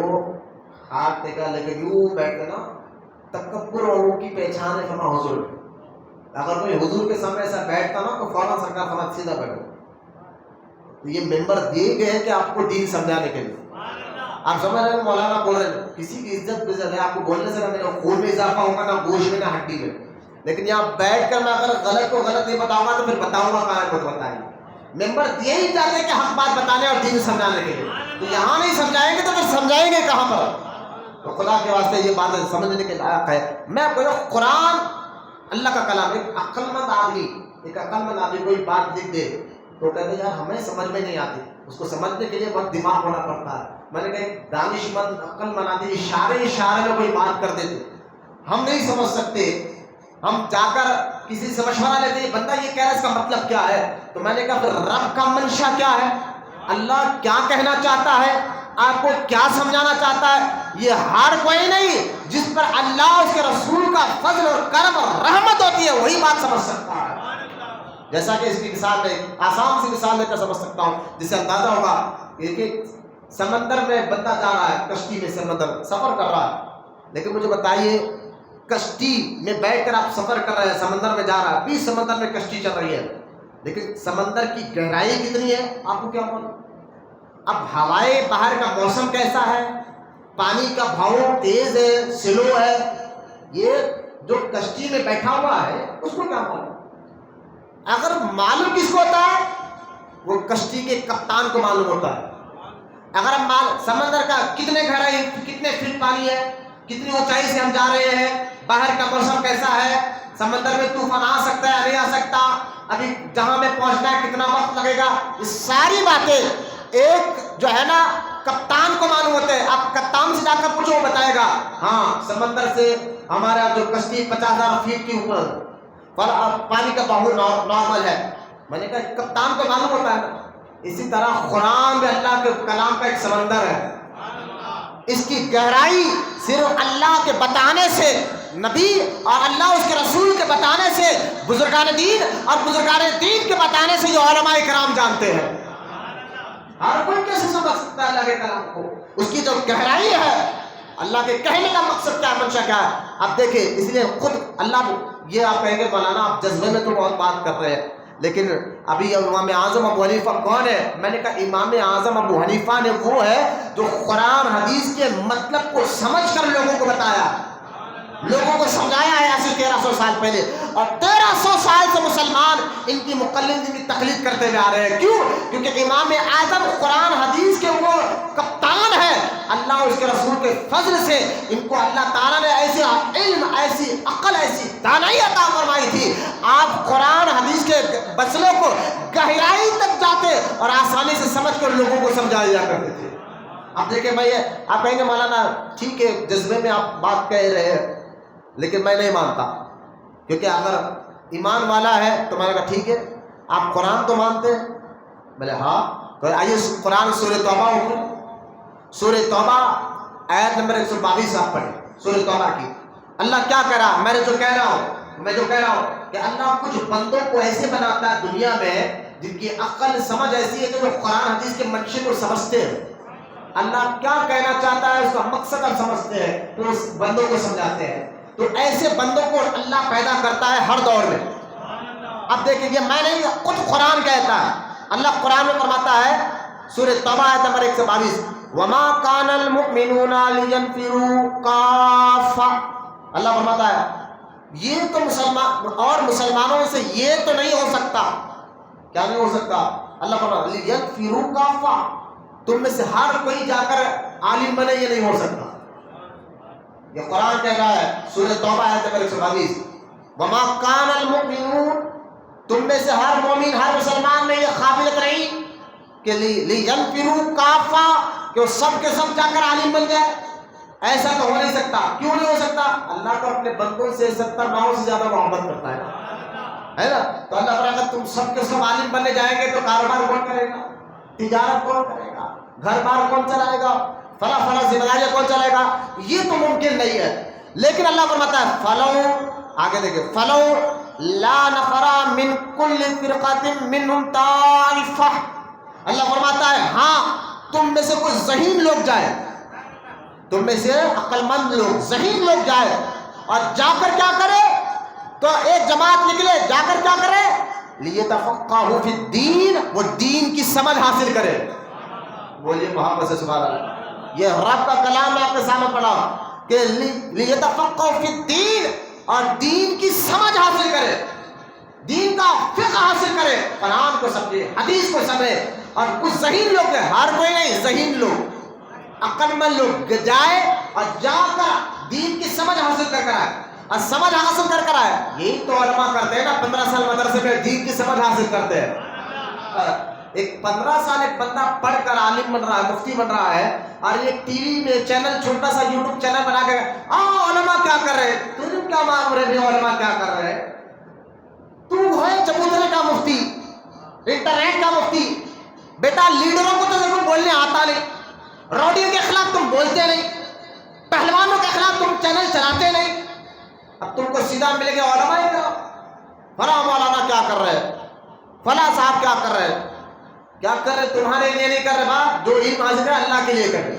ہاتھ ٹیکا لے کے یوں بیٹھتے نا، تکبر والوں کی پہچان ہے، فرمایا حضور. اگر کوئی حضور کے سامنے ایسا بیٹھتا نا تو فوراً سرکار فرماتے سیدھا بیٹھو. تو یہ ممبر دیے گئے ہیں کہ آپ کو دین سمجھانے کے لیے. آپ سمجھ رہے ہیں مولانا بول رہے ہیں کسی کی عزت ہے, آپ کو بولنے سے نہ میرے خون میں اضافہ ہوگا نہ گوشت میں نہ ہڈی میں, لیکن یہاں بیٹھ کر میں اگر غلط کو غلط نہیں بتاؤں گا تو پھر بتاؤں گا کہاں کو بتائیں. ممبر دیے ہی جاتے کہ حق بات بتانے اور دین سمجھانے کے لیے, تو یہاں نہیں سمجھائیں گے تو پھر سمجھائیں گے کہاں پر؟ تو خدا کے واسطے یہ بات سمجھنے کے لائق ہے. میں آپ کو قرآن اللہ کا کلام, ایک عقل مند آدمی کوئی بات لکھ دے تو کہتے ہیں یار ہمیں سمجھ میں نہیں آتی, اس کو سمجھنے کے لیے بہت دماغ ہونا پڑتا ہے. میں نے کہا دانش مند عقل مند آدمی اشارے میں کوئی بات کر دیتے, ہم نہیں سمجھ سکتے, ہم جا کر کسی سے مشورہ لیتے ہیں بندہ یہ کہہ رہا ہے اس کا مطلب کیا ہے. تو میں نے کہا پھر رب کا منشا کیا ہے, اللہ کیا کہنا چاہتا ہے, آپ کو کیا سمجھانا چاہتا ہے, یہ ہر کوئی نہیں جس پر اللہ اس کے رسول کا فضل اور کرم اور رحمت ہوتی ہے وہی بات سمجھ سکتا ہے. جیسا کہ اس کی مثال میں آسان سی مثال لے کر سمجھ سکتا ہوں جس سے اندازہ ہوگا کہ سمندر میں بندہ جا رہا ہے, کشتی میں سمندر سفر کر رہا ہے, لیکن مجھے بتائیے کشتی میں بیٹھ کر آپ سفر کر رہے ہیں, سمندر میں جا رہا ہے, 20 سمندر میں کشتی چل رہی ہے, لیکن سمندر کی گہرائی کتنی ہے آپ کو کیا معلوم؟ اب ہوائے باہر کا موسم کیسا ہے, پانی کا بہاؤ تیز ہے سلو ہے, یہ جو کشتی میں بیٹھا ہوا ہے اس کو کیا معلوم؟ اگر معلوم کس کو ہوتا ہے وہ کشتی کے کپتان کو معلوم ہوتا ہے. اگر ہم سمندر کا کتنے گہرائی کتنے فٹ پانی ہے, کتنی اونچائی سے ہم جا رہے ہیں, باہر کا موسم کیسا ہے, سمندر میں طوفان آ سکتا ہے نہیں آ سکتا, ابھی جہاں میں پہنچنا ہے کتنا وقت لگے گا, یہ ساری باتیں ایک جو ہے نا کپتان کو معلوم ہوتے ہیں. آپ کپتان سے جا کر پوچھو وہ بتائے گا ہاں سمندر سے ہمارا جو کشتی 50,000 فیٹ کے اوپر پر پانی کا بہاؤ نارمل ہے. میں نے کہا کپتان کو معلوم ہوتا ہے نا. اسی طرح قرآن میں اللہ کے کلام کا ایک سمندر ہے, اس کی گہرائی صرف اللہ کے بتانے سے, نبی اور اللہ اس کے رسول کے بتانے سے, بزرگان دین اور بزرگان دین کے بتانے سے جو علماء کرام جانتے ہیں. ہر کوئی کیسے سمجھ سکتا ہے اللہ کے کلام کو, اس کی جو گہرائی ہے, اللہ کے کہنے کا مقصد کیا ہے, منشا کیا ہے. اب دیکھیں اس لیے خود اللہ, یہ آپ کہیں گے مولانا آپ جذبے میں تو بہت بات کر رہے ہیں, لیکن ابھی امام اعظم ابو حنیفہ کون ہے؟ میں نے کہا امام اعظم ابو حنیفہ نے وہ ہے جو قرآن حدیث کے مطلب کو سمجھ کر لوگوں کو بتایا, لوگوں کو سمجھایا ہے ایسے 1300 سال پہلے, اور 1300 سال سے مسلمان ان کی مقلد کی تقلید کرتے ہوئے آ رہے ہیں. کیوں؟ کیونکہ امام اعظم قرآن حدیث کے وہ کپتان ہیں. اللہ اور اس کے رسول کے فضل سے ان کو اللہ تعالیٰ نے ایسے علم, ایسی عقل, ایسی دانائی عطا فرمائی تھی. آپ قرآن حدیث کے مسئلوں کو گہرائی تک جاتے اور آسانی سے سمجھ کر لوگوں کو سمجھایا جا کرتے تھے. اب دیکھیں بھائی, آپ کہیں گے مولانا ٹھیک ہے جذبے میں آپ بات کہہ رہے ہیں, لیکن میں نہیں مانتا, کیونکہ اگر ایمان والا ہے تو میں نے کہا ٹھیک ہے آپ قرآن تو مانتے ہیں. بولے ہاں, تو آئیے قرآن سورہ توبہ اٹھو, سورہ توبہ آیت نمبر 122 آپ پڑھیں سورہ توبہ کی. اللہ کیا کہہ رہا, میں جو کہہ رہا ہوں کہ اللہ کچھ بندوں کو ایسے بناتا ہے دنیا میں جن کی عقل سمجھ ایسی ہے کہ وہ قرآن حدیث کے منشے کو سمجھتے ہیں. اللہ کیا کہنا چاہتا ہے اس کا مقصد ہم سمجھتے ہیں تو اس بندوں کو سمجھاتے ہیں. تو ایسے بندوں کو اللہ پیدا کرتا ہے ہر دور میں. اب دیکھیں یہ میں نہیں, خود قرآن کہتا ہے. اللہ قرآن میں فرماتا ہے سورہ توبہ آیت نمبر 122, وما کان المؤمنون لینفروا کافہ. اللہ فرماتا ہے یہ تو مسلمان اور مسلمانوں سے یہ تو نہیں ہو سکتا. کیا نہیں ہو سکتا؟ اللہ فرماتا ہے لینفروا کافہ, تم میں سے ہر کوئی جا کر عالم بنے, یہ نہیں ہو سکتا. یہ قرآن کہہ رہا ہے سورہ توبہ آیت نمبر 122, وما کان المؤمنون, تم میں سے ہر مومن ہر مسلمان میں یہ قابلیت نہیں کہ لینفروا کافہ, کہ وہ سب کے سب جا کر عالم بن جائے. ایسا تو ہو نہیں سکتا. کیوں نہیں ہو سکتا؟ اللہ کو اپنے بندوں سے 70 ماہوں سے زیادہ محبت کرتا ہے نا. تو اللہ تعالیٰ اگر تم سب کے سب عالم بننے جائیں گے تو کاروبار کون کرے گا, تجارت کون کرے گا, گھر بار کون چلائے گا, فلاں ذمہ داریاں کون چلائے گا؟ یہ تو ممکن نہیں ہے. لیکن اللہ فرماتا ہے فلو, آگے دیکھیں, فلو لا نفر من کل فرقۃ منہم طائفہ. اللہ فرماتا ہے ہاں تم میں سے کوئی ذہین لوگ جائے, تم میں سے عقل مند لوگ ذہین لوگ جائے اور جا کر کیا کرے, تو ایک جماعت نکلے جا کر کیا کرے؟ لیتفقہوا فی الدین، وہ دین کی سمجھ حاصل کرے. بولیے محبت سے سبحان اللہ. یہ رب کا کلام میں آپ کے سامنے پڑھا کہ لیتفقہوا فی الدین، اور دین کی سمجھ حاصل کرے، دین کا فقہ حاصل کرے، قرآن کو سمجھے، حدیث کو سمجھے. اور کچھ ذہین لوگ ہیں، ہر کوئی نہیں، ذہین لوگ، عقل مند لوگ جائے اور جا کر دین کی سمجھ حاصل کر آئے، اور سمجھ حاصل کر آئے. یہی تو علماء کرتے ہیں نا، 15 سال مدرسے میں دین کی سمجھ حاصل کرتے ہیں. ایک 15 سال ایک بندہ پڑھ کر عالم بن رہا ہے، مفتی بن رہا ہے، اور یہ ٹی وی میں چینل، چھوٹا سا یوٹیوب چینل بنا کے علماء کیا کر رہے ہیں، تجھے کیا معلوم رہے علماء کیا کر رہے ہیں؟ تو ہے چبوترے کا مفتی، انٹرنیٹ کا مفتی. بیٹا لیڈروں کو تو دیکھو بولنے آتا نہیں، روڈیو کے خلاف تم بولتے نہیں، پہلوانوں کے خلاف تم چینل چلاتے نہیں. اب تم کو سیدھا ملے گا علماء کا، فلاں مولانا کیا کر رہے ہیں، فلاں صاحب کیا کر رہے ہیں، کیا کر رہے؟ تمہارے لیے نہیں کر رہے باپ، جو علم حاصل ہے اللہ کے لیے کر رہے.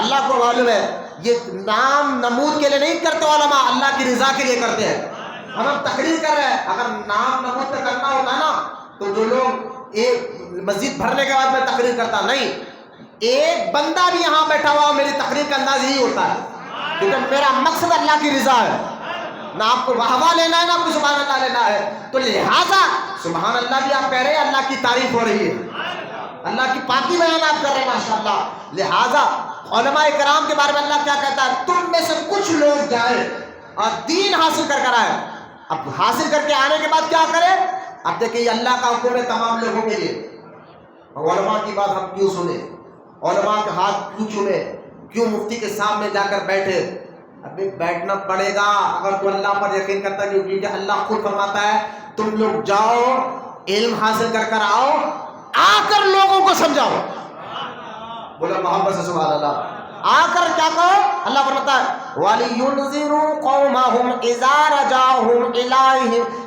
اللہ کو معلوم ہے یہ نام نمود کے لیے نہیں کرتے علماء، اللہ کی رضا کے لیے کرتے ہیں. ہم تقریر کر رہے ہیں، اگر نام نمود پہ کرنا ہوتا نا تو جو لوگ ایک مسجد بھرنے کے بعد میں تقریر کرتا نہیں، ایک بندہ بھی یہاں بیٹھا ہوا میری تقریر کا انداز یہی ہوتا ہے، کیونکہ میرا مقصد اللہ کی رضا ہے، نہ آپ کو واہ لینا ہے نہ آپ کو سبحان اللہ لینا ہے. تو لہٰذا سبحان اللہ بھی آپ کہہ رہے ہیں، اللہ کی تعریف ہو رہی ہے، اللہ کی پاکی بیان آپ کر رہے ہیں ماشاء اللہ. لہٰذا علماء کرام کے بارے میں اللہ کیا کہتا ہے؟ تم میں سے کچھ لوگ جائیں اور دین حاصل کر آئے. اب حاصل کر کے آنے کے بعد کیا کرے؟ اب دیکھیں یہ اللہ کا حکم ہے تمام لوگوں کے لیے. علماء کی بات ہم کیوں سنیں، علماء کے ہاتھ کیوں چومیں، کیوں مفتی کے سامنے جا کر بیٹھے؟ ابھی بیٹھنا پڑے گا اگر تو اللہ پر یقین کرتا ہے، کیونکہ اللہ خود فرماتا ہے تم لوگ جاؤ علم حاصل کر آؤ، آ کر لوگوں کو سمجھاؤ. بولا محبت سے سبحان اللہ. آ کر کیا کہو؟ اللہ فرماتا ہے وَلِيُنذِرُوا قَوْمَهُمْ إِذَا رَجَعُوهُمْ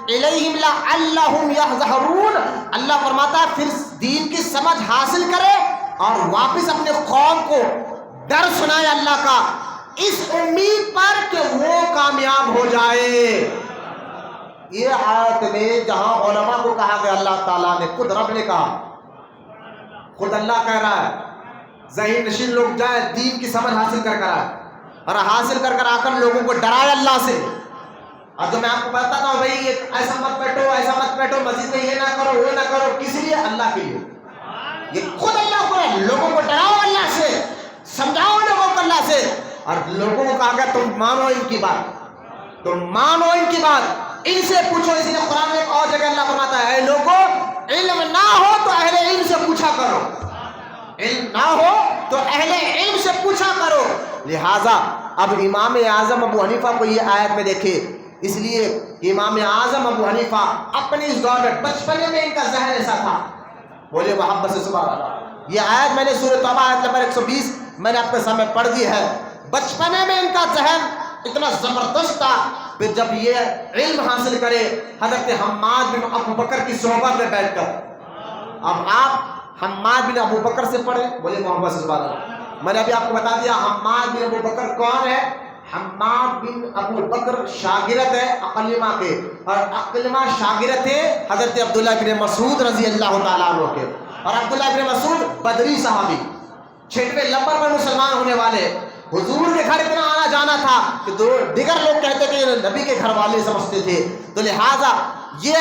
إِلَيْهِمْ لَعَلَّهُمْ يَحْذَرُونَ. اللہ فرماتا ہے پھر دین کی سمجھ حاصل کرے اور واپس اپنے قوم کو ڈر سنائے اللہ کا، اس امید پر کہ وہ کامیاب ہو جائے. یہ آیت میں جہاں علماء کو کہا گیا، اللہ تعالیٰ نے خود رب نے کہا، خود اللہ کہہ رہا ہے ذہین نشین لوگ جائیں دین کی سمجھ حاصل کر آئے، اور حاصل کر آ کر لوگوں کو ڈرائے اللہ سے. اور جو میں آپ کو بتاتا ہوں بھائی یہ ایسا مت بیٹھو، ایسا مت بیٹھو، مسجد میں یہ نہ کرو وہ نہ کرو، کس لیے؟ اللہ کے لیے. یہ خود اللہ کو ہے، لوگوں کو ڈراؤ اللہ سے، سمجھاؤ لوگوں کو اللہ سے. اور لوگوں کو کہا گیا تم مانو ان کی بات، تم مانو ان کی بات، ان سے پوچھو. اسی لیے قرآن میں ایک اور جگہ اللہ فرماتا ہے اے لوگوں علم نہ ہو تو اہل علم سے پوچھا کرو، علم نہ ہو تو اہل علم سے پوچھا کرو. لہٰذا اب امام اعظم ابو حنیفہ کو یہ آیت میں دیکھے، اس لیے امام اعظم ابو حنیفہ اپنی اس دور میں بچپنے میں ان کا ذہن ایسا تھا. بولے محبت سے سبحان اللہ. یہ آیت میں نے سورہ توبہ آیت نمبر 120 میں نے آپ کے سامنے پڑھ دی ہے. بچپنے میں ان کا ذہن اتنا زبردست تھا، پھر جب یہ علم حاصل کرے حضرت حماد بن ابو بکر کی صحبت میں بیٹھ کر، اب آپ حماد بن ابو بکر سے پڑھیں. بولے محمد صلی اللہ علیہ وسلم. میں نے ابھی آپ کو بتا دیا حماد بن ابو بکر کون ہے. حماد بن ابو بکر شاگرد ہے عکرمہ کے، اور عکرمہ شاگرد تھے حضرت عبداللہ بن مسعود رضی اللہ تعالیٰ عنہ کے. اور عبداللہ بن مسعود بدری صحابی، 6ویں نمبر پر مسلمان ہونے والے. حضور کے گھر اتنا آنا جانا تھا کہ دیگر لوگ کہتے کہ یہ نبی کے گھر والے سمجھتے تھے. تو لہٰذا یہ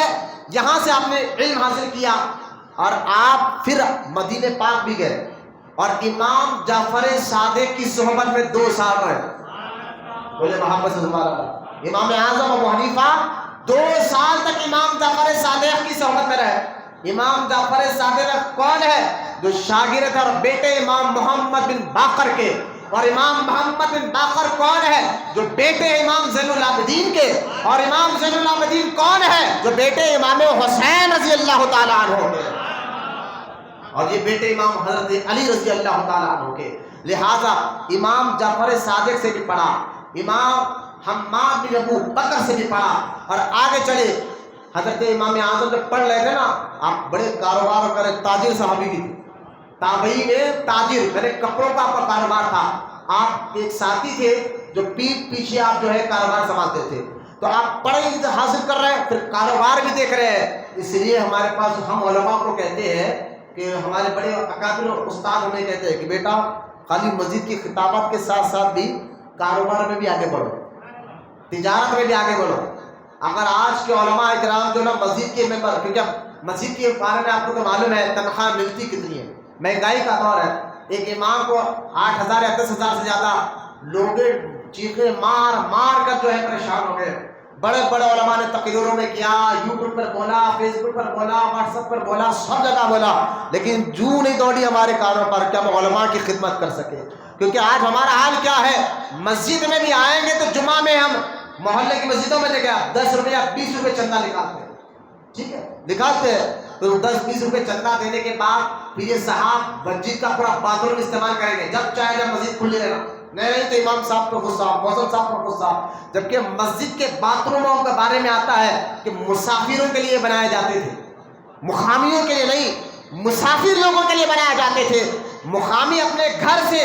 یہاں سے آپ نے علم حاصل کیا، اور آپ پھر مدینہ پاک بھی گئے اور امام جعفر صادق کی صحبت میں 2 سال رہے. بولے محمد صلی اللہ علیہ وسلم. امام اعظم ابو حنیفہ 2 سال تک امام جعفر صادق کی صحبت میں رہے. امام جعفر صادق کون ہے؟ جو شاگرد اور بیٹے امام محمد بن باقر کے. اور امام محمد بن باقر کون ہے؟ جو بیٹے امام زین العابدین کے. اور امام زین العابدین کون ہے؟ جو بیٹے امام حسین رضی اللہ تعالیٰ عنہ کے. اور یہ بیٹے امام حضرت علی رضی اللہ تعالیٰ عنہ کے. لہٰذا امام جعفر صادق سے بھی پڑھا، امام حماد بن ابو بکر سے بھی پڑھا، اور آگے چلے حضرت امام اعظم جب پڑھ رہے تھے نا، آپ بڑے کاروبار کرے، تاجر صحابی بھی تھے. تابعی میں تاجر، میرے کپڑوں کا آپ کا کاروبار تھا. آپ ایک ساتھی تھے جو پیٹھ پیچھے آپ جو ہے کاروبار سنبھالتے تھے. تو آپ پڑھے حاصل کر رہے ہیں، پھر کاروبار بھی دیکھ رہے ہیں. اس لیے ہمارے پاس ہم علماء کو کہتے ہیں کہ ہمارے بڑے اکابر اور استاد ہمیں کہتے ہیں کہ بیٹا خالی مسجد کی خطابت کے ساتھ ساتھ بھی کاروبار میں بھی آگے بڑھو، تجارت میں بھی آگے بڑھو. اگر آج کے علماء اکرام جو نا مسجد کے ممبر، کیونکہ مسجد کے بارے میں آپ کو تو معلوم ہے تنخواہ ملتی کتنی ہے، مہنگائی کا دور ہے. ایک امام کو 8,000 یا 10,000 سے زیادہ لوگ چیخے مار مار کر جو ہے پریشان ہو گئے. بڑے بڑے علماء نے تقریروں میں کیا، یوٹیوب پر بولا، فیس بک پر بولا، واٹس ایپ پر بولا، سب جگہ بولا، لیکن جو نہیں دوڑی ہمارے کانوں پر کہ ہم علماء کی خدمت کر سکے. کیونکہ آج ہمارا حال کیا ہے، مسجد میں بھی آئیں گے تو جمعہ میں ہم محلے کی مسجدوں میں دیکھیں 10 روپے یا 20 روپے چندہ نکالتے ہیں. ٹھیک ہے، نکالتے ہیں تو 10-20 روپے چندہ دینے کے بعد پھر یہ صاحب مسجد کا پورا باتھ روم استعمال کریں گے، جب چاہے جب مسجد کھلی رہنا. نہیں تو امام صاحب کو غصہ، موسم صاحب کو غصہ. جبکہ مسجد کے باتھ روموں کے بارے میں آتا ہے کہ مسافروں کے لیے بنائے جاتے تھے، مقامیوں کے لیے نہیں، مسافر لوگوں کے لیے بنائے جاتے تھے. مقامی اپنے گھر سے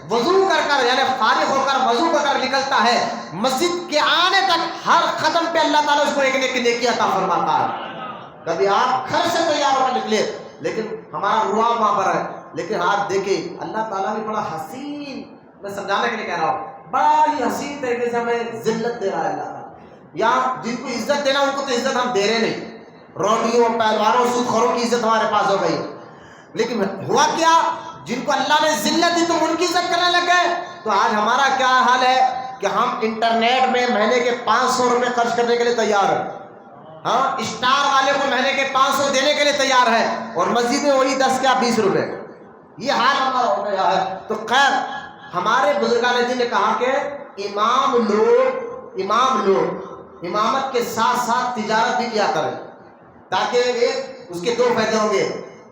وضو کر یعنی فارغ ہو کر وضو کر نکلتا ہے، مسجد کے آنے تک ہر قدم پہ اللہ تعالیٰ اس کو ایک نیکی عطا فرماتا ہے. کبھی آپ گھر سے تیار ہو کر نکلے لیکن ہمارا رواب وہاں پر ہے. لیکن آپ دیکھیں اللہ تعالیٰ بھی بڑا حسین، میں سمجھانے کے لیے کہہ رہا ہوں، بڑا ہی حسین طریقے سے ہمیں ذلت دے رہا ہے اللہ تعالیٰ. یا جن کو عزت دینا ان کو تو عزت ہم دے رہے نہیں، روڈیوں پہلوانوں سود خوروں کی عزت ہمارے پاس ہو گئی. لیکن ہوا کیا، جن کو اللہ نے ذلت دی تم ان کی عزت کرنے لگ گئے. تو آج ہمارا کیا حال ہے کہ ہم انٹرنیٹ میں مہینے کے 500 روپے خرچ کرنے کے لیے تیار ہیں. ہاں، اسٹار والے کو مہینے کے 500 دینے کے لیے تیار ہے اور مسجد میں وہی 10 یا 20 روپے. یہ حال ہمارا ہو گیا ہے. تو خیر ہمارے بزرگان دین نے کہا کہ امام لوگ امامت کے ساتھ ساتھ تجارت بھی کیا کریں، تاکہ اس کے 2 فائدے ہوں گے.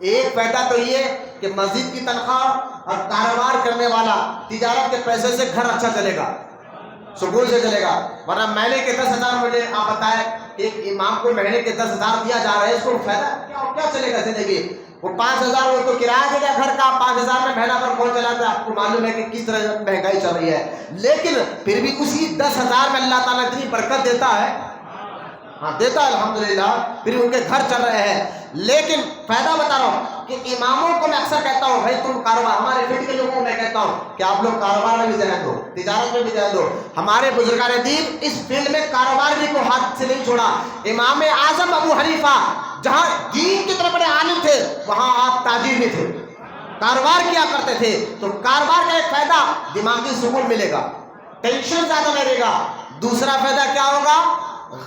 ایک فائدہ تو یہ کہ مسجد کی تنخواہ اور کاروبار کرنے والا تجارت کے پیسے سے گھر اچھا چلے گا، سکون سے چلے گا. ورنہ مہینے کے 10,000 مجھے آپ بتائیں، ایک امام کو مہینے کے 10,000 دیا جا رہا ہے، اس کو فائدہ کیا چلے گا زندگی. وہ 5,000 وہ تو کرایہ دے گا گھر کا، 5,000 میں مہینہ پر کون چلاتا ہے؟ آپ کو معلوم ہے کہ کس طرح مہنگائی چل رہی ہے. لیکن پھر بھی اسی 10,000 میں اللہ تعالیٰ اتنی برکت دیتا ہے، ہاں دیتا ہے الحمدللہ، پھر ان کے گھر چل رہے ہیں. لیکن فائدہ بتا رہا ہوں کہ اماموں کو میں اکثر کہتا ہوں بھائی تم کاروبار، ہمارے فیلڈ کے لوگوں کو میں کہتا ہوں کہ آپ لوگ کاروبار میں بھی ذہن دو، تجارت میں بھی ذہن دو. ہمارے بزرگان دین اس فیلڈ میں کاروبار بھی کو ہاتھ سے نہیں چھوڑا. امام اعظم ابو حنیفہ جہاں دین کی طرف بڑے عالم تھے وہاں آپ تاجر بھی تھے، کاروبار کیا کرتے تھے. تو کاروبار کا ایک فائدہ دماغی سکون ملے گا، ٹینشن زیادہ نہیں رہے گا. دوسرا فائدہ کیا ہوگا،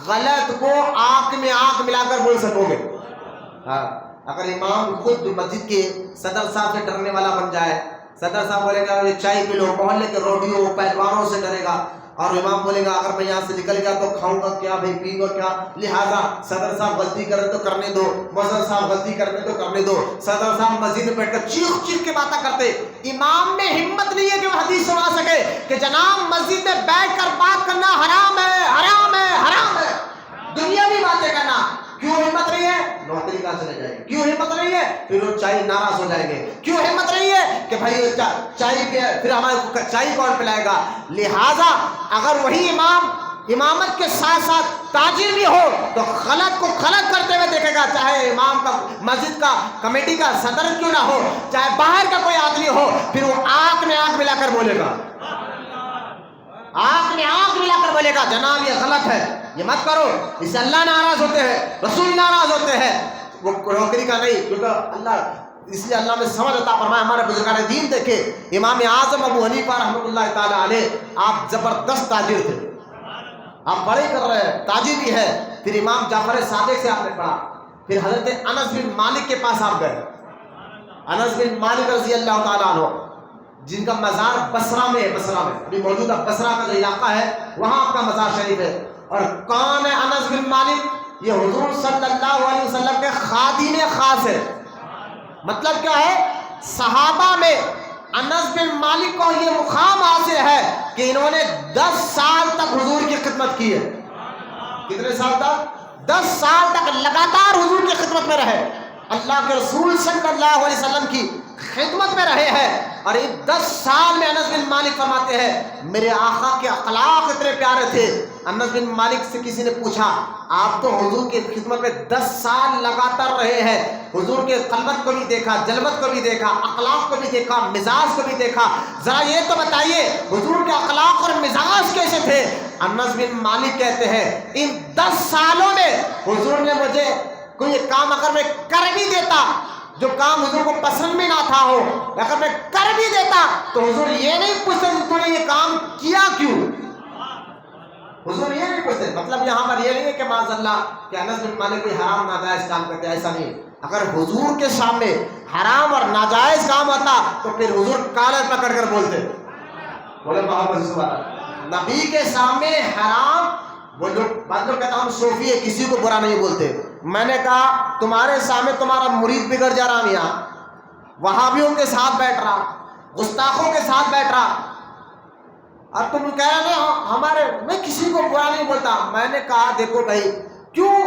غلط کو آنکھ میں آنکھ ملا کر بول سکو گے. ہاں، اگر امام خود مسجد کے صدر صاحب سے ڈرنے والا بن جائے، صدر صاحب بولے گا چائے پی لو، محلے کے روڈیوں پہلوانوں سے ڈرے گا، اور امام بولے گا اگر میں یہاں سے نکل گیا تو کھاؤں گا کیا بھائی، پیوں گا کیا. لہٰذا صدر صاحب غلطی کرے تو کرنے دو، مؤذن صاحب غلطی کرنے تو کرنے دو. صدر صاحب مسجد میں بیٹھ کر چیخ کے باتیں کرتے، امام میں ہمت نہیں ہے کہ وہ حدیث سنا سکے کہ جناب مسجد میں بیٹھ کر بات کرنا حرام ہے، حرام ہے، حرام ہے. دنیاوی باتیں کرنا کیوں ہمت نہیں ہے؟ نوکری کہاں چلے جائے گی. کیوں ہمت نہیں ہے؟ پھر وہ چائے ناراض ہو جائیں گے. کیوں ہمت نہیں ہے کہ بھائی چائے پھر ہمارے چائے کون پلائے گا. لہٰذا اگر وہی امام امامت کے ساتھ ساتھ تاجر بھی ہو تو غلط کو غلط کرتے ہوئے دیکھے گا، چاہے امام کا مسجد کا کمیٹی کا صدر کیوں نہ ہو، چاہے باہر کا کوئی آدمی ہو، پھر وہ آنکھ میں آنکھ ملا کر بولے گا، آنکھ میں آنکھ ملا کر بولے گا جناب یہ غلط ہے، یہ مت کرو. اس سے اللہ ناراض ہوتے ہیں، رسول ناراض ہوتے ہیں. وہ نوکری کا نہیں، کیونکہ اللہ، اس لیے اللہ نے سمجھ عطا فرمایا. ہمارے بزرگان دین دیکھے، امام اعظم ابو حنیفہ رحمۃ اللہ تعالیٰ علیہ، آپ زبردست تاجر تھے، آپ بڑے کر رہے ہیں، تاجر بھی ہے. پھر امام جعفر صادق سے آپ نے پڑھا، پھر حضرت انس بن مالک کے پاس آپ گئے. انس بن مالک رضی اللہ تعالیٰ عنہ جن کا مزار بصرہ میں ہے، بصرہ میں ابھی موجودہ بصرہ کا جو علاقہ ہے وہاں آپ کا مزار شریف ہے. اور کون ہے انس بن مالک؟ یہ حضور صلی اللہ علیہ وسلم کے خادم خاص ہے. مطلب کیا ہے، صحابہ میں انس بن مالک کو یہ مقام حاصل ہے کہ انہوں نے 10 سال تک حضور کی خدمت کی ہے. کتنے سال تک؟ 10 سال تک لگاتار حضور کی خدمت میں رہے. اللہ کے رسول صلی اللہ علیہ وسلم کی خدمت میں رہے ہیں، اور 10 سال میں انس بن مالک فرماتے ہیں میرے آقا کے اخلاق اتنے پیارے تھے۔ انس بن مالک سے کسی نے پوچھا آپ تو حضور کی خدمت میں 10 سال لگاتار رہے ہیں، حضور کے خلوت کو بھی دیکھا، جلوت کو بھی دیکھا، اخلاق کو بھی دیکھا، مزاج کو بھی دیکھا، ذرا یہ تو بتائیے حضور کے اخلاق اور مزاج کیسے تھے؟ انس بن مالک کہتے ہیں ان 10 سالوں میں حضور نے مجھے کوئی کام اگر میں کر بھی دیتا جو کام حضور کو پسند بھی نہ تھا ہو، اگر میں کر بھی دیتا تو حضور یہ نہیں پوچھتے تو نے یہ کام کیا کیوں؟ حضور یہ نہیں پوچھتے۔ مطلب یہاں پر یہ نہیں ہے کہ معاذ اللہ کہ انس بن مالک کوئی حرام ناجائز کام کرتے، ایسا نہیں۔ اگر حضور کے سامنے حرام اور ناجائز کام ہوتا تو پھر حضور کالر پکڑ کر بولتے، بولے محمد صلی اللہ علیہ وسلم۔ نبی کے سامنے حرام، وہ جو بعض لوگ کہتا ہم صوفی ہے کسی کو برا نہیں بولتے، میں نے کہا تمہارے سامنے تمہارا مرید بگڑ جا رہا میاں، وہابیوں کے ساتھ بیٹھ رہا، گستاخوں کے ساتھ بیٹھ رہا، اور تم کہہ رہے ہیں ہمارے، میں کسی کو برا نہیں بولتا۔ میں نے کہا دیکھو بھائی کیوں،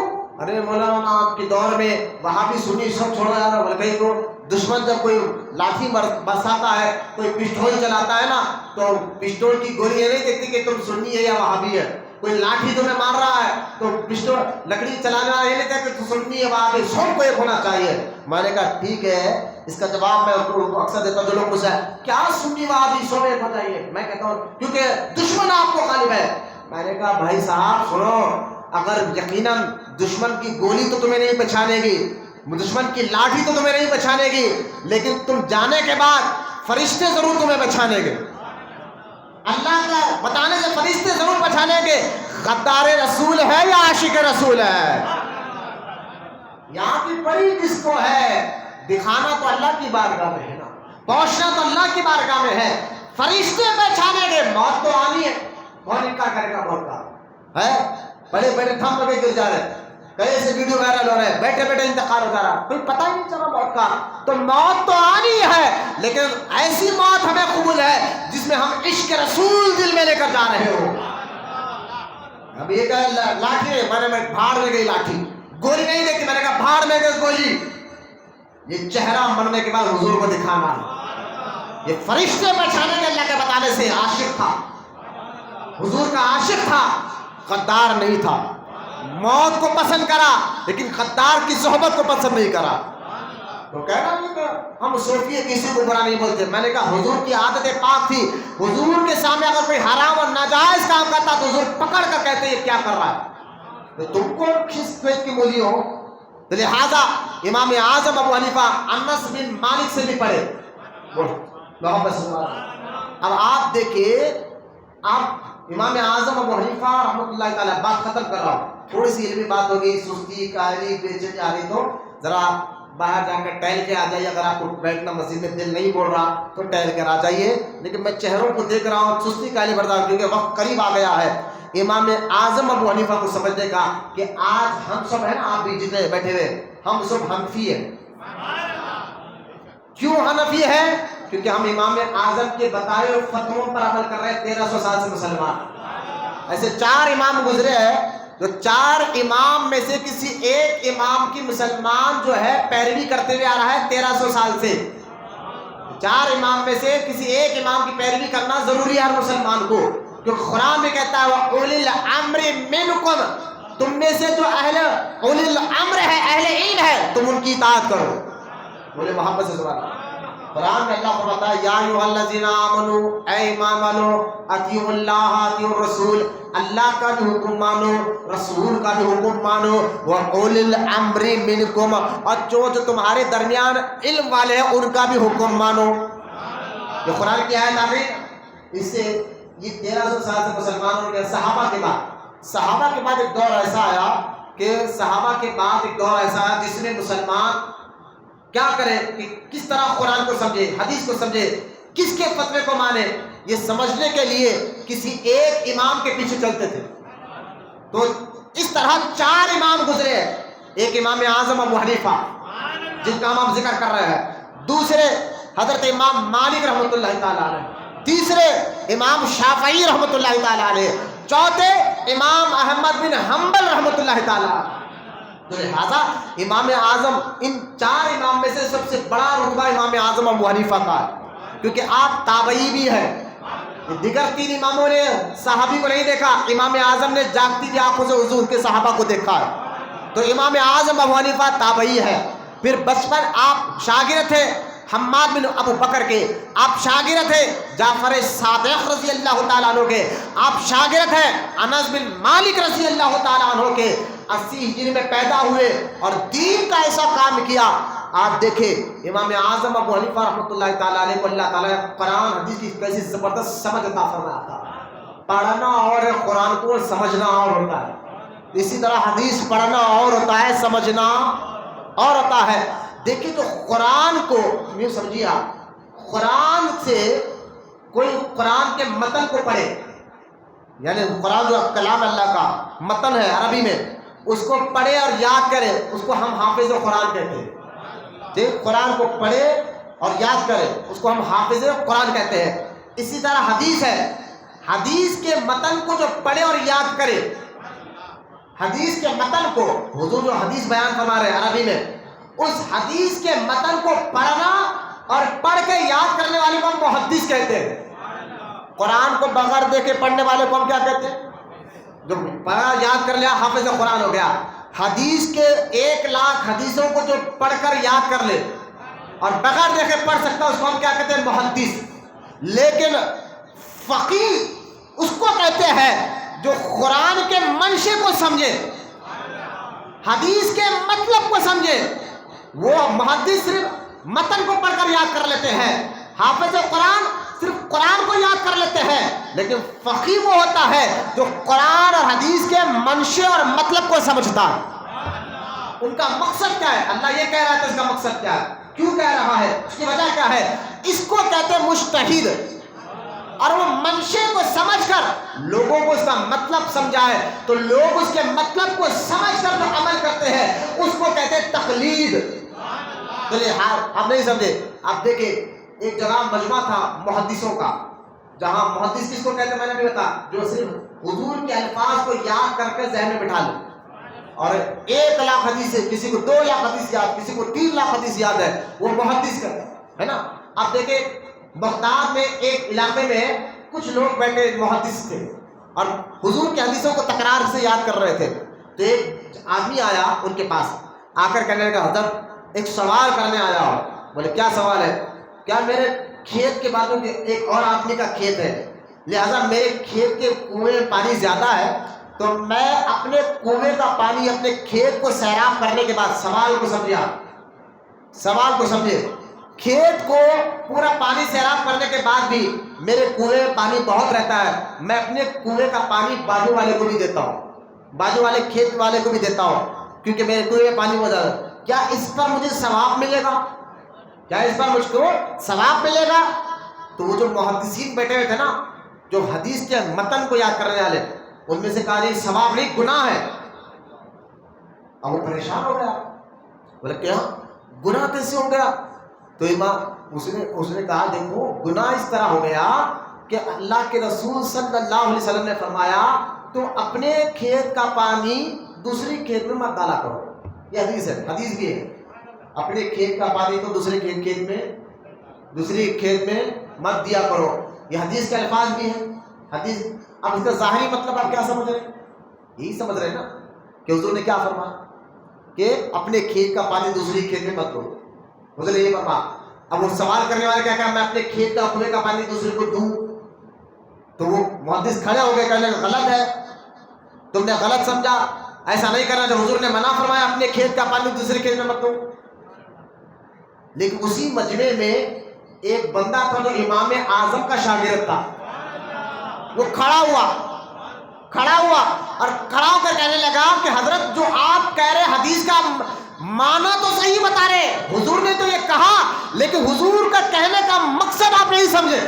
ارے مولانا آپ کے دور میں وہابی سنی سب چھوڑ جا رہا، بلکہ کو دشمن جب کوئی لاٹھی برساتا ہے، کوئی پسٹول چلاتا ہے نا تو پسٹول کی گولی یہ نہیں دیکھتی کہ تم سنی ہے یا وہابی ہے، کوئی لاٹھی تمہیں مار رہا ہے تو پسٹول لکڑی چلانا یہ نہیں کہتے کہ سنی ہے وہابی، سب کو ایک ہونا چاہیے۔ میں نے کہا ٹھیک ہے، اس کا جواب میں اکثر دیتا ہوں جو لوگ مجھ سے کیا سنی وہابی سب ایک ہو جائیے، میں کہتا ہوں کیونکہ دشمن آپ کو غالب ہے۔ میں نے کہا بھائی صاحب سنو، اگر یقیناً دشمن کی گولی تو تمہیں نہیں پہچانے گی، دشمن کی لاٹھی تو تمہیں نہیں پہچانے گی، لیکن تم جانے کے بعد فرشتے ضرور تمہیں پہچانے گے، اللہ کا بتانے سے فرشتے ضرور پہچانے گے غدار رسول ہے یا عاشق رسول ہے۔ یہاں کی بڑی کس کو ہے، دکھانا تو اللہ کی بارگاہ میں ہے نا، پہنچنا تو اللہ کی بارگاہ میں ہے، فرشتے پہچانے گے۔ موت تو آنی ہے، کون انکار کرے گا موت کا ہے؟ بڑے بڑے تھم لگے گر جا رہے، کئی سے ویڈیو وائرل ہو رہے ہیں، بیٹھے بیٹھے انتقال ہو جا رہا، کوئی پتہ ہی نہیں چلا موت کا۔ تو موت تو آنی ہے، لیکن ایسی موت ہمیں قبول ہے جس میں ہم عشق رسول دل میں لے کر جا رہے ہو۔ اب یہ کہ لاٹھی میں نے بھاڑ میں گئی لاٹھی، گولی نہیں دیکھی، میں نے کہا بھاڑ میں گئی گولی، یہ چہرہ مرنے کے بعد حضور کو دکھانا، یہ فرشتے پہچانے کے اللہ کے بتانے سے عاشق تھا، حضور کا عاشق تھا، غدار نہیں تھا، موت کو پسند کرا لیکن غدار کی صحبت کو پسند نہیں کرا۔ تو کہہ رہا ہوں کہ ہم صوفی کسی کو برا نہیں بولتے۔ میں نے کہا حضور کی عادت پاک تھی، حضور کے سامنے اگر کوئی حرام اور ناجائز کام کرتا تو حضور پکڑ کر کہتے یہ کیا کر رہا ہے، تو تم کو کس پیٹ کی مولی ہو؟ تو لہٰذا امام اعظم ابو حنیفہ انس بن مالک سے بھی پڑھے۔ اب آپ دیکھیے، آپ امام اعظم ابو حنیفہ رحمۃ اللہ تعالیٰ، بات ختم کر رہا ہوں، تھوڑی سی علمی بات ہوگی، سستی کاہلی بے چینی آ رہی تو ذرا باہر جا کر ٹہل کے آ جائیے، اگر آپ کو بیٹھنا مسجد میں دل نہیں بول رہا تو ٹہل کر آ جائیے۔ لیکن میں چہروں کو دیکھ رہا ہوں سستی کاہلی برداشت، کیونکہ وقت قریب آ گیا ہے امام اعظم ابو حنیفہ کو سمجھنے کا کہ آج ہم سب ہیں نا، آپ بھی جتنے بیٹھے ہوئے ہم سب حنفی ہیں۔ کیوں حنفی ہے؟ کیونکہ ہم امام اعظم کے بتائے ہوئے فتووں پر عمل کر رہے ہیں، 1300 سال سے مسلمان۔ ایسے 4 امام گزرے ہیں، جو 4 امام میں سے کسی ایک امام کی مسلمان جو ہے پیروی کرتے ہوئے آ رہا ہے 1300 سال سے۔ 4 امام میں سے کسی ایک امام کی پیروی کرنا ضروری ہے ہر مسلمان کو، کیونکہ قرآن میں کہتا ہے وَأُولِي الْأَمْرِ مِنْكُمْ، تم میں سے جو اہل اولی الامر ہے، اہل علم ہے، تم ان کی اطاعت کرو۔ بولے محبت سے سبحان اللہ۔ قرآن میں اللہ فرماتا ہے یا ایھا الذین آمنوا، اے ایمان والو، اطیعوا اللہ اطیعوا الرسول، اللہ کا بھی حکم مانو، رسول کا بھی حکم مانو، وَأُولِي الْأَمْرِ مِنْكُمْ، اور جو تمہارے درمیان علم والے ہیں ان کا بھی حکم مانو۔ یہ قرآن کی آیت آ گئی، اس سے یہ 1300 سال سے مسلمانوں کے صحابہ کے بعد ایک دور ایسا آیا کہ جس میں مسلمان کیا کرے کہ کس طرح قرآن کو سمجھے، حدیث کو سمجھے، کس کے فتوے کو مانے، یہ سمجھنے کے لیے کسی ایک امام کے پیچھے چلتے تھے۔ تو اس طرح 4 امام گزرے ہیں، ایک امام اعظم ابو حنیفہ جن کا ہم ذکر کر رہے ہیں، دوسرے حضرت امام مالک رحمۃ اللہ تعالیٰ علیہ، تیسرے امام شافعی رحمۃ اللہ تعالیٰ علیہ، چوتھے امام احمد بن حنبل رحمۃ اللہ تعالیٰ۔ تو لہٰذا امام اعظم ان 4 امام میں سے سب سے بڑا رتبہ امام اعظم ابو حنیفہ کا ہے، کیونکہ آپ تابعی بھی ہیں۔ دیگر 3 اماموں نے صحابی کو نہیں دیکھا، امام اعظم نے جاگتی ہوئی آنکھوں سے حضور کے صحابہ کو دیکھا ہے، تو امام اعظم ابو حنیفہ تابعی ہے۔ پھر بچپن آپ شاگرد تھے حماد بن ابو بکر کے، آپ شاگرد تھے جعفر صادق رضی اللہ تعالیٰ عنہ کے، آپ شاگرد ہیں انس بن مالک رضی اللہ تعالیٰ عنہ کے۔ 80 ہجری میں پیدا ہوئے اور دین کا ایسا کام کیا۔ آپ دیکھیں امام اعظم ابو حنیفہ رحمۃ اللہ تعالیٰ علیہ کو اللہ تعالیٰ نے قرآن حدیث کی کیسی زبردست سمجھ عطا فرمایا تھا۔ پڑھنا اور ہے، قرآن کو سمجھنا اور ہوتا ہے، اسی طرح حدیث پڑھنا اور ہوتا ہے، سمجھنا اور ہوتا ہے۔ دیکھیں تو قرآن کو یوں سمجھیے، آپ قرآن سے کوئی قرآن کے متن کو پڑھے، یعنی قرآن جو کلام اللہ کا متن ہے عربی میں، اس کو پڑھے اور یاد کرے، اس کو ہم حافظ قرآن کہتے ہیں۔ ٹھیک، قرآن کو پڑھے اور یاد کرے، اس کو ہم حافظ قرآن کہتے ہیں۔ اسی طرح حدیث ہے، حدیث کے متن کو جو پڑھے اور یاد کرے، حدیث کے متن کو، حضور جو حدیث بیان فرما رہے ہیں عربی میں، اس حدیث کے متن کو پڑھنا اور پڑھ کے یاد کرنے والے کو ہم محدث کہتے ہیں۔ قرآن کو بغیر دیکھے پڑھنے والے کو ہم کیا کہتے ہیں؟ جو پڑھا یاد کر لیا حافظ قرآن ہو گیا۔ حدیث کے 1 لاکھ حدیثوں کو جو پڑھ کر یاد کر لے اور بغیر دیکھے پڑھ سکتا ہے، اس کو ہم کیا کہتے ہیں؟ محدث۔ لیکن فقیہ اس کو کہتے ہیں جو قرآن کے منشے کو سمجھے، حدیث کے مطلب کو سمجھے۔ وہ محدث صرف متن کو پڑھ کر یاد کر لیتے ہیں، حافظ قرآن صرف قرآن کو یاد کر لیتے ہیں، لیکن فقیہ وہ ہوتا ہے جو قرآن اور حدیث کے منشے اور مطلب کو سمجھتا ہے۔ ان کا مقصد کیا ہے؟ اللہ یہ کہہ رہا ہے تو اس کا مقصد کیا ہے، کیوں کہہ رہا ہے، اس کی وجہ کیا ہے، اس کو کہتے ہیں مجتہد۔ اور وہ منشے کو سمجھ کر لوگوں کو اس کا مطلب سمجھائے تو لوگ اس کے مطلب کو سمجھ کر جو عمل کرتے ہیں اس کو کہتے ہیں تقلید۔ چلیے آپ نہیں سمجھے، آپ دیکھیں ایک جگہ مجمع تھا محدثوں کا، جہاں محدث کس کو کہتے ہیں میں نے بھی بتا، جو صرف حضور کے الفاظ کو یاد کر کے ذہن میں بٹھا لے، اور 1 لاکھ حدیث ہے، کسی کو 2 لاکھ حدیث یاد، کسی کو 3 لاکھ حدیث یاد ہے، وہ محدث ہے نا۔ آپ دیکھیں بغداد میں ایک علاقے میں کچھ لوگ بیٹھے محدث تھے اور حضور کی حدیثوں کو تکرار سے یاد کر رہے تھے، تو ایک آدمی آیا ان کے پاس، آ کر کہنے لگا حضرت ایک سوال کرنے آیا ہو۔ بولے کیا سوال ہے؟ کیا میرے کھیت کے بعد ایک اور آدمی کا کھیت ہے، لہذا میرے کھیت کے کنویں میں پانی زیادہ ہے، تو میں اپنے کنویں کا پانی اپنے کھیت کو سیراب کرنے کے بعد، سوال کو سمجھے، کھیت کو پورا پانی سیراب کرنے کے بعد بھی میرے کنویں میں پانی بہت رہتا ہے، میں اپنے کنویں کا پانی بازو والے کو بھی دیتا ہوں، بازو والے کھیت والے کو بھی دیتا ہوں، کیونکہ میرے کنویں میں پانی بہت زیادہ ہے۔ کیا اس پر مجھے ثواب ملے گا؟ کیا اس پر مجھ کو ثواب ملے گا؟ تو وہ جو محدثین بیٹھے ہوئے تھے نا، جو حدیث کے متن کو یاد کرنے والے، ان میں سے کہا نہیں ثواب نہیں، گناہ ہے۔ اب وہ پریشان ہو گیا، بولے کیا گناہ کیسے ہو گیا؟ تو اس نے کہا دیکھو گناہ اس طرح ہو گیا کہ اللہ کے رسول صلی اللہ علیہ وسلم نے فرمایا تم اپنے کھیت کا پانی دوسری کھیت میں مت ڈالا کرو۔ یہ حدیث ہے، حدیث بھی ہے، اپنے کھیت کا پانی تو دوسری کھیت میں مت دیا کرو، یہ حدیث کے الفاظ بھی ہیں۔ حدیث اب اس کا ظاہری مطلب آپ کیا سمجھ رہے ہیں؟ یہی سمجھ رہے ہیں نا کہ حضور نے کیا فرمایا کہ اپنے کھیت کا پانی دوسری کھیت میں مت دو، حضور نے یہ فرمایا۔ اب وہ سوال کرنے والے کیا کہا میں اپنے کھیت کا کنویں کا پانی دوسرے کو دوں؟ تو وہ محدث کھڑے ہو گئے، کہنے غلط ہے، تم نے غلط سمجھا، ایسا نہیں کرنا، جو حضور نے منع فرمایا اپنے کھیت کا پانی دوسرے کھیت میں مت دو۔ لیکن اسی مجمع میں ایک بندہ تھا جو امام اعظم کا شاگرد تھا، وہ کھڑا ہوا اور کھڑا ہو کر کہنے لگا کہ حضرت جو آپ کہہ رہے حدیث کا معنی تو صحیح بتا رہے، حضور نے تو یہ کہا لیکن حضور کا کہنے کا مقصد آپ نہیں سمجھے۔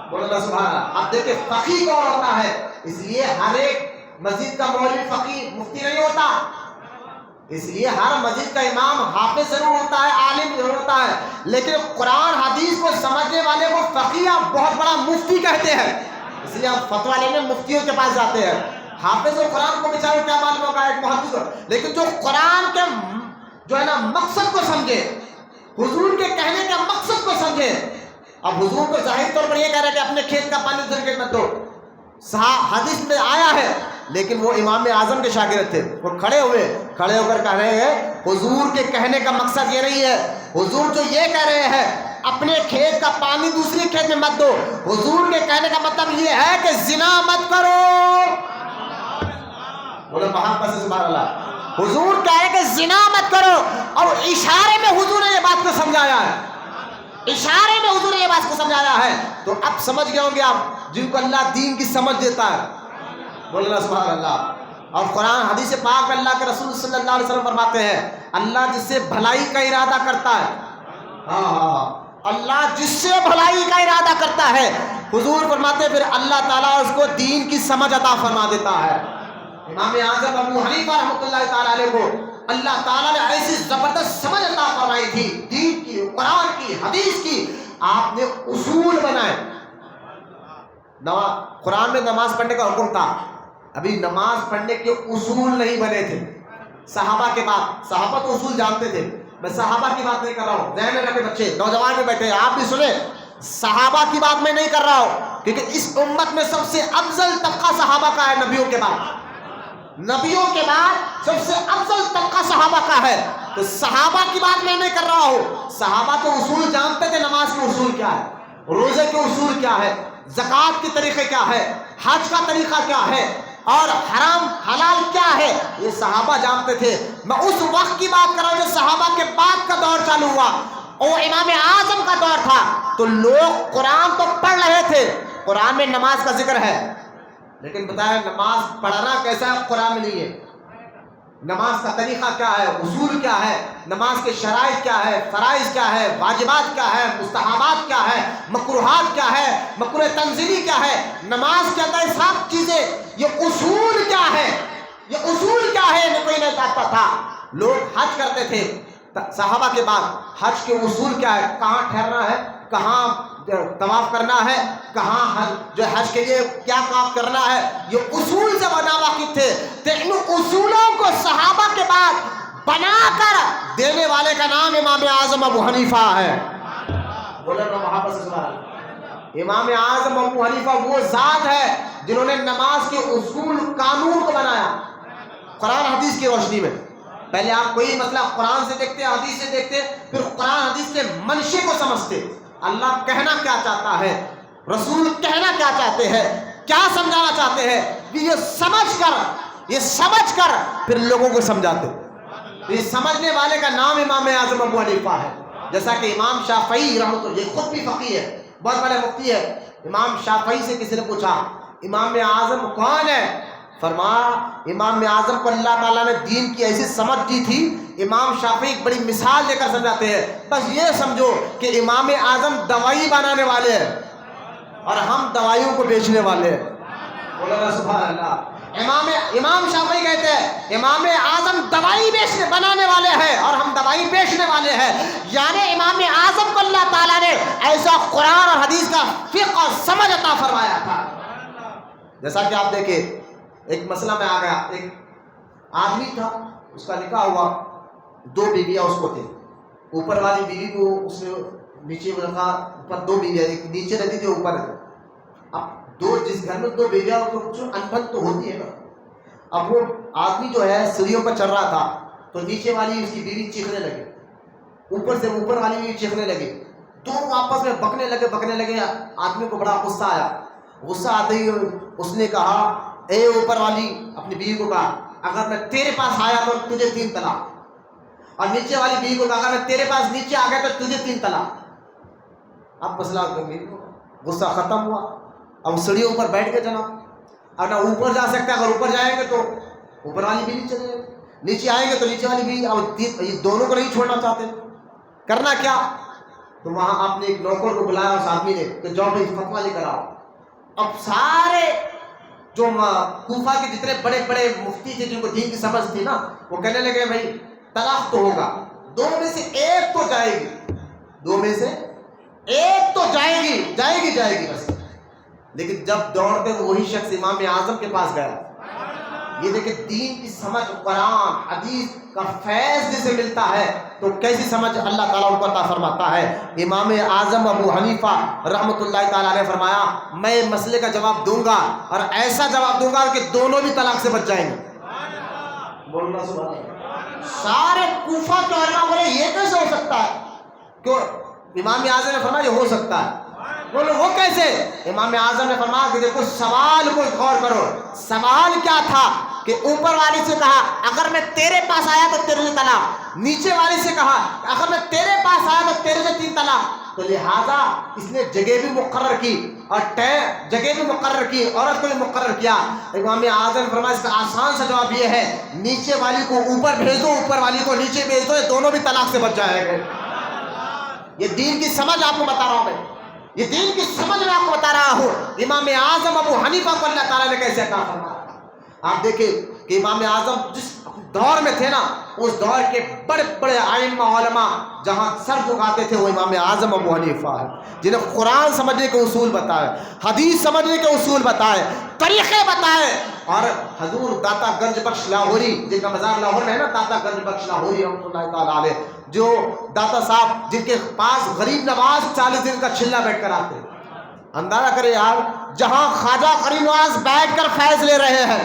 بولو اللہ سبحان اللہ۔ آپ دیکھیں فقیہ کون ہوتا ہے، اس لیے ہر ایک مسجد کا مولوی فقیہ مفتی نہیں ہوتا، اس لیے ہر مسجد کا امام حافظ ضرور ہوتا ہے، عالم ضرور ہوتا ہے، لیکن قرآن حدیث کو سمجھنے والے کو فقیہ بہت بڑا مفتی کہتے ہیں۔ اس لیے ہم فتویٰ لینے مفتیوں کے پاس جاتے ہیں، حافظ قرآن کو بیچارے کیا معلوم ہوگا ایک محدث کو، لیکن جو قرآن کے جو ہے نا مقصد کو سمجھے، حضور کے کہنے کا مقصد کو سمجھے. اب حضور کو ظاہر طور پر یہ کہہ رہے کہ اپنے کھیت کا پانی دوسرے کھیت میں دو، حدیث میں آیا ہے، لیکن وہ امام اعظم کے شاگرد تھے. وہ کھڑے ہو کر کہہ رہے ہیں حضور کے کہنے کا مقصد یہ نہیں ہے. حضور جو یہ کہہ رہے ہیں اپنے کھیت کا پانی دوسری کھیت میں مت دو، حضور کے کہنے کا مطلب یہ ہے کہ زنا مت کرو. بولو محبت سے سبحان اللہ. حضور کہہ رہے کہ زنا مت کرو، اور اشارے میں حضور نے یہ بات کو سمجھایا ہے، اشارے میں حضور نے یہ بات کو سمجھایا ہے. تو اب سمجھ گئے ہوں گے آپ جن کو اللہ دین کی سمجھ دیتا ہے. بولنا سبحان اللہ. اور قرآن حدیث پاک میں اللہ کے رسول صلی اللہ علیہ وسلم فرماتے ہیں اللہ جس سے بھلائی کا ارادہ کرتا ہے، اللہ جس سے بھلائی کا ارادہ کرتا ہے، حضور فرماتے ہیں پھر اللہ تعالیٰ اس کو دین کی سمجھ عطا فرما دیتا ہے. امام اعظم ابو حنیفہ رحمۃ اللہ تعالیٰ علیہ کو اللہ تعالیٰ نے ایسی زبردست سمجھ عطا فرمائی تھی دین کی، قرآن کی، حدیث کی. آپ نے اصول بنائے. قرآن میں نماز پڑھنے کا حکم تھا، ابھی نماز پڑھنے کے اصول نہیں بنے تھے. صحابہ کے بعد صحابہ تو اصول جانتے تھے، میں صحابہ کی بات نہیں کر رہا ہوں، ذہن میں رکھے بچے نوجوان میں بیٹھے آپ بھی سنیں. صحابہ کی بات میں نہیں کر رہا ہوں، کیونکہ اس امت میں سب سے افضل طبقہ صحابہ کا ہے. نبیوں کے بعد سب سے افضل طبقہ صحابہ کا ہے. تو صحابہ کی بات میں نہیں کر رہا ہوں. صحابہ تو اصول جانتے تھے، نماز کے اصول کیا ہے، روزے کے اصول کیا ہے، زکوٰۃ کے طریقے کیا ہے، حج کا طریقہ کیا ہے، اور حرام حلال کیا ہے، یہ صحابہ جانتے تھے. میں اس وقت کی بات کر رہا ہوں جو صحابہ کے بعد کا دور چالو ہوا، وہ امام اعظم کا دور تھا. تو لوگ قرآن تو پڑھ رہے تھے، قرآن میں نماز کا ذکر ہے، لیکن بتایا نماز پڑھنا کیسا ہے قرآن میں نہیں ہے. نماز کا طریقہ کیا ہے، اصول کیا ہے، نماز کے شرائط کیا ہے، فرائض کیا ہے، واجبات کیا ہے، مستحبات کیا ہے، مکروہات کیا ہے، مکروہ تنزیلی کیا ہے، نماز کے اندر سب چیزیں، یہ اصول کیا ہے، یہ اصول کیا ہے کوئی نہیں جانتا تھا. لوگ حج کرتے تھے صحابہ کے بعد، حج کے اصول کیا ہے، کہاں ٹھہرنا ہے، کہاں طواف کرنا ہے، کہاں جو حج کے لیے کیا کام کرنا ہے، یہ اصول سے بنا واقف تھے. تو ان اصولوں کو صحابہ کے بعد بنا کر دینے والے کا نام امام اعظم ابو حنیفہ ہے. بولے نا محبت سے سبحان اللہ. امام اعظم ابو حنیفہ وہ ذات ہے جنہوں نے نماز کے اصول قانون کو بنایا قرآن حدیث کی روشنی میں. پہلے آپ کوئی مسئلہ قرآن سے دیکھتے، حدیث سے دیکھتے، پھر قرآن حدیث کے منشے کو سمجھتے. اللہ کہنا کیا چاہتا ہے، رسول کہنا کیا چاہتے ہیں، کیا سمجھانا چاہتے ہیں، یہ سمجھ کر پھر لوگوں کو سمجھاتے. یہ سمجھنے والے کا نام امام اعظم ابو حنیفہ ہے. جیسا کہ امام شافعی رحمۃ اللہ، یہ خود بھی فقیہ ہے، بہت بڑے مفتی ہے. امام شافعی سے کسی نے پوچھا امام اعظم کون ہے، فرمایا امام اعظم کو اللہ تعالیٰ نے دین کی ایسی سمجھ دی تھی. امام شافعی ایک بڑی مثال دے کر سمجھاتے ہیں، بس یہ سمجھو کہ امام اعظم دوائی بنانے والے ہیں اور ہم دوائیوں کو بیچنے والے ہیں. بولو سبحان اللہ. امام شافعی کہتے ہیں امام اعظم دوائی بنانے والے ہیں اور ہم دوائی بیچنے والے ہیں. یعنی امام اعظم کو اللہ تعالیٰ نے ایسا قرآن اور حدیث کا فقہ اور سمجھ عطا فرمایا تھا. جیسا کہ آپ دیکھیں ایک مسئلہ میں آ گیا، ایک آدمی تھا، اس کا نکاح ہوا، 2 بیویاں اس کو تھے. اوپر والی بیوی کو اس نے نیچے رکھا، اوپر 2 بیویاں، ایک نیچے رہتی تھی اوپر رہتی. اب جس گھر میں 2 بیویاں تو انبن تو ہوتی ہے نا. اب وہ آدمی جو ہے سیڑھیوں پر چڑھ رہا تھا تو نیچے والی اس کی بیوی چیخنے لگی، اوپر سے اوپر والی بیوی چیخنے لگی، دونوں آپس میں بکنے لگے. آدمی کو بڑا غصہ آیا. غصہ آتے ہی اس نے کہا اے اوپر والی، اپنی بیوی کو کہا اگر میں تیرے پاس آیا تو تجھے 3 طلاق، اور نیچے والی بیوی کو کہا اگر میں تیرے پاس نیچے آ گیا تو تجھے 3 طلاق. اب مسئلہ غصہ ختم ہوا. اب سیڑھیوں پر بیٹھ کے جناب، اب نہ اوپر جا سکتا، اگر اوپر جائیں گے تو اوپر والی بیوی چلے جائے، نیچے آئیں گے تو نیچے والی بیوی. اب یہ دونوں کو نہیں چھوڑنا چاہتے، کرنا کیا؟ تو وہاں آپ نے ایک نوکر کو بلایا اس آدمی نے کہ جاؤ بھائی فتویٰ لے کر آؤ. اب سارے جو کوفہ کے جتنے بڑے بڑے مفتی تھے جن کو دین کی سمجھ تھی نا، وہ کہنے لگے بھائی طلاق تو ہوگا، 2 میں سے 1 تو جائے گی، 2 میں سے 1 تو جائے گی بس. لیکن جب دوڑتے وہی شخص امام اعظم کے پاس گیا یہ دیکھیں دین کی سمجھ قرآن حدیث کا فیض جسے ملتا ہے تو کیسی سمجھ اللہ تعالیٰ ان کو عطا فرماتا ہے. امام اعظم ابو حنیفہ رحمۃ اللہ تعالیٰ نے فرمایا میں مسئلے کا جواب دوں گا اور ایسا جواب دوں گا کہ دونوں بھی طلاق سے بچ جائیں گے. بولنا سبحان اللہ. سارے کوفہ کے علماء بولے یہ کیسے ہو سکتا ہے؟ کیوں؟ امام اعظم نے فرمایا یہ ہو سکتا ہے. بولو وہ کیسے؟ امام اعظم نے فرمایا کہ دیکھو سوال کو غور کرو. سوال کیا تھا کہ اوپر والی سے کہا اگر میں تیرے پاس آیا تو تیرے سے طلاق، نیچے والی سے کہا اگر میں تیرے پاس آیا تو تیرے سے 3 طلاق. تو لہٰذا اس نے جگہ بھی مقرر کی اور جگہ بھی مقرر کی، عورت کو بھی مقرر کیا. امام اعظم نے فرمایا اس کا آسان سا جواب یہ ہے نیچے والی کو اوپر بھیج دو، اوپر والی کو نیچے بھیج دو، یہ دونوں بھی طلاق سے بچ جائیں گے. یہ دین کی سمجھ آپ کو بتا رہا ہوں میں، یہ دین کی سمجھ میں آپ کو بتا رہا ہوں. امام اعظم ابو حنیفہ کو اللہ تعالیٰ نے کیسے عطا فرمایا. آپ دیکھیں کہ امام اعظم جس دور میں تھے نا اس دور کے بڑے بڑے ائمہ علماء جہاں سر جھکاتے تھے وہ امام اعظم ابو حنیفہ ہے، جنہیں قرآن سمجھنے کے اصول بتائے، حدیث سمجھنے کے اصول بتائے، طریقے بتائے. اور حضور داتا گنج بخش لاہوری جن کا مزار لاہور میں ہے نا، داتا گنج بخش لاہوری رحمۃ اللہ تعالیٰ علیہ، جو داتا صاحب جن کے پاس غریب نواز 40 دن کا چھلا بیٹھ کر آتے. اندازہ کرے یار جہاں خواجہ غریب نواز بیٹھ کر فیض لے رہے ہیں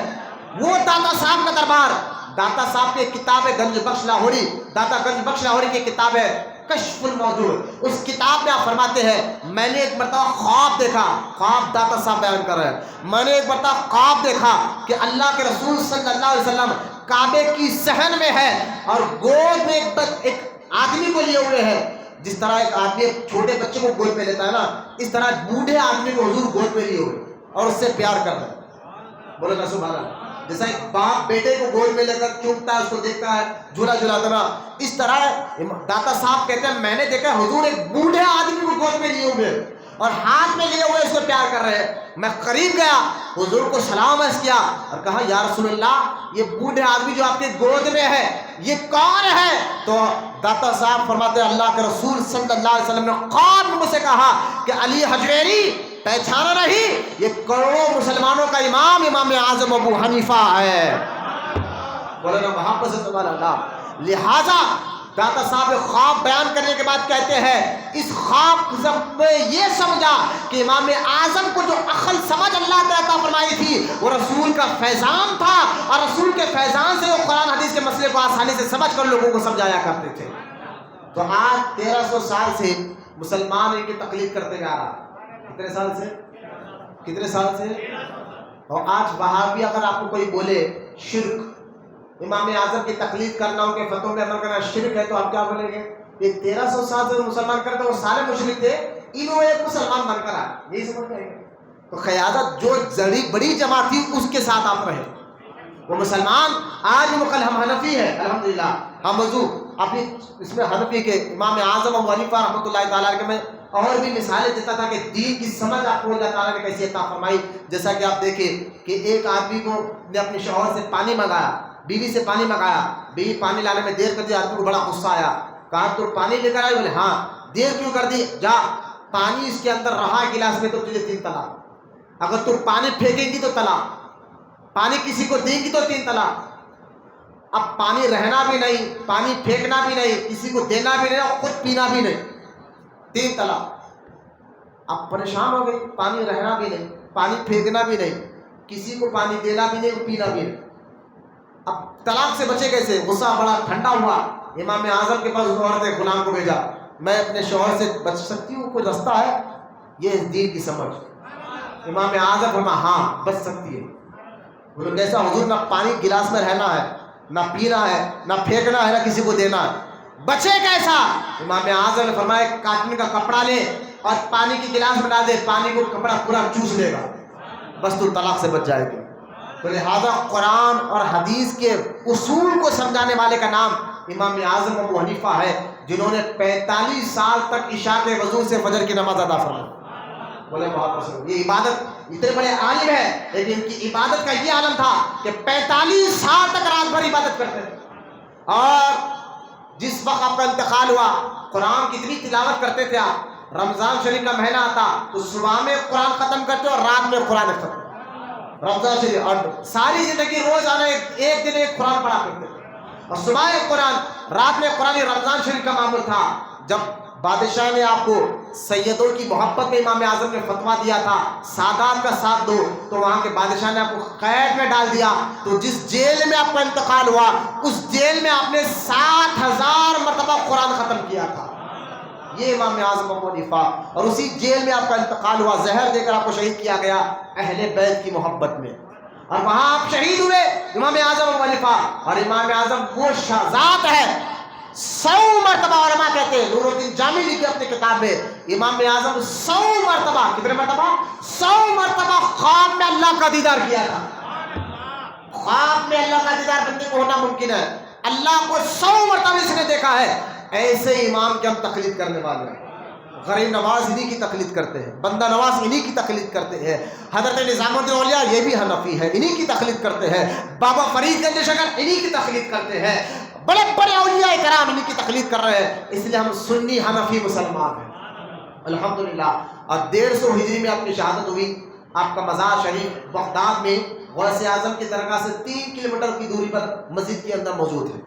وہ داتا صاحب کا دربار. داتا صاحب کی کتاب ہے گنج بخش لاہوری، داتا گنج بخش لاہوری کی کتاب ہے کشف الموجود. اس کتاب میں آپ فرماتے ہیں میں نے ایک مرتبہ خواب دیکھا، خواب داتا صاحب بیان کر رہے ہیں، میں نے ایک مرتبہ خواب دیکھا کہ اللہ کے رسول صلی اللہ علیہ وسلم کعبے کی صحن میں ہے اور گود میں ایک آدمی کو لیے ہوئے ہیں. جس طرح ایک آدمی چھوٹے بچے کو گود میں لیتا ہے نا، اس طرح بوڑھے آدمی کو حضور گود میں لیے ہوئے اور اس سے پیار کر رہے ہیں. بولو نا سبحان اللہ. جیسا ایک باپ بیٹے کو گود میں لے کر چومتا ہے، اس کو دیکھتا ہے، جھولا جھلاتا نا، اس طرح داتا صاحب کہتے ہیں میں نے دیکھا حضور ایک بوڑھے آدمی کو گود میں لیے ہوئے اور ہاتھ میں لیے ہوئے اس کو پیار کر رہے ہیں. میں قریب گیا، حضور کو سلام عرض کیا اور کہا یا رسول اللہ یہ بوڑھے آدمی جو آپ کے گود میں ہے یہ کون ہے؟ تو داتا صاحب فرماتے ہیں اللہ کے رسول صلی اللہ علیہ وسلم نے خواب میں مجھ سے کہا کہ علی حجویری پہچانا نہیں، یہ کروڑوں مسلمانوں کا امام امام اعظم ابو حنیفہ ہے. بولے نا محبت سے سبحان اللہ. لہذا داتا صاحب خواب بیان کرنے کے بعد کہتے ہیں اس خواب میں یہ سمجھا کہ امام اعظم کو جو عقل سمجھ اللہ تعالیٰ فرمائی تھی وہ رسول کا فیضان تھا اور رسول کے فیضان سے وہ قرآن حدیث کے مسئلے کو آسانی سے سمجھ کر لوگوں کو سمجھایا کرتے تھے. تو آج 1300 سال سے مسلمان ان کی تقلید کرتے جا رہا. کتنے سال سے؟ اور آج وہابی اگر آپ کو کوئی بولے شرک، امام اعظم کی تقلید کرنا، ان کے فتووں پہ عمل کرنا شرک ہے تو آپ کیا بولیں گے؟ یہ 1300 سال سے مسلمان کرتے وہ سارے مشرک تھے، انہوں ایک مسلمان بن کر آئے، یہی سمجھ رہے ہیں. تو قیادت جو بڑی جماعت تھی اس کے ساتھ آپ رہے. وہ مسلمان آج کل ہم حنفی ہیں الحمدللہ. ہم موضوع اپنی اس میں حنفی کے امام اعظم ابو حنیفہ رحمۃ اللہ تعالیٰ کے میں اور بھی مثالیں دیتا تھا کہ دین کی سمجھ آپ کو اللہ تعالیٰ نے کیسی عطا فرمائی. جیسا کہ آپ دیکھیں کہ ایک آدمی کو نے اپنے شوہر سے پانی منگایا، بیوی سے پانی منگایا، بیوی پانی لانے میں دیر کر دی، آدمی کو بڑا غصہ آیا، کہا تو پانی لے کر آئے؟ بولے ہاں. دیر کیوں کر دی؟ جا پانی اس کے اندر رہا گلاس میں تو تجھے 3 طلاق. اگر تو پانی پھینکیں گی تو طلاق، پانی کسی کو دیں گی تو 3 طلاق. اب پانی رہنا بھی نہیں، پانی پھینکنا بھی نہیں، کسی کو دینا بھی نہیں اور خود پینا بھی نہیں، 3 طلاق. اب پریشان ہو گئی، پانی رہنا بھی نہیں، پانی پھینکنا بھی نہیں، کسی کو پانی دینا بھی نہیں اور پینا بھی نہیں. اب طلاق سے بچے کیسے؟ غصہ بڑا ٹھنڈا ہوا، امام اعظم کے پاس اس عورت نے غلام کو بھیجا، میں اپنے شوہر سے بچ سکتی ہوں، کوئی رستہ ہے؟ یہ دین کی سمجھ. امام اعظم فرمایا ہاں بچ سکتی ہے. بولے کیسا؟ حضور نہ پانی گلاس میں رہنا ہے، نہ پینا ہے، نہ پھینکنا ہے، نہ کسی کو دینا ہے، بچے کیسا؟ امام اعظم نے فرمایا کاٹن کا کپڑا لے اور پانی کی گلاس میں ڈال دے، پانی کو کپڑا پورا چوس لے گا، بس تو طلاق سے بچ جائے گی. تو لہٰذا قرآن اور حدیث کے اصول کو سمجھانے والے کا نام امام اعظم ابو حنیفہ ہے، جنہوں نے 45 سال تک عشاء کے وضو سے فجر کی نماز ادا فرمائی. بولے بہت پسند. یہ عبادت اتنے بڑے عالم ہے لیکن ان کی عبادت کا یہ عالم تھا کہ 45 سال تک رات بھر عبادت کرتے تھے. اور جس وقت آپ کا انتقال ہوا قرآن کتنی تلاوت کرتے تھے آپ. رمضان شریف کا مہینہ آتا تو صبح میں قرآن ختم کرتے اور رات میں قرآن ختم. رمضان شریف اور ساری زندگی روزانہ ایک دن ایک قرآن پڑھا کرتے تھے اور صبح ایک قرآن، رات میں قرآن. رمضان شریف کا معمول تھا. جب بادشاہ نے آپ کو سیدوں کی محبت میں امام اعظم نے فتویٰ دیا تھا سادات کا ساتھ دو، تو وہاں کے بادشاہ نے آپ کو قید میں ڈال دیا. تو جس جیل میں آپ کا انتقال ہوا اس جیل میں آپ نے 7,000 مرتبہ قرآن ختم کیا تھا. یہ امام اعظم ابو حنیفہ. اور اسی جیل میں آپ کا انتقال ہوا، زہر دے کر آپ کو شہید کیا گیا اہل بیت کی محبت میں، اور وہاں آپ شہید ہوئے امام اعظم ابو حنیفہ. اور امام اعظم وہ شہزاد ہے 100 مرتبہ، علماء کہتے ہیں، نور الدین جامی لکھے اپنی کتاب میں، امام اعظم 100 مرتبہ، کتنے مرتبہ؟ 100 مرتبہ خواب میں اللہ کا دیدار کیا تھا. خواب میں اللہ کا دیدار بندے کو ہونا ممکن ہے. اللہ کو 100 مرتبہ اس نے دیکھا ہے. ایسے امام کے ہم تقلید کرنے والے ہیں. غریب نواز انہی کی تقلید کرتے ہیں، بندہ نواز انہی کی تقلید کرتے ہیں، حضرت نظام الدین اولیاء یہ بھی حنفی ہے انہی کی تقلید کرتے ہیں، بابا فرید گنج شکر انہی کی تقلید کرتے ہیں، بڑے بڑے اولیاء کرام انہی کی تقلید کر رہے ہیں. اس لیے ہم سنی حنفی مسلمان ہیں الحمدللہ. اور 150 ہجری میں آپ کی شہادت ہوئی. آپ کا مزار شریف بغداد میں غوث اعظم کی درگاہ سے 3 کلومیٹر کی دوری پر مسجد کے اندر موجود ہے.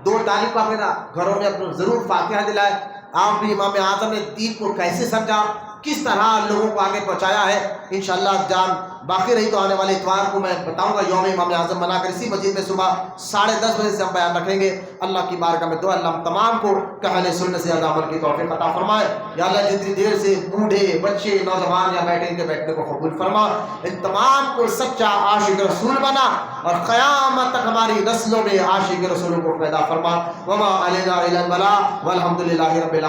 2 طالب کا میرا گھروں میں اپنے ضرور فاتحہ دلائے. آپ بھی امام اعظم نے دین کو کیسے سمجھا، کس طرح لوگوں کو آگے پہنچایا ہے. انشاءاللہ جان باقی رہی تو آنے والے اتوار کو میں بتاؤں گا یوم امام اعظم منا کر اسی مسجد میں صبح 10:30 بجے سے ہم بیان رکھیں گے. اللہ کی بارگاہ میں دعا اللہ ہم تمام کو اہل سنت سے زیادہ عمل کی توفیق عطا فرمائے. یا اللہ جتنی دیر سے بوڑھے بچے نوجوان یا بیٹھے ان کے بیٹھنے کو قبول فرما. ان تمام کو سچا عاشق رسول بنا اور قیامت تک ہماری نسلوں میں عاشق رسول کو پیدا فرما. وما علینا الا البلاغ والحمد للہ رب العالمین.